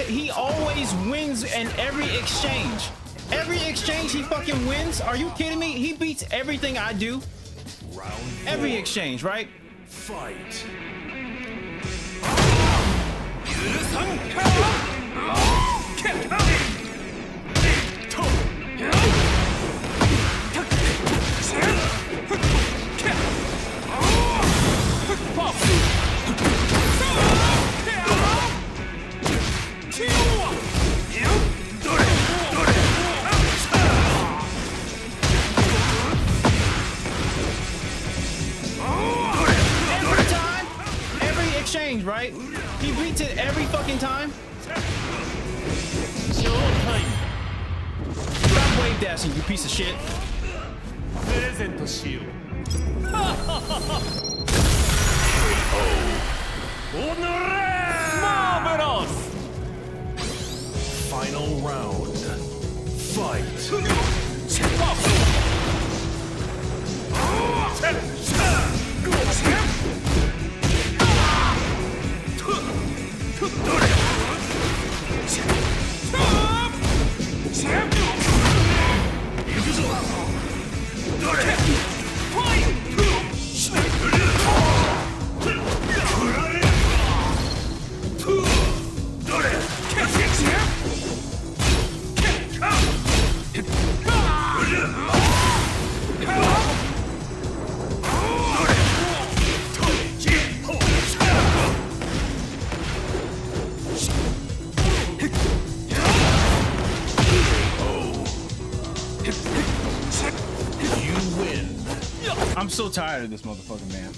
Speaker 1: He always wins in every exchange. Every exchange he fucking wins. Are you kidding me? He beats everything I do. Every exchange, right?
Speaker 14: Fight.
Speaker 1: Exchange, right? He beats it every fucking time. Stop wave dashing, you piece of shit.
Speaker 14: Marvelous! Final round. Fight.
Speaker 1: I'm so tired of this motherfucker, man.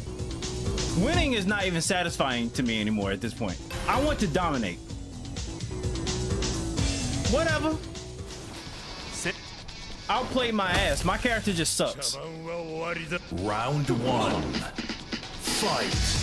Speaker 1: Winning is not even satisfying to me anymore at this point. I want to dominate. Whatever. Outplay my ass. My character just sucks.
Speaker 14: Round 1. Fight.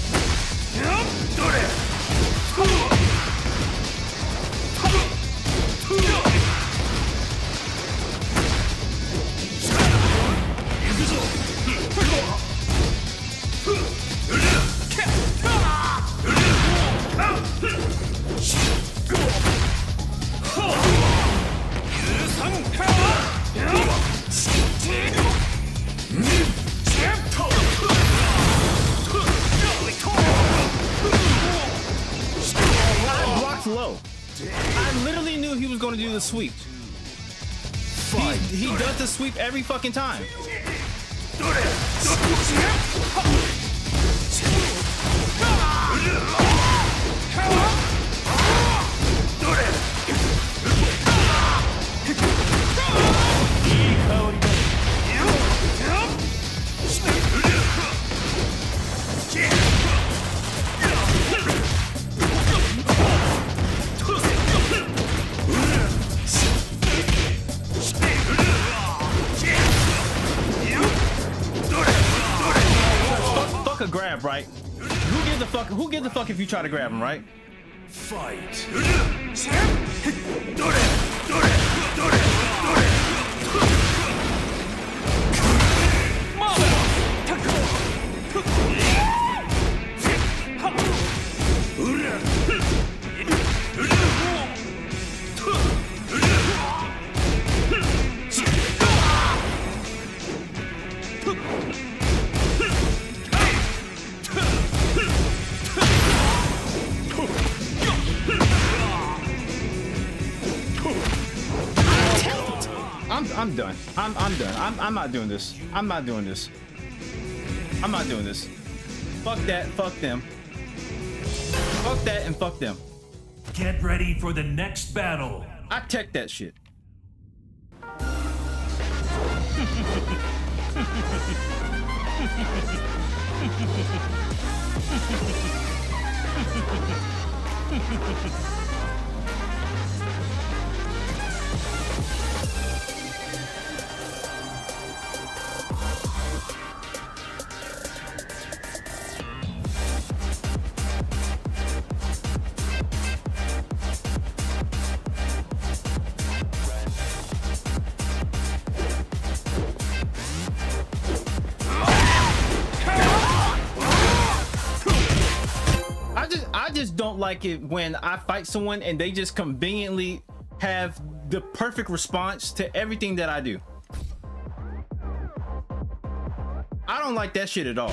Speaker 1: Low. I literally knew he was going to do the sweep. He does the sweep every fucking time. A grab, right? Who gives a fuck if you try to grab him, right?
Speaker 14: Fight.
Speaker 1: I'm done. I'm done. I'm not doing this. I'm not doing this. I'm not doing this. Fuck that. Fuck them. Fuck that and fuck them.
Speaker 14: Get ready for the next battle.
Speaker 1: I tech that shit. I just don't like it when I fight someone and they just conveniently have the perfect response to everything that I do. I don't like that shit at all.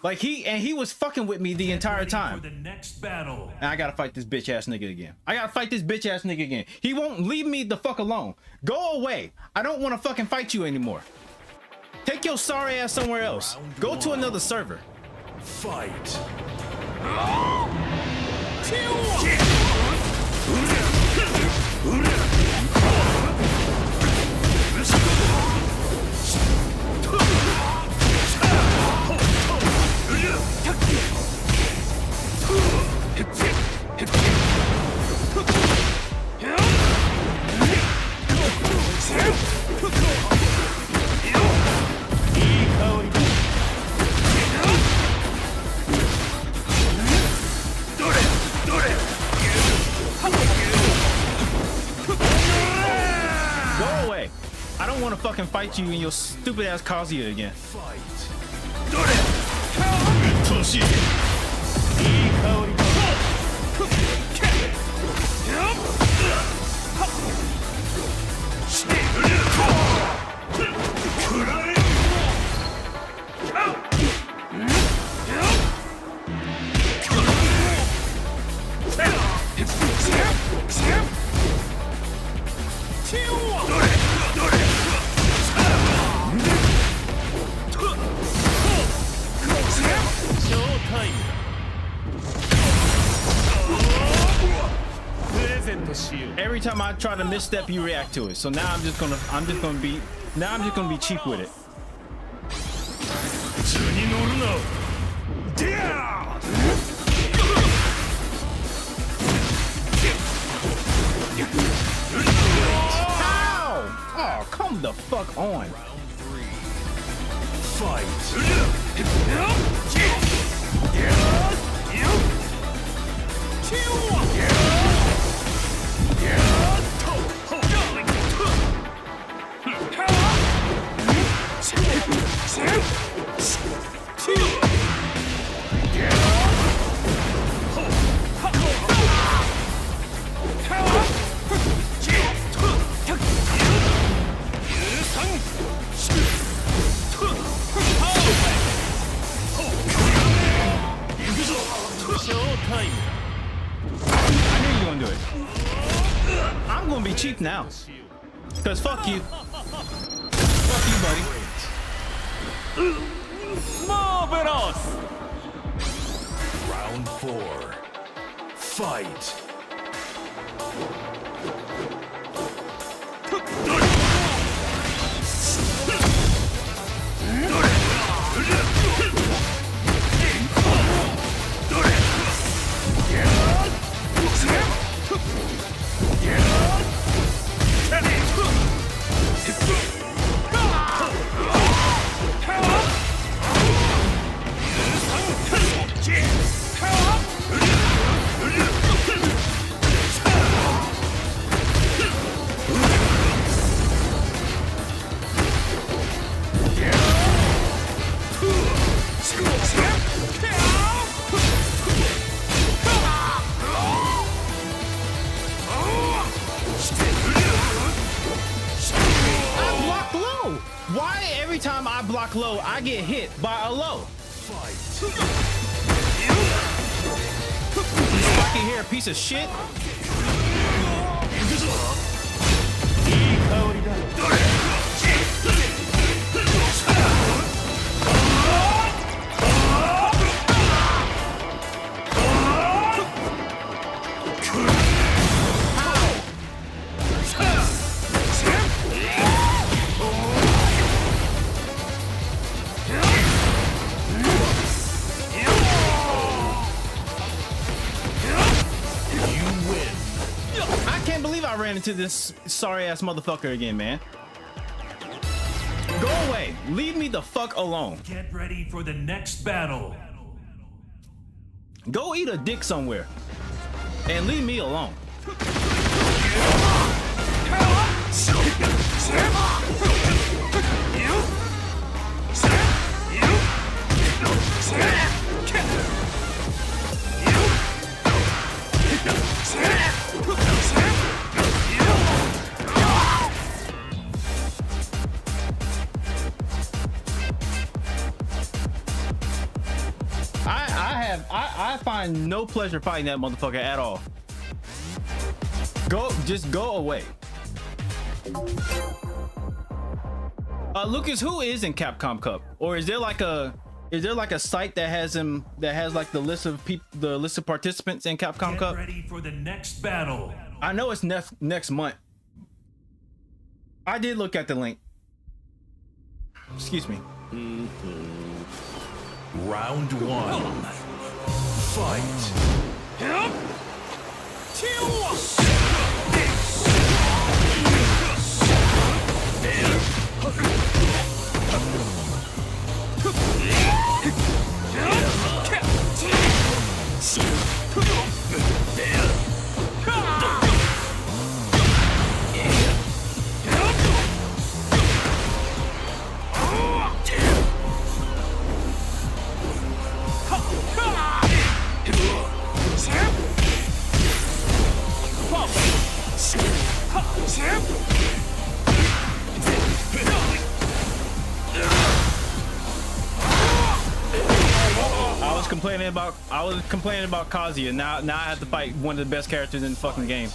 Speaker 1: Like he was fucking with me the entire time.
Speaker 14: For the next battle.
Speaker 1: And I gotta fight this bitch ass nigga again. I gotta fight this bitch ass nigga again. He won't leave me the fuck alone. Go away. I don't want to fucking fight you anymore. Take your sorry ass somewhere else. Go to another server.
Speaker 14: Fight.
Speaker 1: Go away. I don't want to fucking fight you in your stupid ass Kazuya again. Every time I try to misstep, you react to it. So now I'm just gonna be cheap with it. Ow! Oh, come the fuck on. I knew you were gonna do it. I'm gonna be cheap now. Cause fuck you. Fuck you, buddy.
Speaker 14: Marvelous! Round 4. Fight.
Speaker 1: Why every time I block low, I get hit by a low? Fucking here, piece of shit. into this sorry ass motherfucker again, man. Go away. Leave me the fuck alone.
Speaker 14: Get ready for the next battle.
Speaker 1: Go eat a dick somewhere and leave me alone. I find no pleasure fighting that motherfucker at all. Just go away. Lucas, who is in Capcom Cup? Or is there like a site that has like the list of participants in Capcom Cup?
Speaker 14: Get ready for the next battle.
Speaker 1: I know it's next month. I did look at the link. Excuse me.
Speaker 14: Round 1. Fight.
Speaker 1: I was complaining about Kazuya. Now I have to fight one of the best characters in the fucking game.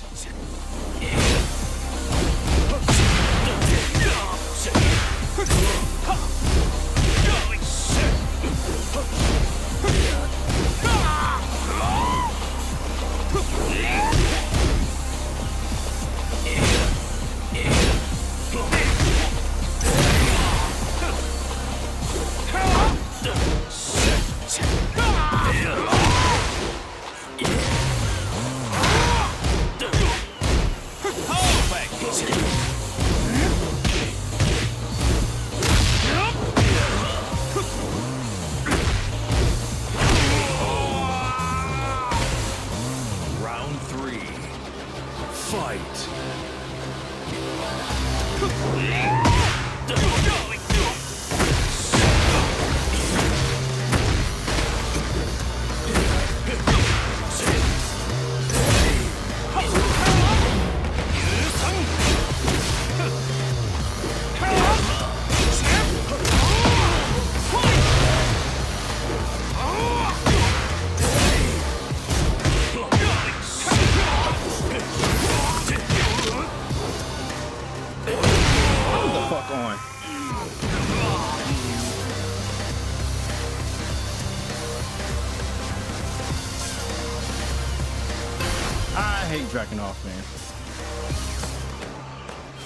Speaker 1: Tracking off, man.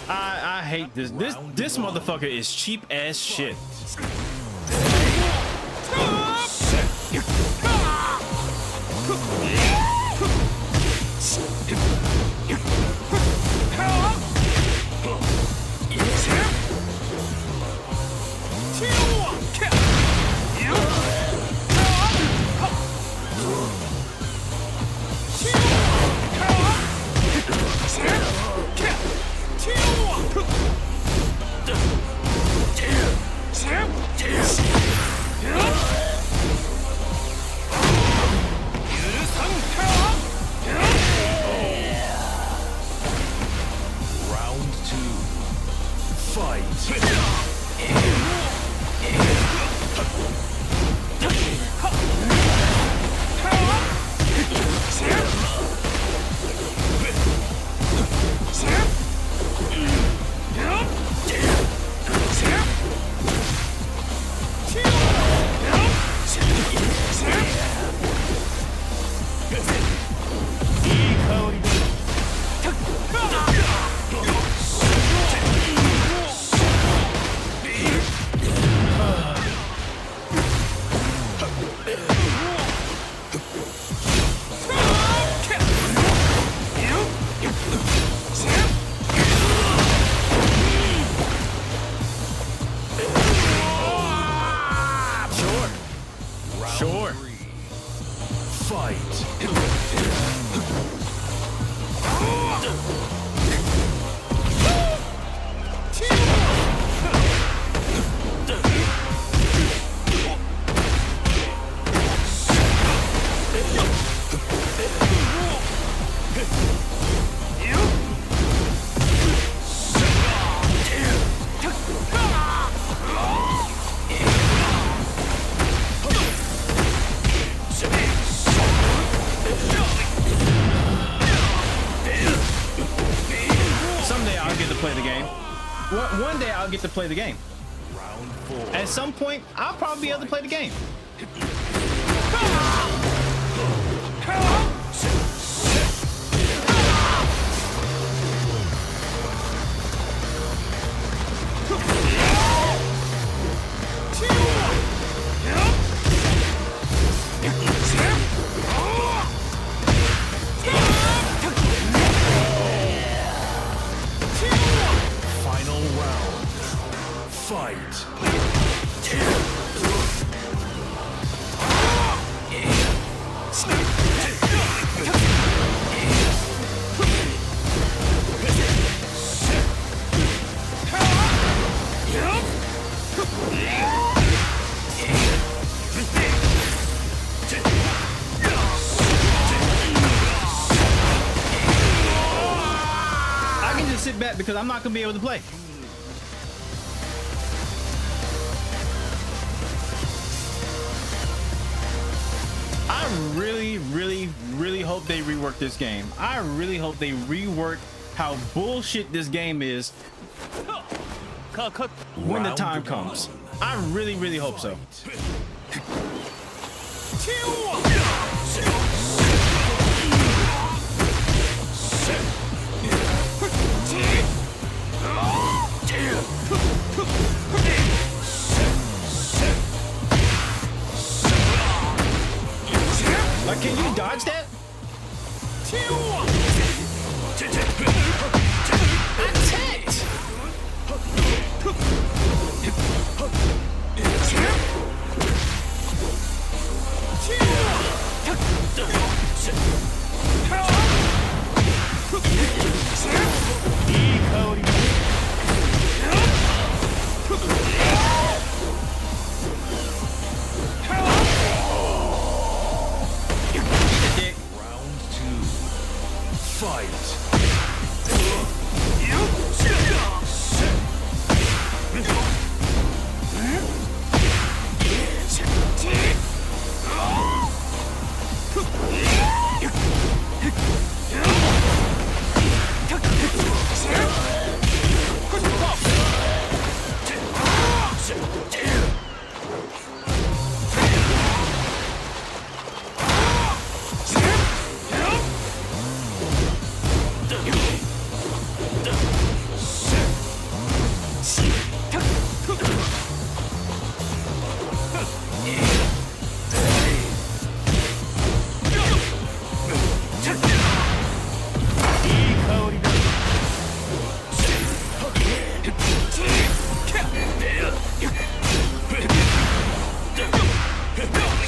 Speaker 1: I hate this. This motherfucker is cheap as shit. Someday I'll get to play the game. One day I'll get to play the game.
Speaker 7: Round 4.
Speaker 1: At some point, I'll probably be able to play the game.
Speaker 7: Final round. Fight.
Speaker 1: I can just sit back because I'm not gonna be able to play. I really hope they rework this game. I really hope they rework how bullshit this game is when the time comes. I really hope so. Like, can you dodge that? Attacked!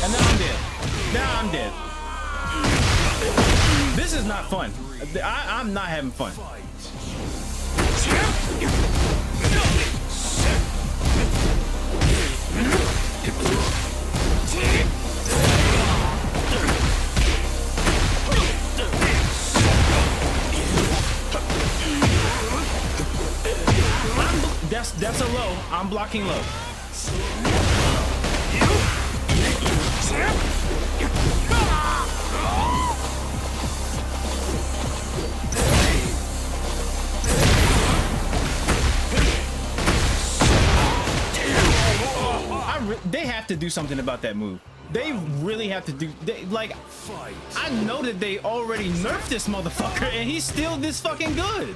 Speaker 1: And then I'm dead. Now I'm dead. This is not fun. I'm not having fun. That's a low. I'm blocking low. They have to do something about that move. They really have to do. Like, I know that they already nerfed this motherfucker, and he's still this fucking good.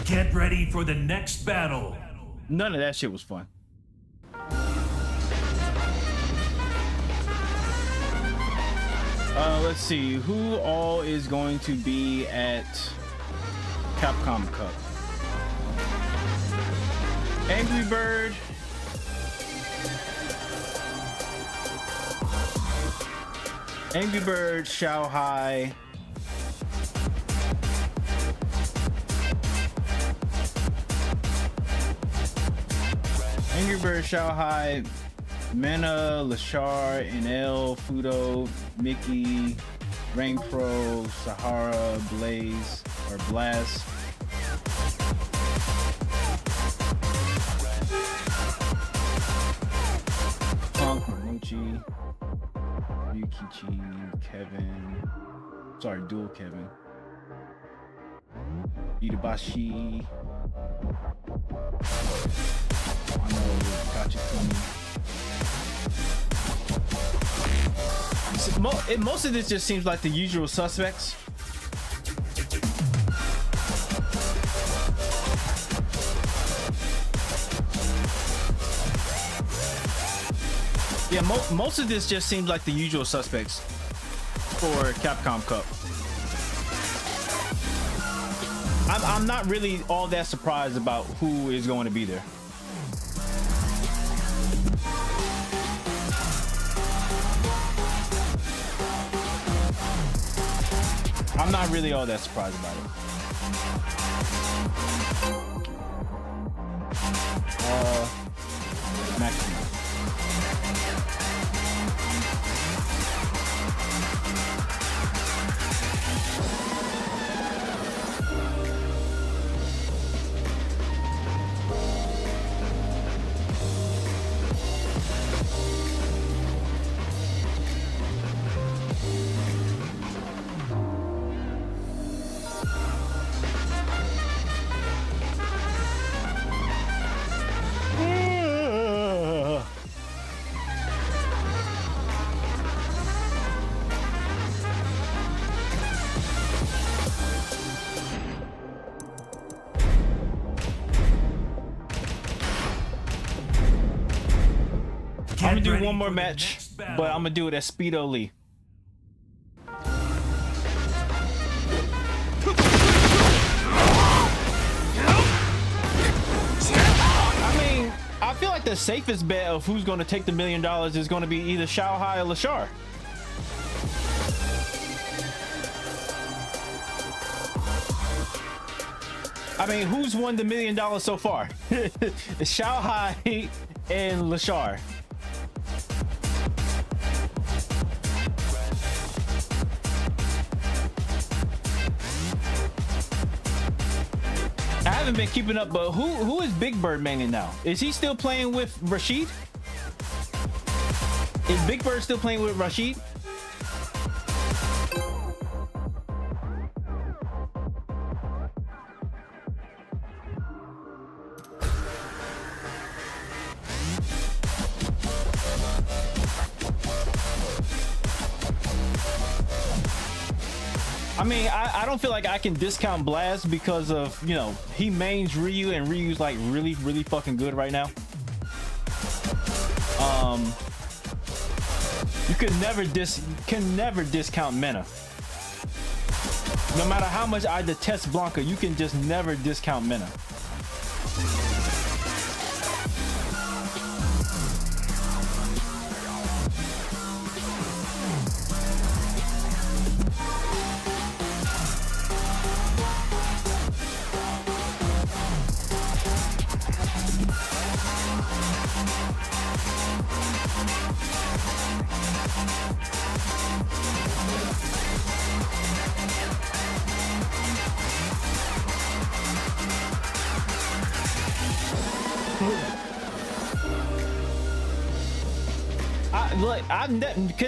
Speaker 14: Get ready for the next battle.
Speaker 1: None of that shit was fun. Let's see who all is going to be at Capcom Cup. Angry Bird. Angry Bird, Shanghai. Angry Bird, Shanghai, Mena, Lashar, NL, Fudo, Mickey, Rain Pro, Sahara, Blaze, or Blast. Punk, Mochi, Ryukichi, Kevin. Sorry, Dual Kevin. Itabashi. Most of this just seems like the usual suspects. Yeah, most of this just seems like the usual suspects for Capcom Cup. I'm not really all that surprised about who is going to be there. I'm not really all that surprised about it. Maximum. I'm gonna do one more match, but I'm gonna do it as Speedo Lee. I mean, I feel like the safest bet of who's gonna take the $1 million is gonna be either Shanghai or Lashar. I mean, who's won the $1 million so far? Shanghai and Lashar. I haven't been keeping up, but who is Big Bird maining now? Is he still playing with Rashid? Is Big Bird still playing with Rashid? I mean, I don't feel like I can discount Blast because of, you know, he mains Ryu and Ryu's like really fucking good right now. You can never discount Mena. No matter how much I detest Blanca, you can just never discount Mena.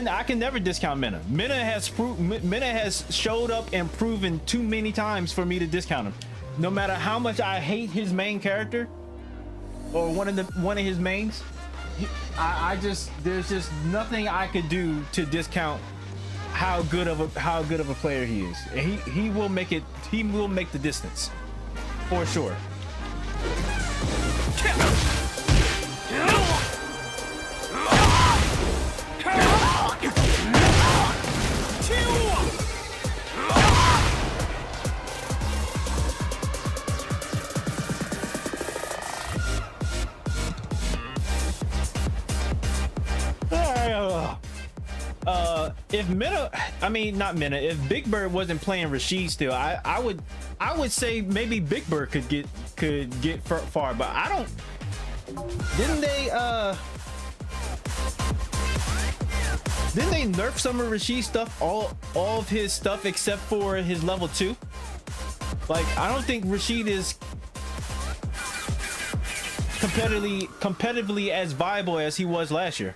Speaker 1: I can never discount Mena. Mena has showed up and proven too many times for me to discount him. No matter how much I hate his main character or one of his mains, there's just nothing I could do to discount how good of a player he is. And he will make the distance for sure. if Mena, I mean not Mena, if Big Bird wasn't playing Rashid still, I would say maybe Big Bird could get far, but I don't. Didn't they nerf some of Rashid's stuff, all of his stuff except for his level 2? Like, I don't think Rashid is competitively as viable as he was last year.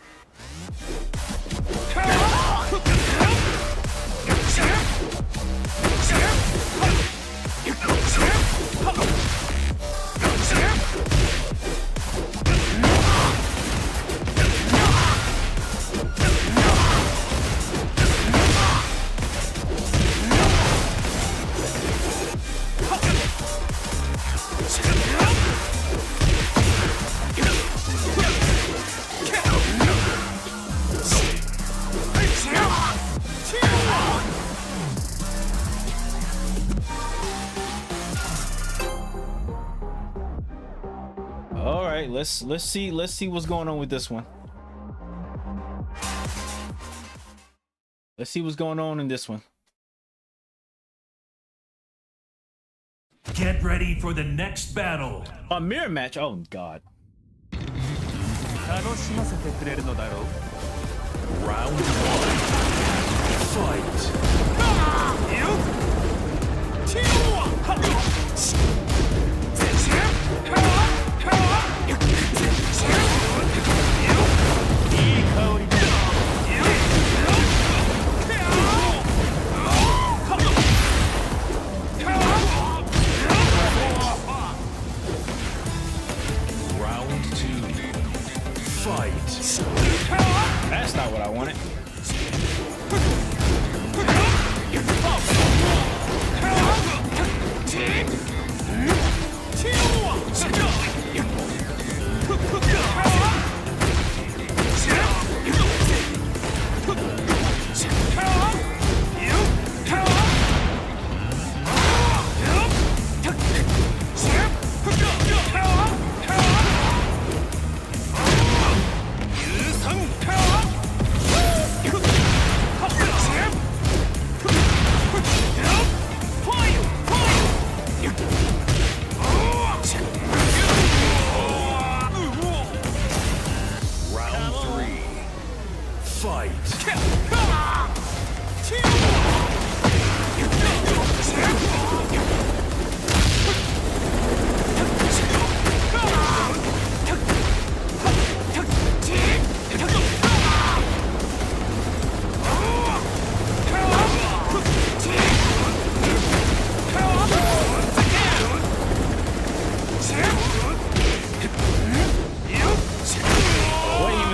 Speaker 1: All right, let's see what's going on with this one. Let's see what's going on in this one.
Speaker 14: Get ready for the next battle.
Speaker 1: A mirror match. Oh God.
Speaker 16: Round 1. Fight. Round 2. Fight.
Speaker 1: That's not what I wanted.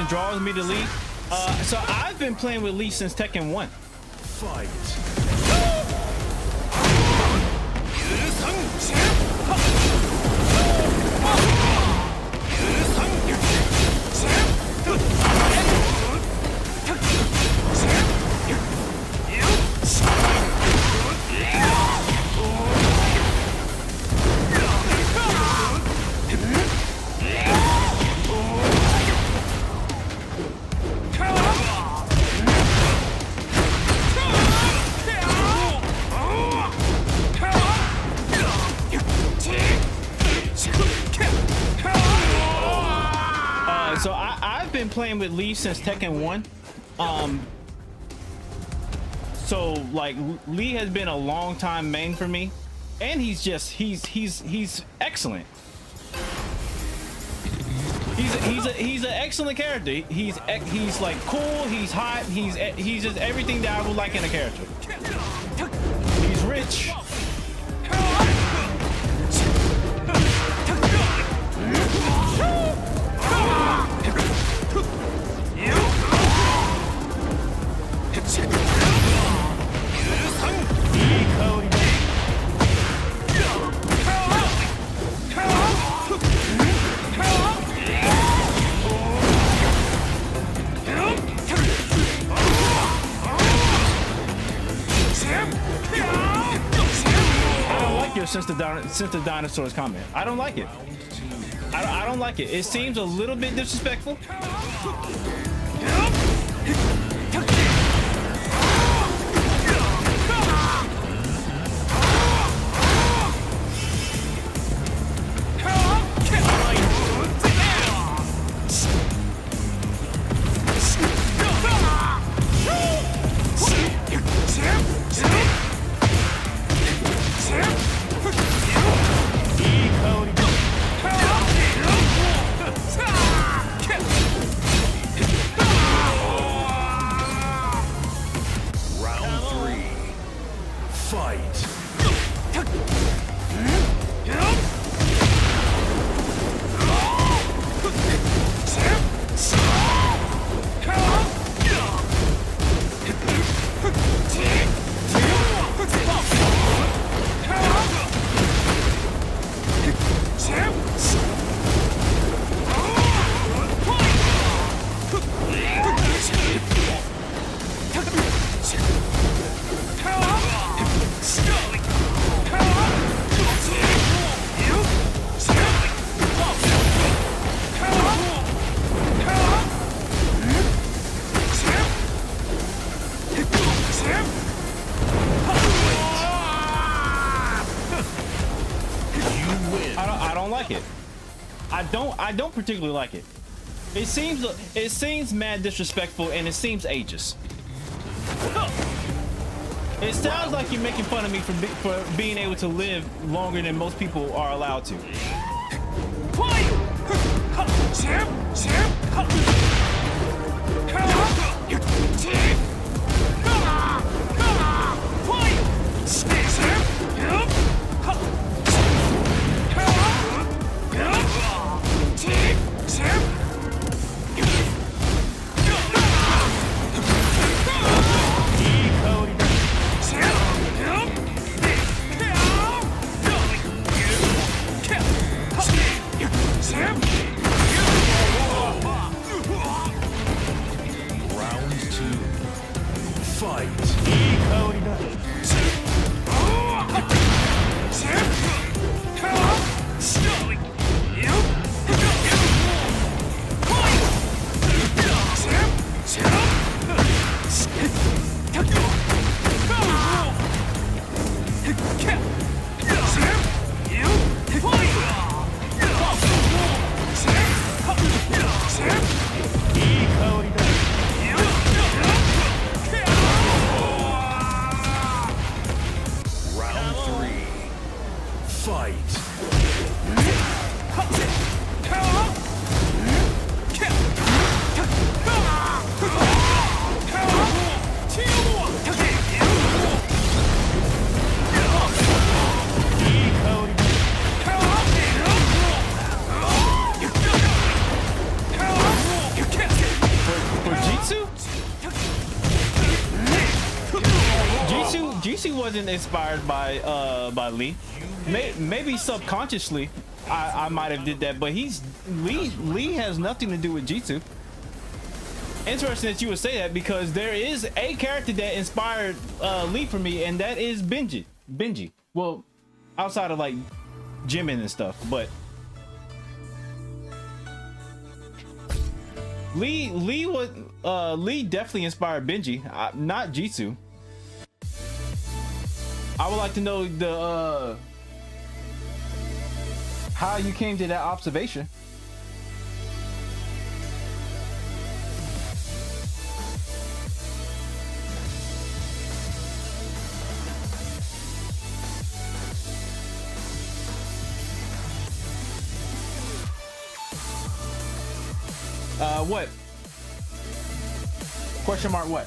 Speaker 1: Draws me to Lee. So I've been playing with Lee since Tekken 1.
Speaker 14: Fight.
Speaker 1: So I've been playing with Lee since Tekken 1. So like Lee has been a long time main for me, and he's excellent. He's an excellent character. He's like cool. He's hot. He's just everything that I would like in a character. He's rich. Since the dinosaurs comment, I don't like it. I don't like it. It seems a little bit disrespectful.
Speaker 16: You win.
Speaker 1: I don't like it. I don't particularly like it. It seems mad disrespectful and it seems ageist. It sounds like you're making fun of me for being able to live longer than most people are allowed to.
Speaker 16: Round 2. Fight. Round 3. Fight.
Speaker 1: For Jitsu? Jitsu wasn't inspired by Lee. Maybe subconsciously I might have did that, but Lee has nothing to do with Jitsu. Interesting that you would say that, because there is a character that inspired Lee for me, and that is Benji. Well, outside of like Jimin and stuff, but Lee definitely inspired Benji, not Jitsu. I would like to know the how you came to that observation. What? Question mark what?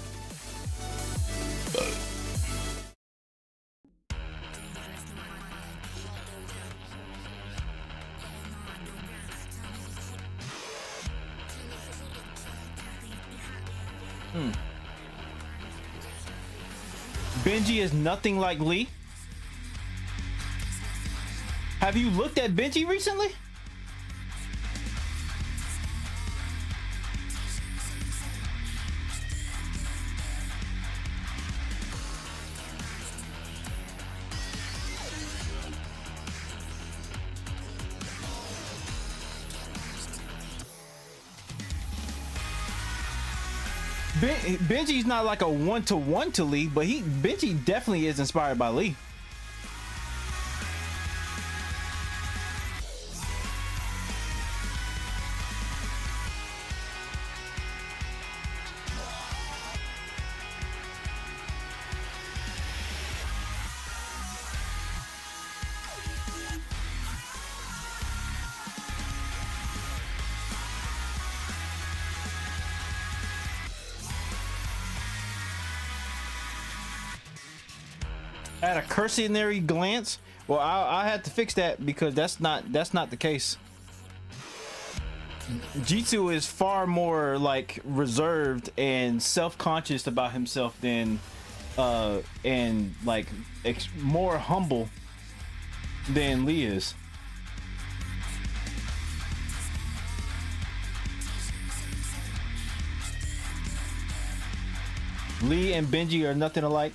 Speaker 1: Benji is nothing like Lee. Have you looked at Benji recently? Benji's not like a one-to-one to Lee, but Benji definitely is inspired by Lee. At a cursory glance, well, I had to fix that because that's not the case. Jitsu is far more like reserved and self-conscious about himself than and like more humble than Lee is. Lee and Benji are nothing alike.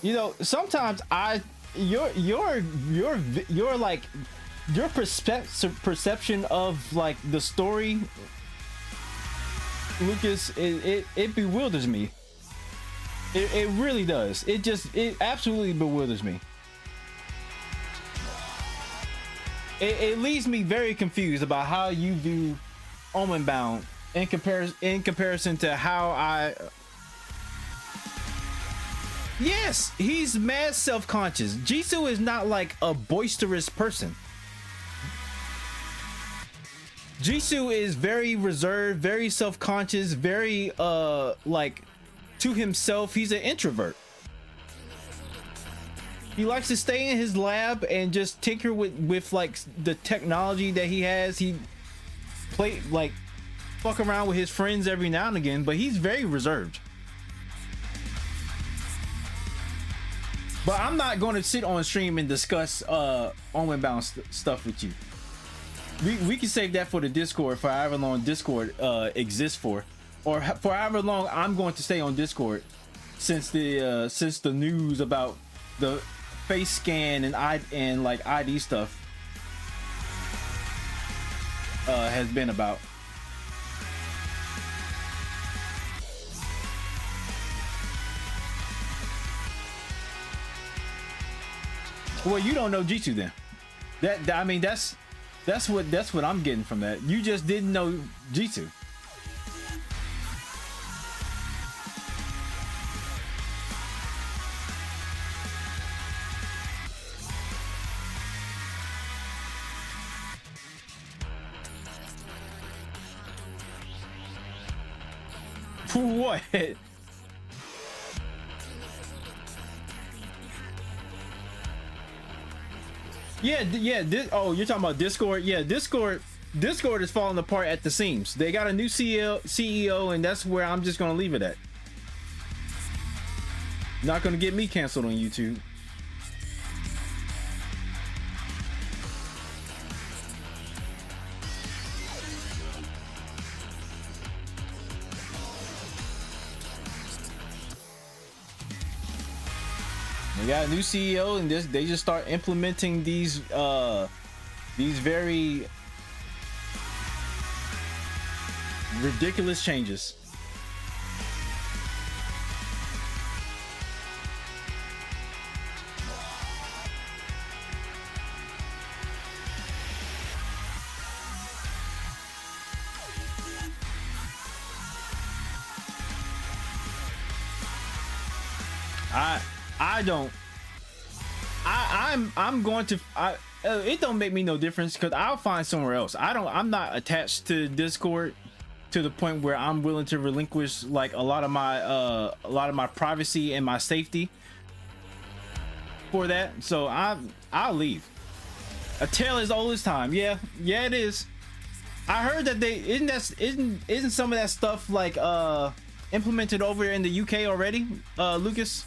Speaker 1: You know, sometimes your like your perception of like the story, Lucas, it bewilders me. It really does. It absolutely bewilders me. It leaves me very confused about how you view Omenbound in comparison to how I. Yes, he's mad self-conscious. Jisoo is not like a boisterous person. Jisoo is very reserved, very self-conscious, very like to himself. He's an introvert. He likes to stay in his lab and just tinker with like the technology that he has. He fuck around with his friends every now and again, but he's very reserved. But I'm not going to sit on stream and discuss Omenbound stuff with you. We can save that for the Discord, for however long Discord exists for, or for however long I'm going to stay on Discord since the news about the face scan and like ID stuff has been about. Well, you don't know Jitsu then. I mean that's what I'm getting from that. You just didn't know Jitsu. What? Yeah. Oh, you're talking about Discord? Yeah, Discord is falling apart at the seams. They got a new CEO, and that's where I'm just gonna leave it at. Not gonna get me canceled on YouTube. They got a new CEO, and they just start implementing these very ridiculous changes. I'm going to it don't make me no difference because I'll find somewhere else. I'm not attached to Discord to the point where I'm willing to relinquish like a lot of my privacy and my safety for that. So I'll leave. A tale as old as time. Yeah, it is. I heard that isn't some of that stuff like implemented over in the UK already, Lucas?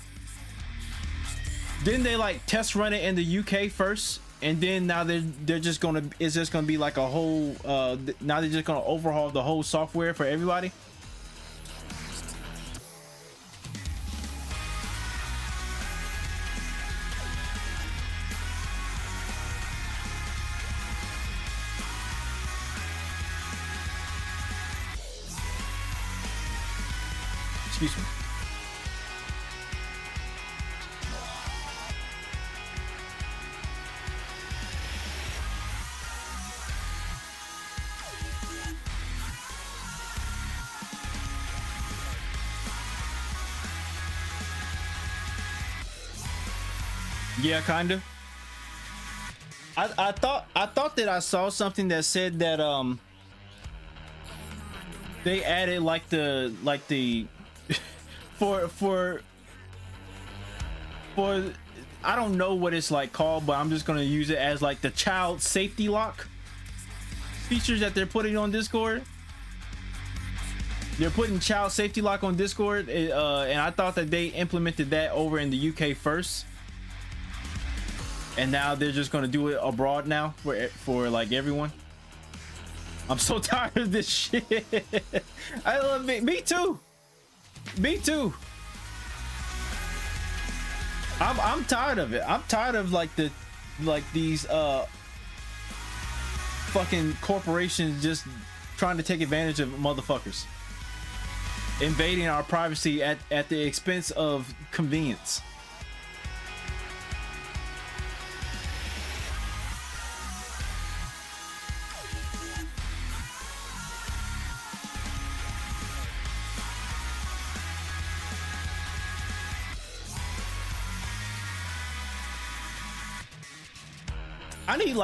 Speaker 1: Didn't they like test run it in the UK first, and then now it's just gonna be like a whole now they're just gonna overhaul the whole software for everybody? Excuse me. Yeah, kind of. I thought that I saw something that said that they added like the for I don't know what it's like called, but I'm just gonna use it as like the child safety lock features that they're putting on Discord. They're putting child safety lock on Discord, and I thought that they implemented that over in the UK first. And now they're just gonna do it abroad now for like everyone. I'm so tired of this shit. I love it. Me too. I'm tired of it. I'm tired of these fucking corporations just trying to take advantage of motherfuckers. invading our privacy at the expense of convenience.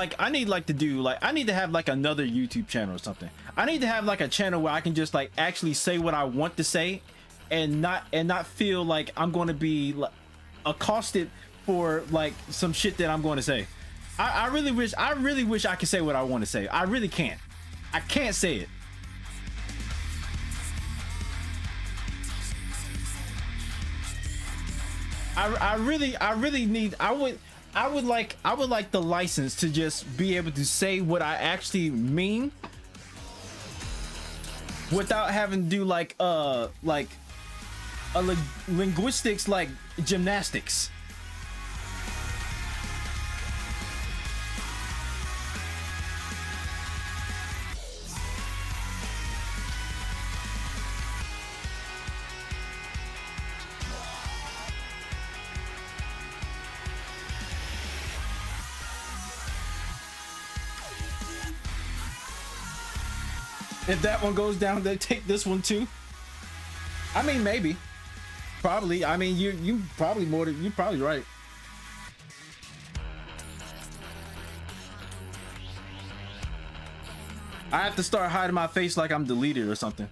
Speaker 1: I need to have like another YouTube channel or something. I need to have like a channel where I can just like actually say what I want to say and not feel like I'm going to be like, accosted for like some shit that I'm going to say. I really wish I could say what I want to say. I really can't. I can't say it. I would like the license to just be able to say what I actually mean without having to do like linguistics like gymnastics. If that one goes down, they take this one too. I mean, maybe, probably. I mean, you probably you're probably right. I have to start hiding my face like I'm deleted or something.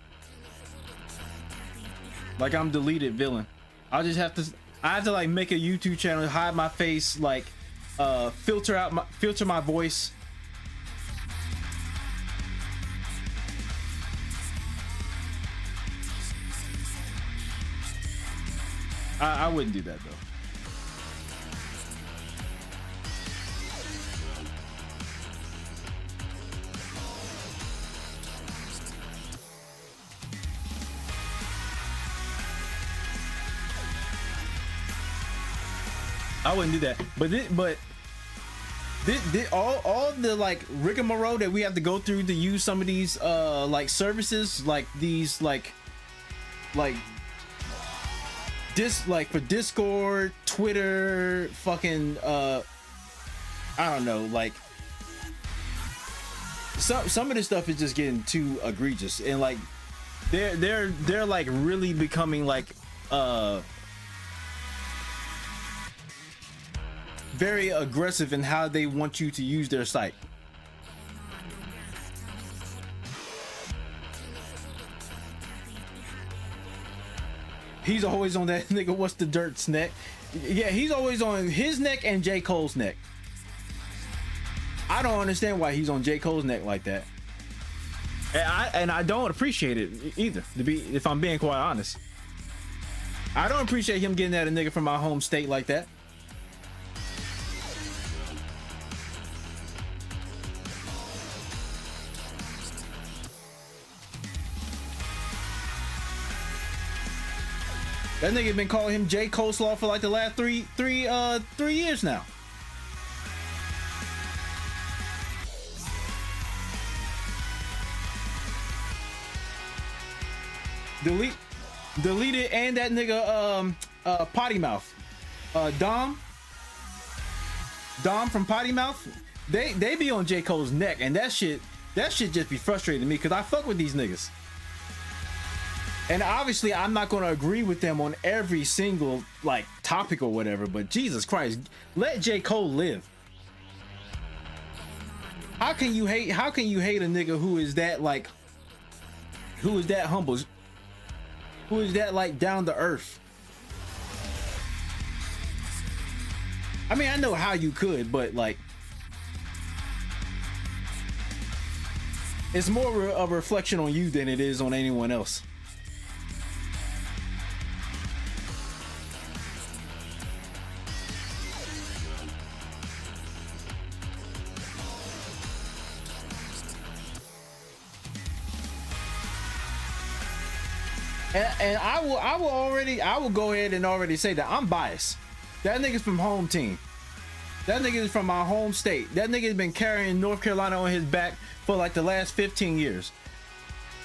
Speaker 1: Like I'm deleted villain. I have to like make a YouTube channel, hide my face, like filter my voice. I wouldn't do that though. I wouldn't do that. But all the like rigmarole that we have to go through to use some of these like services, like these like for Discord, Twitter, fucking I don't know, like some of this stuff is just getting too egregious, and like they're like really becoming like very aggressive in how they want you to use their site. He's always on that nigga what's the dirt's neck. Yeah, he's always on his neck and J. Cole's neck. I don't understand why he's on J. Cole's neck like that. And I don't appreciate it either, if I'm being quite honest. I don't appreciate him getting at a nigga from my home state like that. That nigga been calling him J. Coleslaw for like the last three years now. Delete it, and that nigga Potty Mouth. Dom from Potty Mouth. They be on J. Cole's neck, and that shit just be frustrating me because I fuck with these niggas. And obviously, I'm not going to agree with them on every single like topic or whatever. But Jesus Christ, let J. Cole live. How can you hate? How can you hate a nigga who is that like, who is that humble, who is that like down to earth? I mean, I know how you could, but like, it's more a reflection on you than it is on anyone else. And I will go ahead and already say that I'm biased. That nigga's from home team. That nigga is from my home state. That nigga's been carrying North Carolina on his back for like the last 15 years.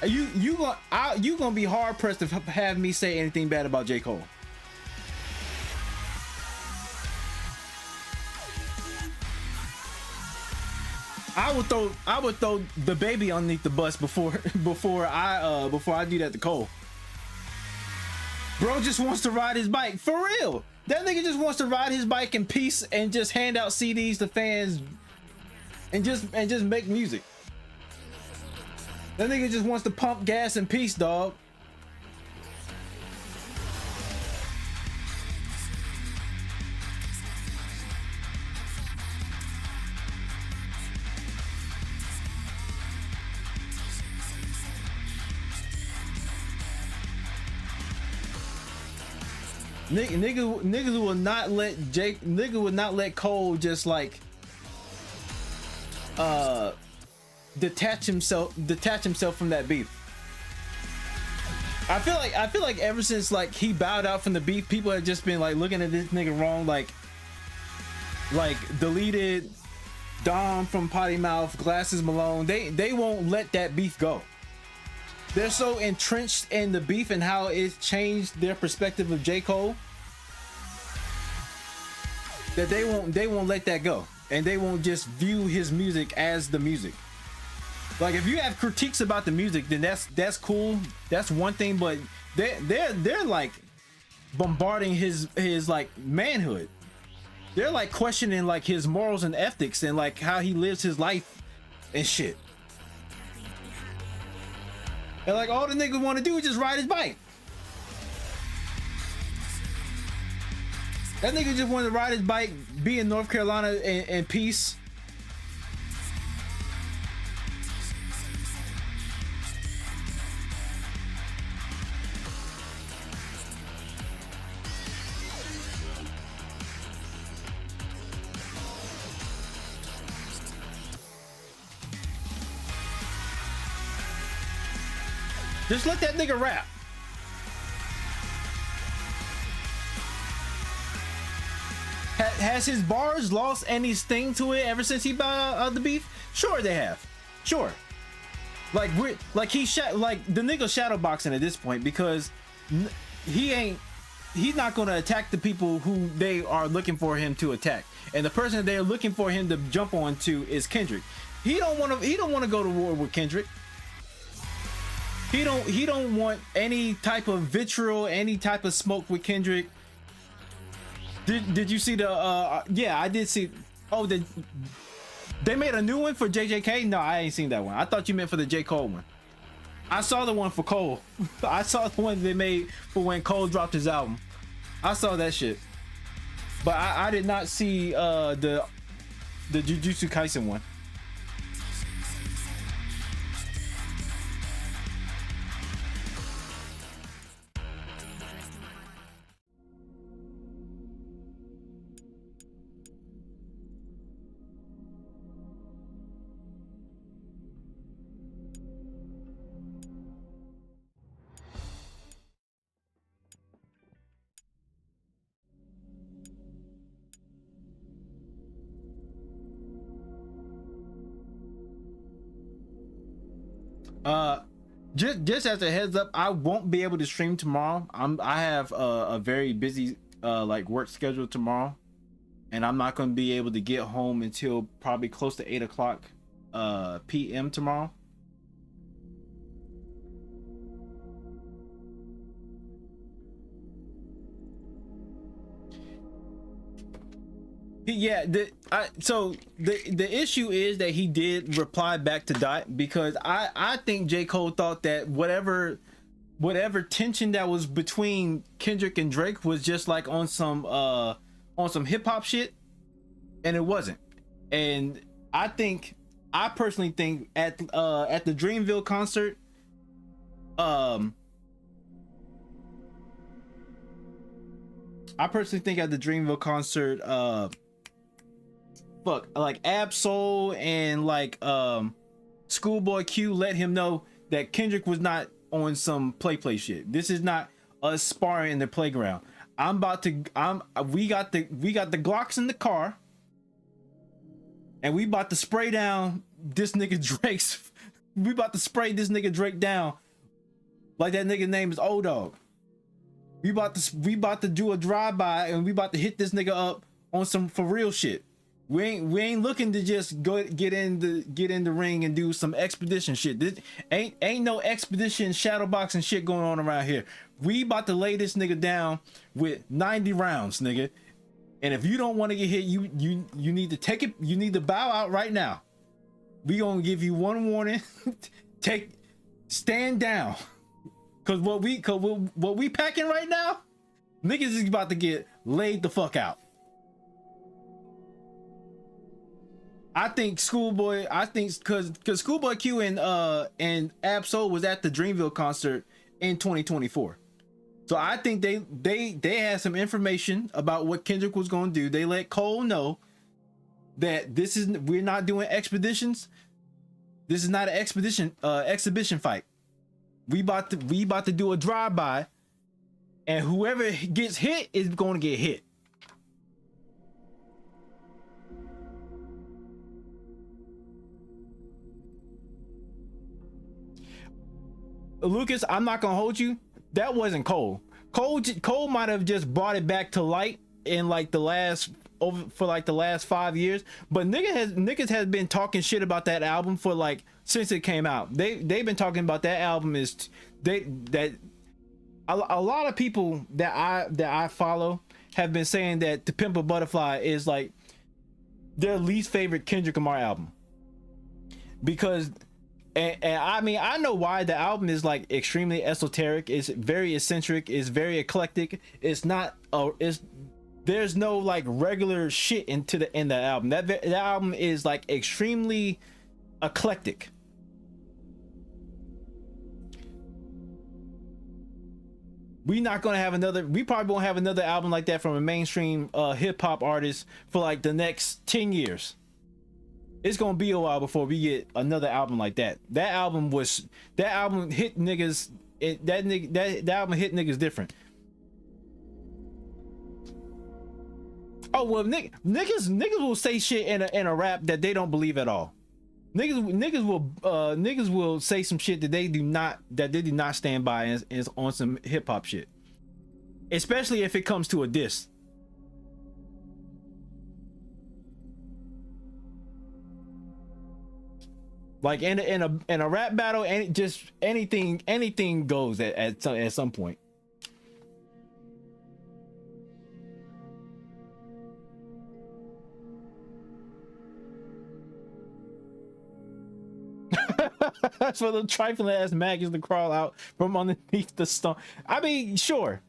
Speaker 1: you gonna be hard pressed to have me say anything bad about J. Cole. I would throw the baby underneath the bus before I do that to Cole. Bro just wants to ride his bike for real. That nigga just wants to ride his bike in peace and just hand out CDs to fans and just make music. That nigga just wants to pump gas in peace, dog. Niggas will not let Cole just like detach himself from that beef. I feel like ever since like he bowed out from the beef, people have just been like looking at this nigga wrong, like deleted Dom from Potty Mouth, Glasses Malone. They won't let that beef go. They're so entrenched in the beef and how it's changed their perspective of J. Cole that they won't let that go, and they won't just view his music as the music. Like if you have critiques about the music, then that's cool. That's one thing, but they're like bombarding his like manhood. They're like questioning like his morals and ethics and like how he lives his life and shit. And like all the niggas want to do is just ride his bike. That nigga just wanted to ride his bike, be in North Carolina in peace. Just let that nigga rap. Has his bars lost any sting to it ever since he bought out the beef? Sure they have. Sure. Like he's the nigga shadow boxing at this point because he's not gonna attack the people who they are looking for him to attack. And the person that they're looking for him to jump on to is Kendrick. He don't wanna go to war with Kendrick. He don't want any type of vitriol, any type of smoke with Kendrick. Did you see the yeah, I did see. Oh, they made a new one for JJK? No, I ain't seen that one. I thought you meant for the J. Cole one. I saw the one for Cole. I saw the one they made for when Cole dropped his album. I saw that shit. But I did not see the Jujutsu Kaisen one. Just as a heads up, I won't be able to stream tomorrow. I have a very busy like work schedule tomorrow, and I'm not going to be able to get home until probably close to 8 o'clock p.m. tomorrow. Yeah, so the issue is that he did reply back to Dot because I think J. Cole thought that whatever tension that was between Kendrick and Drake was just like on some hip hop shit, and it wasn't. And I personally think at the Dreamville concert, like Absol and like Schoolboy Q let him know that Kendrick was not on some play shit. This is not us sparring in the playground. We got the Glocks in the car, and we about to spray down this nigga Drake's we about to spray this nigga Drake down like that nigga name is Old Dog. We about to do a drive-by and we about to hit this nigga up on some for real shit. We ain't looking to just go get in the ring and do some expedition shit. This ain't no expedition shadow boxing shit going on around here. We about to lay this nigga down with 90 rounds, nigga. And if you don't want to get hit, you need to take it. You need to bow out right now. We gonna give you one warning. Stand down. Cause what we packing right now, niggas is about to get laid the fuck out. I think Schoolboy. Cause Schoolboy Q and Absol was at the Dreamville concert in 2024. So I think they had some information about what Kendrick was going to do. They let Cole know that we're not doing expeditions. This is not an exhibition fight. We about to do a drive-by, and whoever gets hit is going to get hit. Lucas, I'm not gonna hold you. That wasn't Cole. Cole might have just brought it back to light in like the last 5 years, but niggas has been talking shit about that album for like since it came out. They've been talking about that album a lot of people that I follow have been saying that To Pimp a Butterfly is like their least favorite Kendrick Lamar album, because and I mean, I know why. The album is like extremely esoteric. It's very eccentric. It's very eclectic. There's no like regular shit in the album. That album is like extremely eclectic. We probably won't have another album like that from a mainstream hip hop artist for like the next 10 years. It's gonna be a while before we get another album like that. That album hit niggas. That album hit niggas different. Oh well, niggas will say shit in a rap that they don't believe at all. Niggas will say some shit that they do not stand by and is on some hip hop shit, especially if it comes to a diss. Like in a rap battle, and just anything goes at some point. That's for the trifling ass maggots to crawl out from underneath the stone. I mean, sure.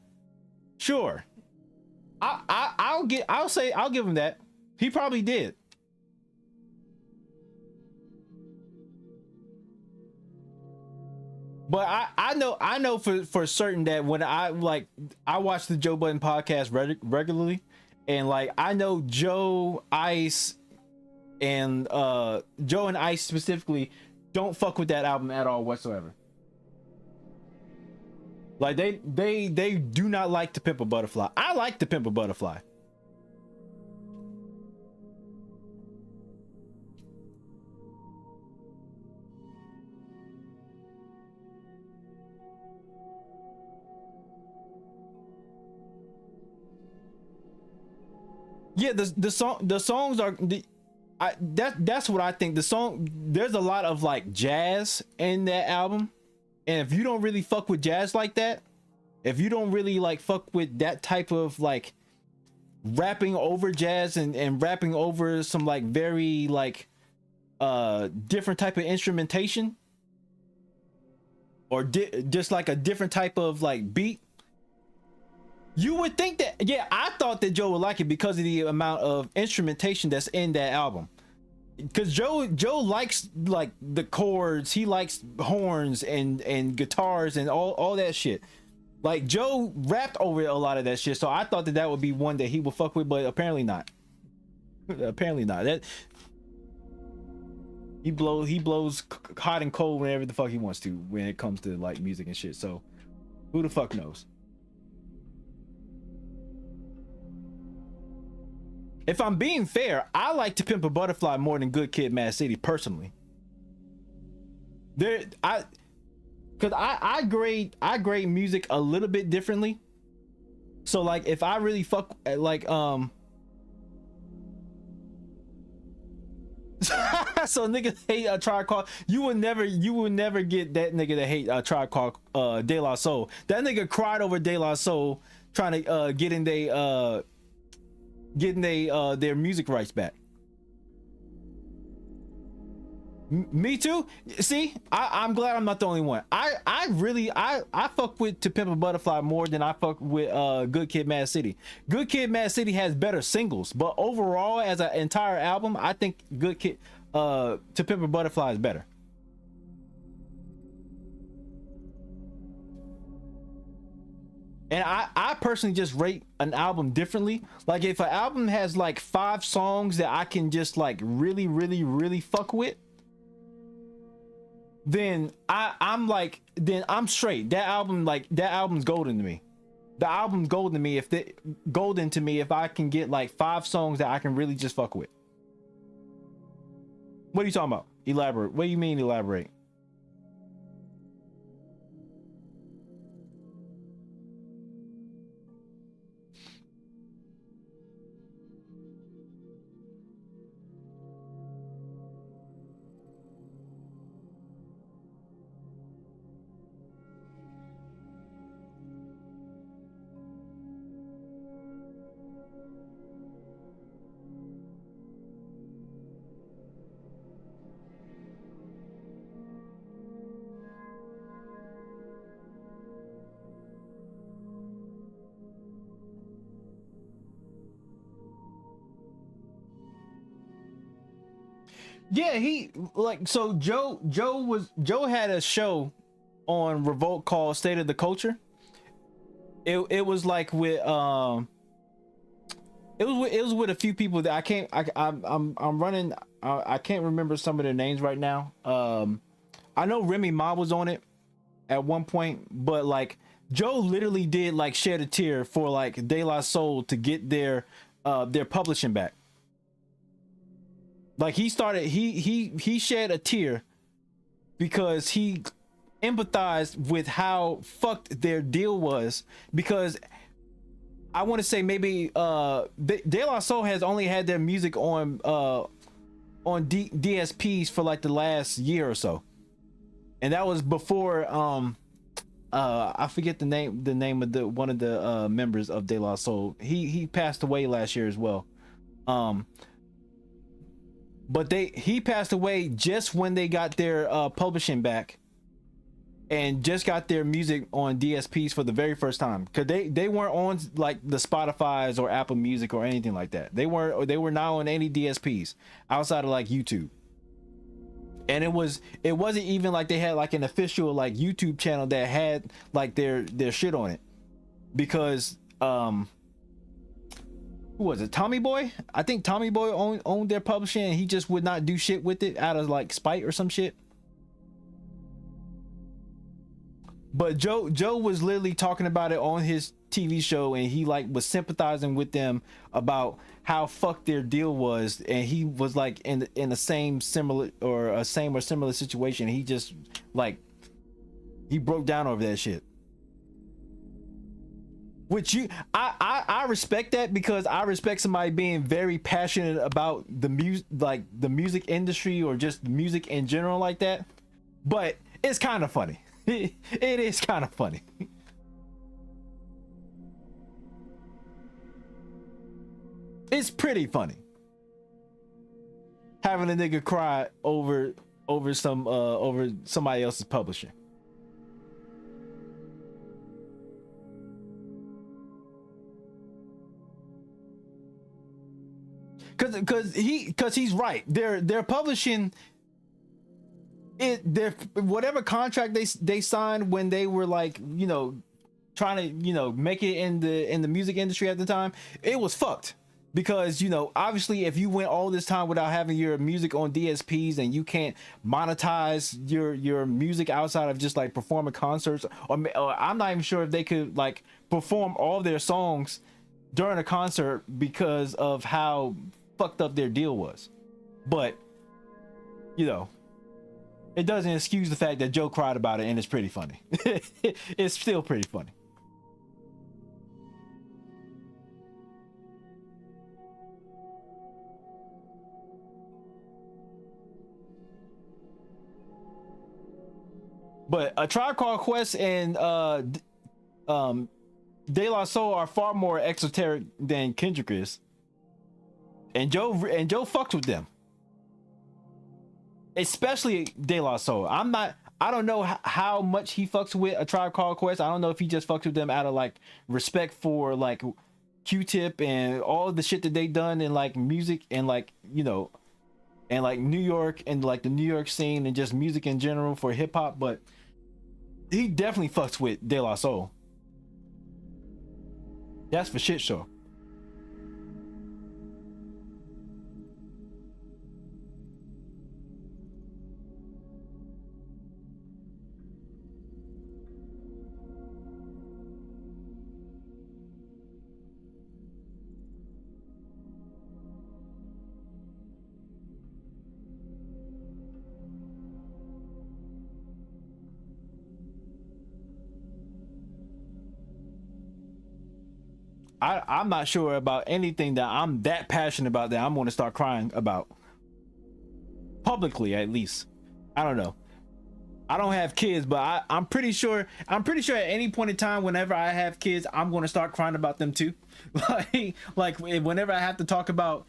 Speaker 1: I'll give him that. He probably did. But I know for certain that when I watch the Joe Budden podcast regularly, and like I know Joe Ice and Ice specifically don't fuck with that album at all whatsoever. Like they do not like To Pimp a Butterfly. I like To Pimp a Butterfly. Yeah, the songs are that's what I think. The song, there's a lot of like jazz in that album, and if you don't really fuck with jazz like that, if you don't really like fuck with that type of like rapping over jazz and rapping over some like very like different type of instrumentation, or just like a different type of like beat, you would think that, yeah, I thought that Joe would like it because of the amount of instrumentation that's in that album. Because Joe likes like the chords, he likes horns and guitars and all that shit. Like Joe rapped over a lot of that shit, so I thought that would be one that he would fuck with, but apparently not. Apparently not. That he blows hot and cold whenever the fuck he wants to when it comes to like music and shit. So who the fuck knows? If I'm being fair, I like To Pimp a Butterfly more than Good Kid, Mad City personally. There, cause I grade music a little bit differently. So like if I really fuck like so niggas hate a Tribe Called, you would never get that nigga that hate a Tribe Called De La Soul. That nigga cried over De La Soul trying to getting their music rights back. Me too. See, I'm glad I'm not the only one. I fuck with To Pimp a Butterfly more than I fuck with Good Kid, Mad City. Good Kid, Mad City has better singles, but overall as an entire album, I think Good Kid, To Pimp a Butterfly is better. And I personally just rate an album differently. Like if an album has like 5 songs that I can just like really fuck with, then I'm straight. That album's golden to me. The album's golden to me if I can get like 5 songs that I can really just fuck with. What are you talking about? Elaborate. What do you mean elaborate? Yeah, he like so Joe had a show on Revolt called State of the Culture. It was like with it was with a few people that I'm running. I can't remember some of their names right now. I know Remy Ma was on it at one point, but like Joe literally did like shed a tear for like De La Soul to get their publishing back. Like he shed a tear because he empathized with how fucked their deal was, because I want to say maybe De La Soul has only had their music on DSPs for like the last year or so, and that was before I forget the name of the one of the members of De La Soul. He passed away last year as well. But he passed away just when they got their publishing back and just got their music on DSPs for the very first time, because they weren't on like the Spotify's or Apple Music or anything like that. They were not on any DSPs outside of like YouTube. And it wasn't even like they had like an official like YouTube channel that had like their shit on it, because who was it? Tommy Boy? I think Tommy Boy owned their publishing, and he just would not do shit with it out of like spite or some shit. But Joe was literally talking about it on his TV show, and he like was sympathizing with them about how fucked their deal was, and he was like in the same or similar situation. He just like he broke down over that shit. Which I respect that, because I respect somebody being very passionate about the music industry or just music in general like that. But it's kind of funny. It is kind of funny. It's pretty funny having a nigga cry over somebody else's publishing. Cause he's right. They're publishing it. Their whatever contract they signed when they were like, you know, trying to, you know, make it in the music industry at the time, it was fucked. Because, you know, obviously if you went all this time without having your music on DSPs and you can't monetize your music outside of just like performing concerts, or I'm not even sure if they could like perform all their songs during a concert because of how fucked up their deal was. But, you know, it doesn't excuse the fact that Joe cried about it, and it's pretty funny. It's still pretty funny. But A Tribe Called Quest and De La Soul are far more exoteric than Kendrick is. And Joe fucks with them. Especially De La Soul. I don't know how much he fucks with A Tribe Called Quest. I don't know if he just fucks with them out of like respect for like Q-Tip and all the shit that they done in like music and like, you know, and like New York and like the New York scene and just music in general for hip hop, but he definitely fucks with De La Soul. That's for shit sure. I'm not sure about anything that I'm that passionate about that I'm going to start crying about. Publicly, at least. I don't know. I don't have kids, but I'm pretty sure at any point in time, whenever I have kids, I'm going to start crying about them too. like whenever I have to talk about,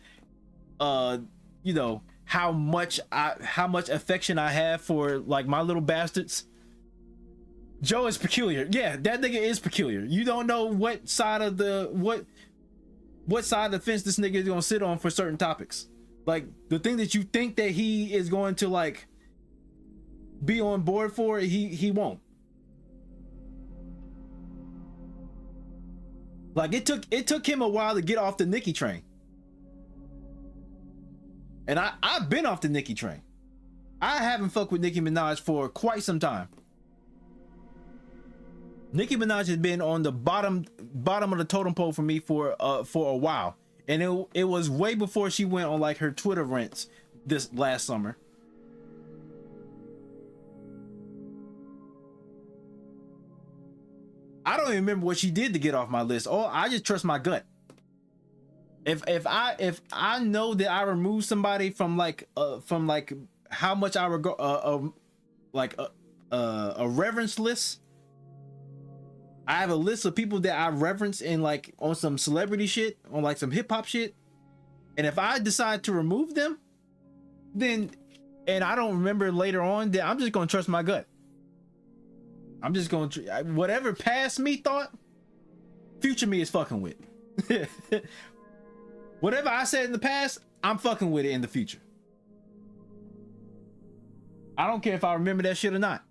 Speaker 1: you know, how much affection I have for like my little bastards. Joe is peculiar. Yeah, that nigga is peculiar. You don't know what side of the what side of the fence this nigga is gonna sit on for certain topics. Like the thing that you think that he is going to like be on board for, he won't. Like it took him a while to get off the Nicki train. And I've been off the Nicki train. I haven't fucked with Nicki Minaj for quite some time. Nicki Minaj has been on the bottom of the totem pole for me for a while, and it was way before she went on like her Twitter rants this last summer. I don't even remember what she did to get off my list. Oh, I just trust my gut. If I know that I remove somebody from like how much I regard a reverence list. I have a list of people that I reverence in like on some celebrity shit, on like some hip hop shit. And if I decide to remove them, then, and I don't remember later on, then I'm just going to trust my gut. I'm just going to, whatever past me thought, future me is fucking with. Whatever I said in the past, I'm fucking with it in the future. I don't care if I remember that shit or not.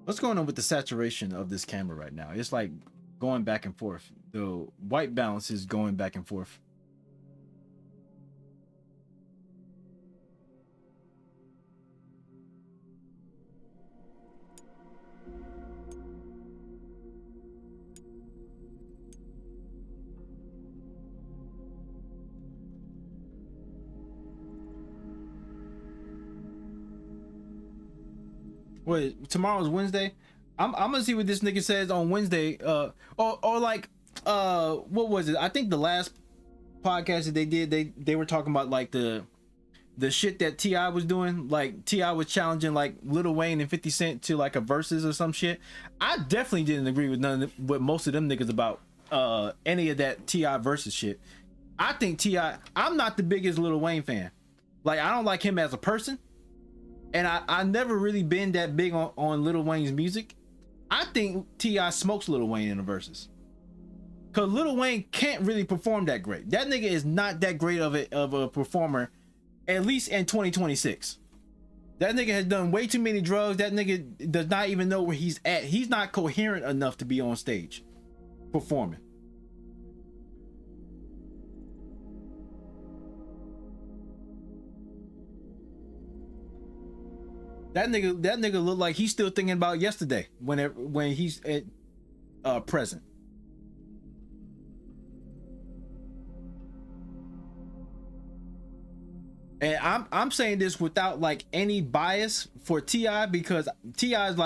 Speaker 1: What's going on with the saturation of this camera right now? It's like going back and forth. The white balance is going back and forth. Wait, tomorrow's Wednesday. I'm gonna see what this nigga says on Wednesday. Or like what was it? I think the last podcast that they did, they were talking about like the shit that T.I. was doing. Like T.I. was challenging like Lil Wayne and 50 Cent to like a versus or some shit. I definitely didn't agree with most of them niggas about any of that T.I. versus shit. I think T.I. I'm not the biggest Lil Wayne fan. Like I don't like him as a person. And I never really been that big on Lil Wayne's music. I think T.I. smokes Lil Wayne in the verses. Cause Lil Wayne can't really perform that great. That nigga is not that great of a performer, at least in 2026. That nigga has done way too many drugs. That nigga does not even know where he's at. He's not coherent enough to be on stage performing. That nigga look like he's still thinking about yesterday when he's at present. And I'm saying this without like any bias for T.I. because T.I. is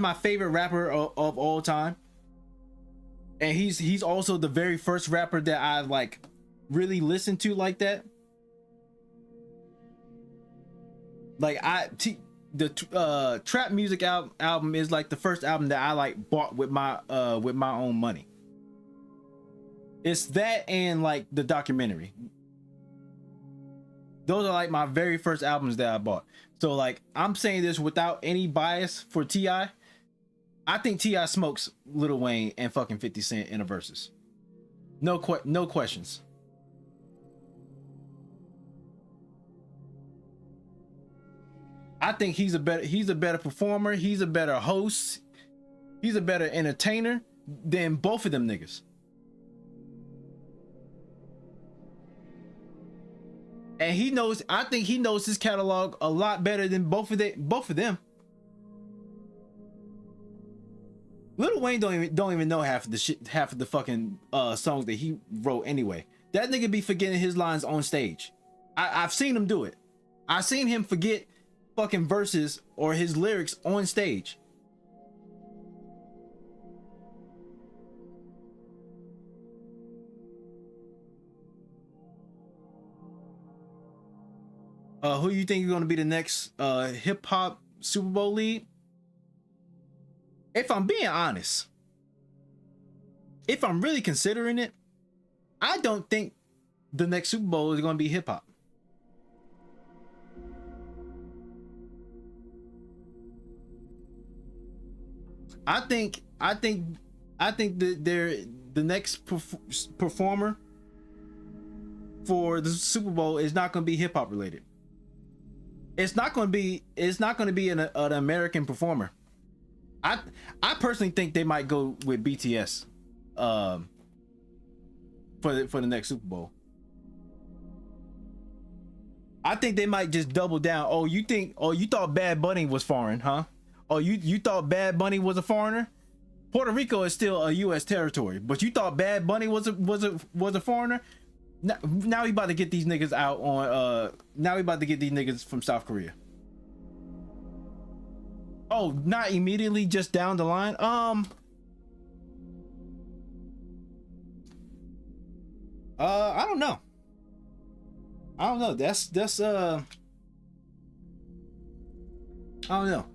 Speaker 1: my favorite rapper of all time. And he's also the very first rapper that I like really listened to like that. Like the trap music album is like the first album that I like bought with my own money. It's that and like the documentary. Those are like my very first albums that I bought. So like I'm saying this without any bias for T.I. I think T.I. smokes Lil Wayne and fucking 50 Cent in a versus. No questions. I think he's a better performer, he's a better host, he's a better entertainer than both of them niggas. And I think he knows his catalog a lot better than both of them. Lil Wayne don't even know half of the fucking songs that he wrote anyway. That nigga be forgetting his lines on stage. I've seen him do it. I've seen him forget fucking verses or his lyrics on stage. Who you think is going to be the next hip hop Super Bowl lead? If I'm being honest, if I'm really considering it, I don't think the next Super Bowl is going to be hip hop. I think that the next performer for the Super Bowl is not going to be hip hop related. It's not going to be an American performer. I personally think they might go with BTS for the next Super Bowl. I think they might just double down. Oh, you thought Bad Bunny was foreign, huh? Oh, you thought Bad Bunny was a foreigner? Puerto Rico is still a U.S. territory, but you thought Bad Bunny was a foreigner? Now we about to get these niggas out on now we about to get these niggas from South Korea. Oh, not immediately, just down the line. I don't know. That's I don't know.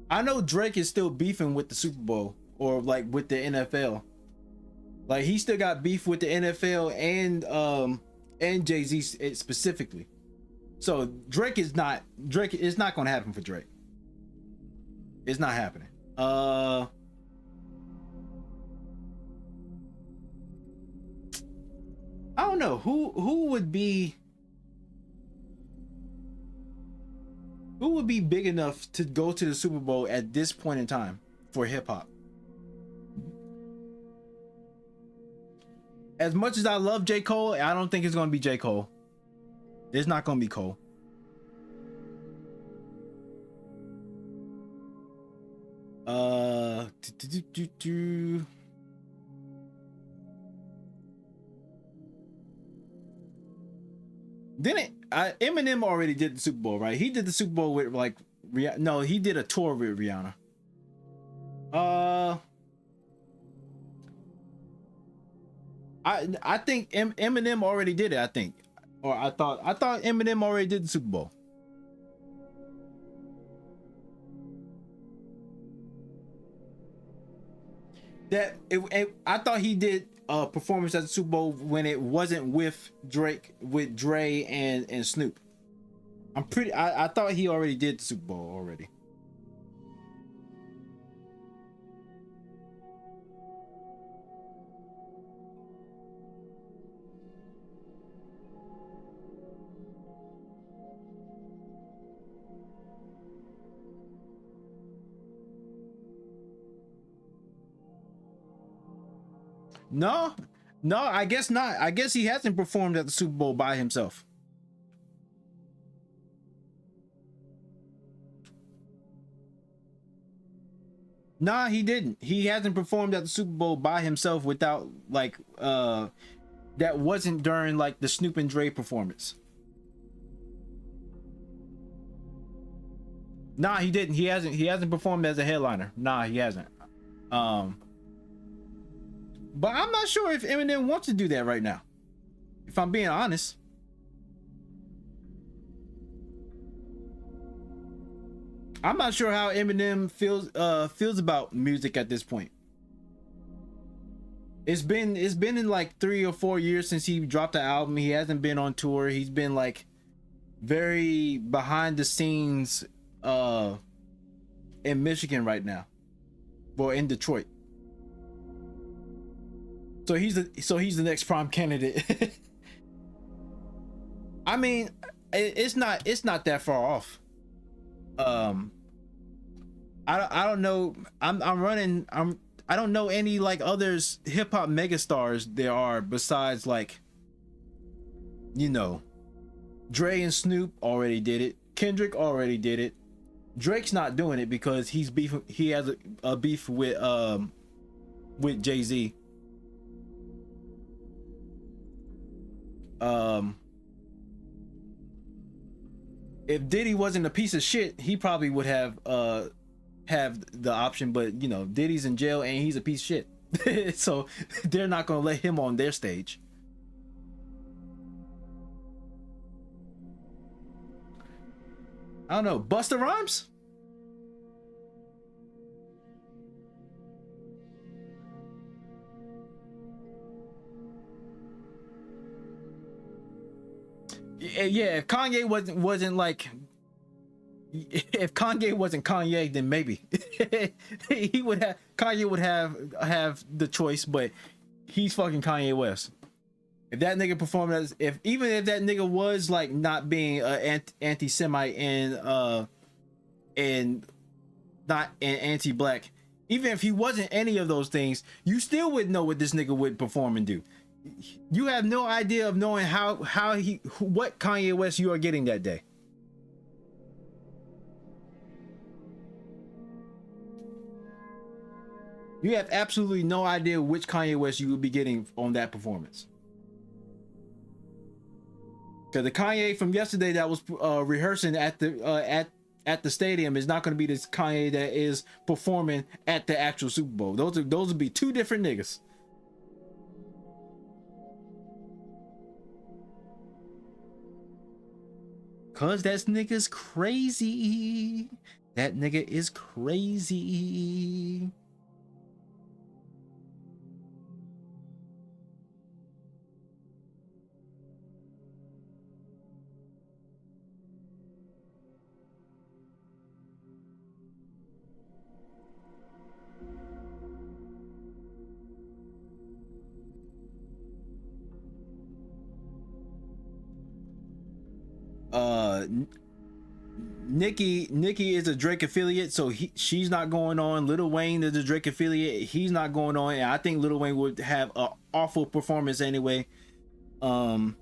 Speaker 1: I know Drake is still beefing with the Super Bowl or like with the NFL. Like he still got beef with the NFL and Jay-Z specifically. So Drake is not going to happen for Drake. It's not happening. I don't know who would be big enough to go to the Super Bowl at this point in time for hip hop. As much as I love J. Cole, I don't think it's going to be J. Cole. It's not going to be Cole. Eminem already did the Super Bowl, right? He did the Super Bowl with like no, he did a tour with Rihanna. I think Eminem already did it, I think. Or I thought Eminem already did the Super Bowl. I thought he did a performance at the Super Bowl when it wasn't with Drake, with Dre and Snoop. I thought he already did the Super Bowl already. No, I guess not. I guess he hasn't performed at the Super Bowl by himself. Nah, he didn't. He hasn't performed at the Super Bowl by himself without like that wasn't during like the Snoop and Dre performance. Nah, he didn't. He hasn't performed as a headliner. Nah, he hasn't. But I'm not sure if Eminem wants to do that right now. If I'm being honest. I'm not sure how Eminem feels about music at this point. It's been in like 3 or 4 years since he dropped the album. He hasn't been on tour. He's been like very behind the scenes in Michigan right now. Well, in Detroit. So he's the next prime candidate. I mean, it's not that far off. I don't know. I don't know any like others hip hop megastars there are besides like, you know, Dre and Snoop already did it. Kendrick already did it. Drake's not doing it because he has a beef with Jay-Z. If Diddy wasn't a piece of shit, he probably would have the option, but you know, Diddy's in jail and he's a piece of shit. So they're not gonna let him on their stage. I don't know. Busta Rhymes? Yeah, if Kanye wasn't like, if Kanye wasn't Kanye, then maybe Kanye would have the choice, but he's fucking Kanye West. If that nigga performed as, even if that nigga was like not being anti-Semite and not an anti-black, even if he wasn't any of those things, you still wouldn't know what this nigga would perform and do. You have no idea of knowing what Kanye West you are getting that day. You have absolutely no idea which Kanye West you will be getting on that performance. Because the Kanye from yesterday that was rehearsing at the stadium is not going to be this Kanye that is performing at the actual Super Bowl. Those would be two different niggas. Cause that nigga's crazy. That nigga is crazy. Nikki is a Drake affiliate, so she's not going on. Lil Wayne is a Drake affiliate, he's not going on, and I think Lil Wayne would have an awful performance anyway. I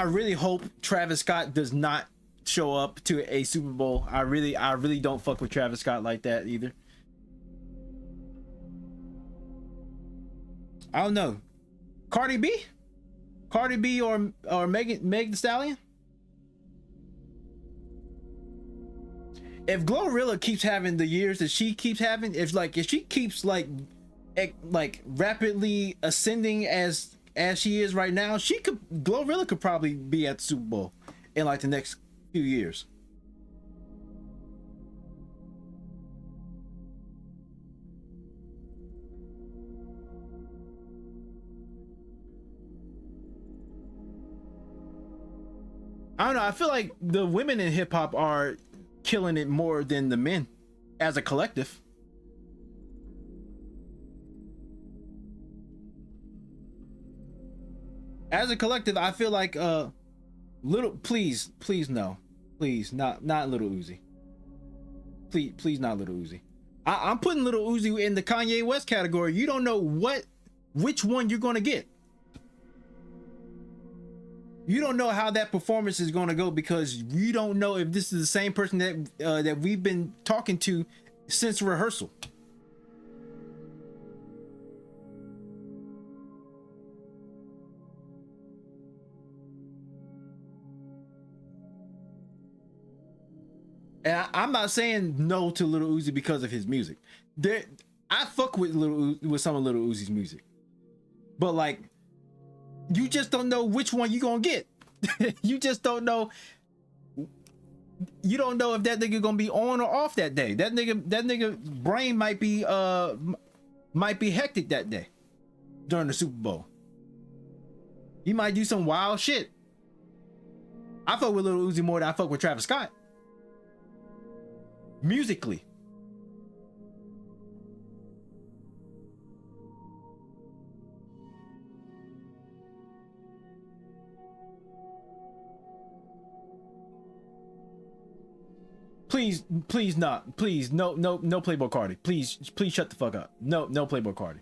Speaker 1: really hope Travis Scott does not show up to a Super Bowl. I really don't fuck with Travis Scott like that either. I don't know. Cardi B or Meg Thee Stallion. If Glorilla keeps having the years that she keeps having, if she keeps like rapidly ascending as she is right now, Glorilla could probably be at the Super Bowl in like the next few years. I don't know. I feel like the women in hip hop are killing it more than the men as a collective. As a collective, I feel like please no. Please not Little Uzi. Please not Little Uzi. I'm putting Little Uzi in the Kanye West category. You don't know which one you're going to get. You don't know how that performance is going to go because you don't know if this is the same person that we've been talking to since rehearsal. And I'm not saying no to Lil Uzi because of his music. I fuck with some of Lil Uzi's music, but like, you just don't know which one you gonna get. You just don't know. You don't know if that nigga gonna be on or off that day. That nigga brain might be hectic that day during the Super Bowl. He might do some wild shit. I fuck with Lil Uzi more than I fuck with Travis Scott. Musically. Please not. Please, no Playboy Cardi. Please shut the fuck up. No Playboy Cardi.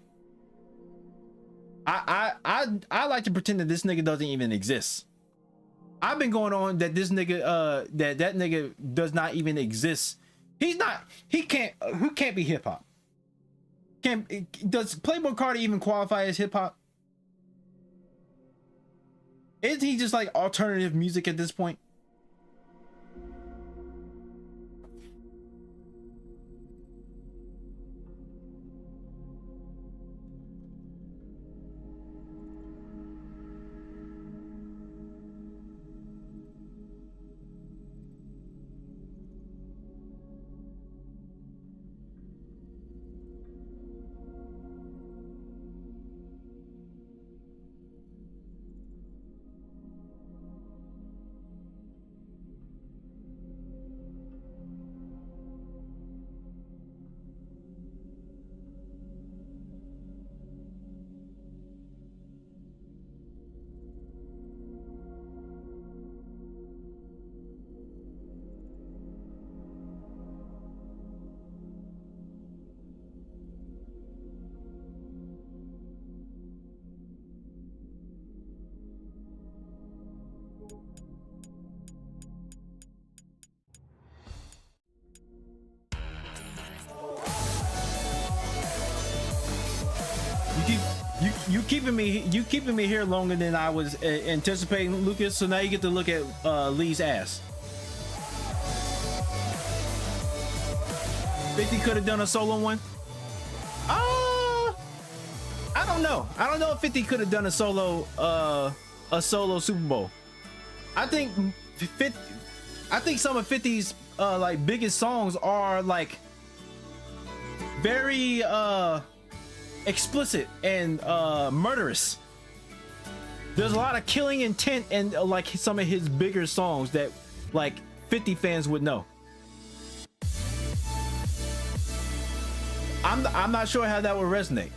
Speaker 1: I like to pretend that this nigga doesn't even exist. I've been going on that this nigga that nigga does not even exist. Who can't be hip hop? Does Playboy Cardi even qualify as hip hop? Isn't he just like alternative music at this point? You keeping me here longer than I was anticipating, Lucas. So now you get to look at Lee's ass. 50 could have done a solo one. I don't know. I don't know if 50 could have done a solo Super Bowl. I think some of 50's like biggest songs are like very explicit and murderous. There's a lot of killing intent in like some of his bigger songs that like 50 fans would know. I'm not sure how that would resonate.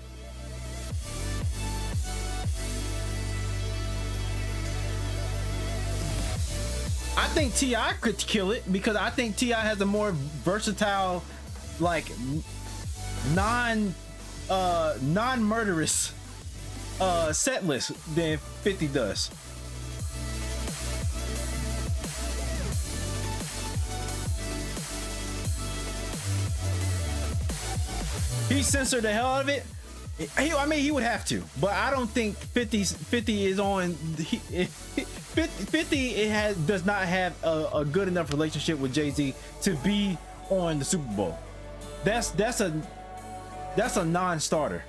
Speaker 1: I think T.I. could kill it because I think T.I. has a more versatile, like non-murderous set list than 50 does. He censored the hell out of it. I mean, he would have to, but I don't think 50 is on. 50 does not have a good enough relationship with Jay-Z to be on the Super Bowl. That's a non-starter.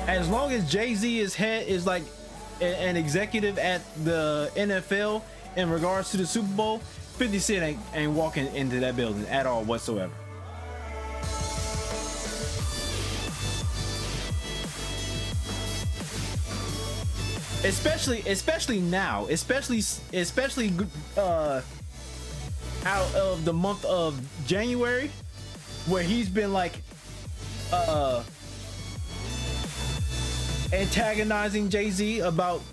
Speaker 1: As long as Jay-Z is like an executive at the NFL in regards to the Super Bowl, 50 Cent ain't walking into that building at all whatsoever. Especially now, especially out of the month of January, where he's been like antagonizing Jay-Z about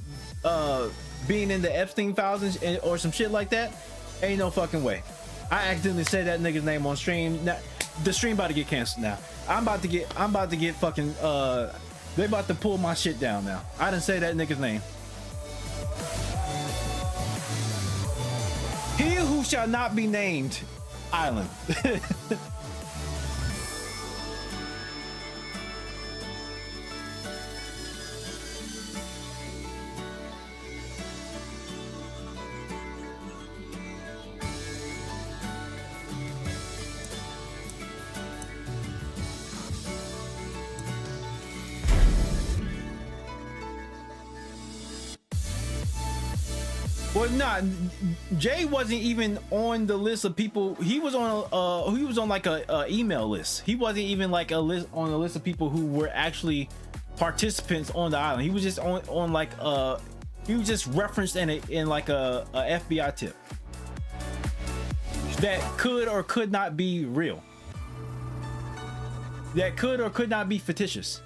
Speaker 1: being in the Epstein files or some shit like that. Ain't no fucking way. I accidentally said that nigga's name on stream. Now, the stream about to get canceled now. I'm about to get fucking they about to pull my shit down now. I didn't say that nigga's name. He who shall not be named island. Well, nah, Jay wasn't even on the list of people. He was on like a email list. He wasn't even like a list on the list of people who were actually participants on the island. He was just on like he was just referenced in like a FBI tip that could or could not be real. That could or could not be fictitious.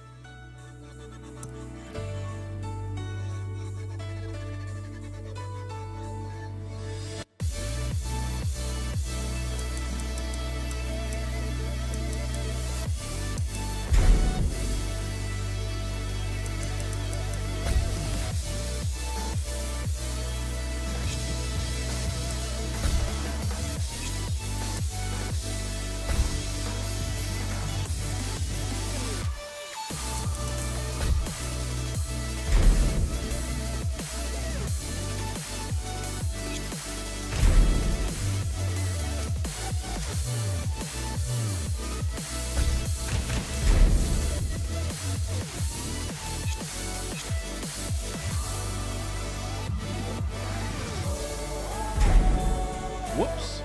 Speaker 1: Whoops.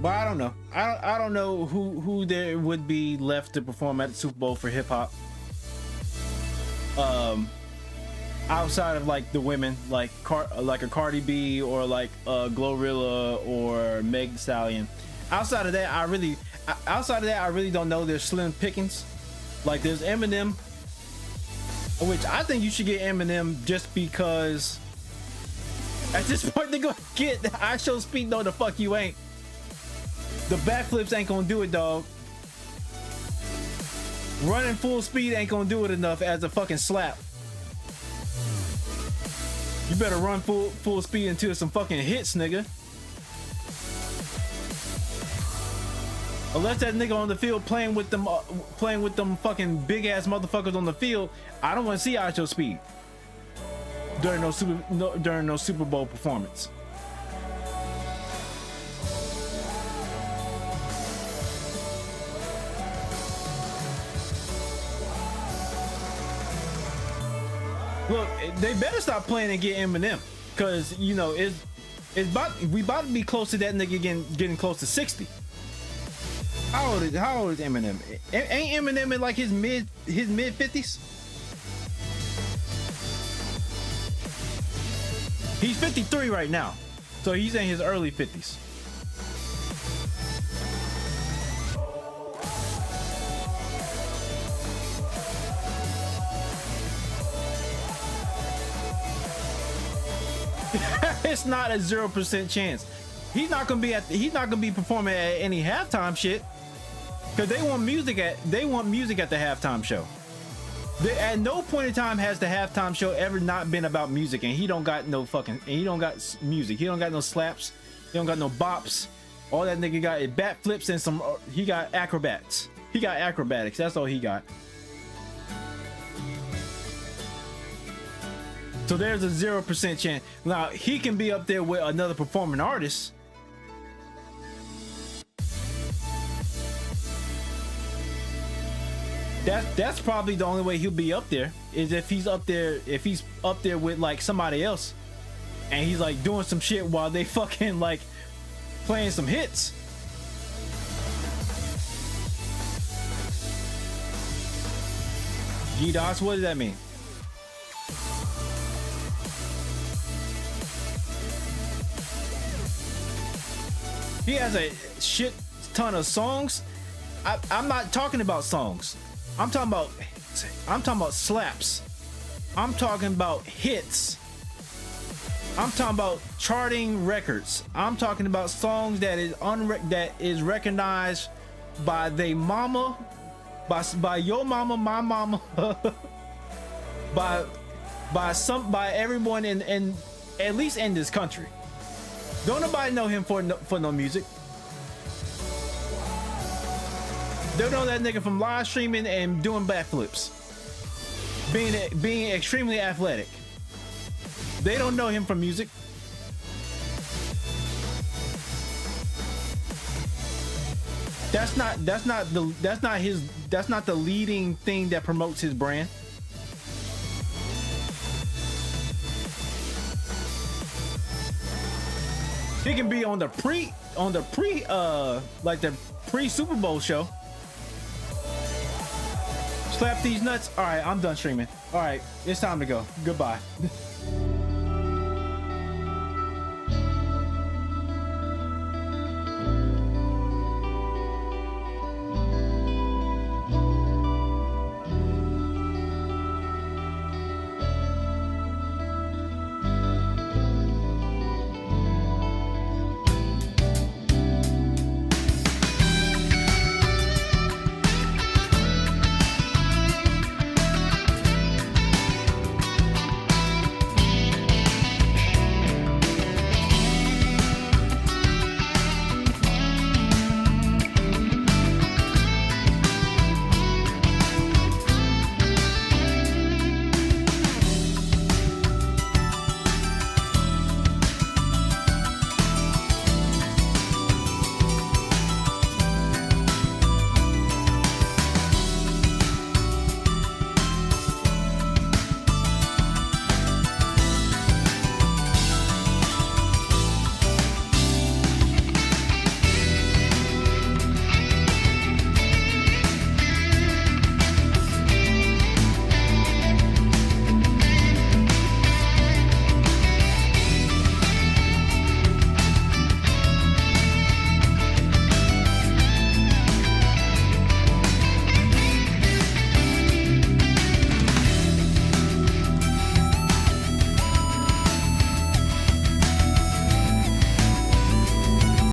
Speaker 1: But I don't know. I don't know who there would be left to perform at the Super Bowl for hip hop. Outside of like the women, like a Cardi B or like Glorilla or Meg Thee Stallion. Outside of that, I really don't know. There's slim pickings. Like there's Eminem, which I think you should get Eminem just because at this point they're gonna get the I show speed. No, the fuck you ain't. The backflips ain't gonna do it, dog. Running full speed ain't gonna do it enough as a fucking slap. You better run full speed until some fucking hits, nigga. Unless that nigga on the field playing with them fucking big ass motherfuckers on the field, I don't want to see out your speed during no Super Bowl performance. Look, they better stop playing and get Eminem, cause you know we about to be close to that nigga getting close to 60. How old is Eminem? Ain't Eminem in like his mid 50s? He's 53 right now, so he's in his early 50s. It's not a 0% chance. He's not gonna be performing at any halftime shit, because they want music at the halftime show. At no point in time has the halftime show ever not been about music, and he don't got music. He don't got no slaps. He don't got no bops. All that nigga got is bat flips and some. He got acrobats. He got acrobatics. That's all he got. So there's a 0% chance. Now he can be up there with another performing artist. That's probably the only way he'll be up there, is if he's up there with like somebody else and he's like doing some shit while they fucking like playing some hits. G-Dots, what does that mean? He has a shit ton of songs. I'm not talking about songs. I'm talking about slaps. I'm talking about hits. I'm talking about charting records. I'm talking about songs that is recognized by they mama, by your mama, my mama, by everyone in at least in this country. Don't nobody know him for no music. They know that nigga from live streaming and doing backflips, being extremely athletic. They don't know him from music. That's not the leading thing that promotes his brand. He can be on the pre Super Bowl show. Slap these nuts. All right, I'm done streaming. All right, it's time to go. Goodbye.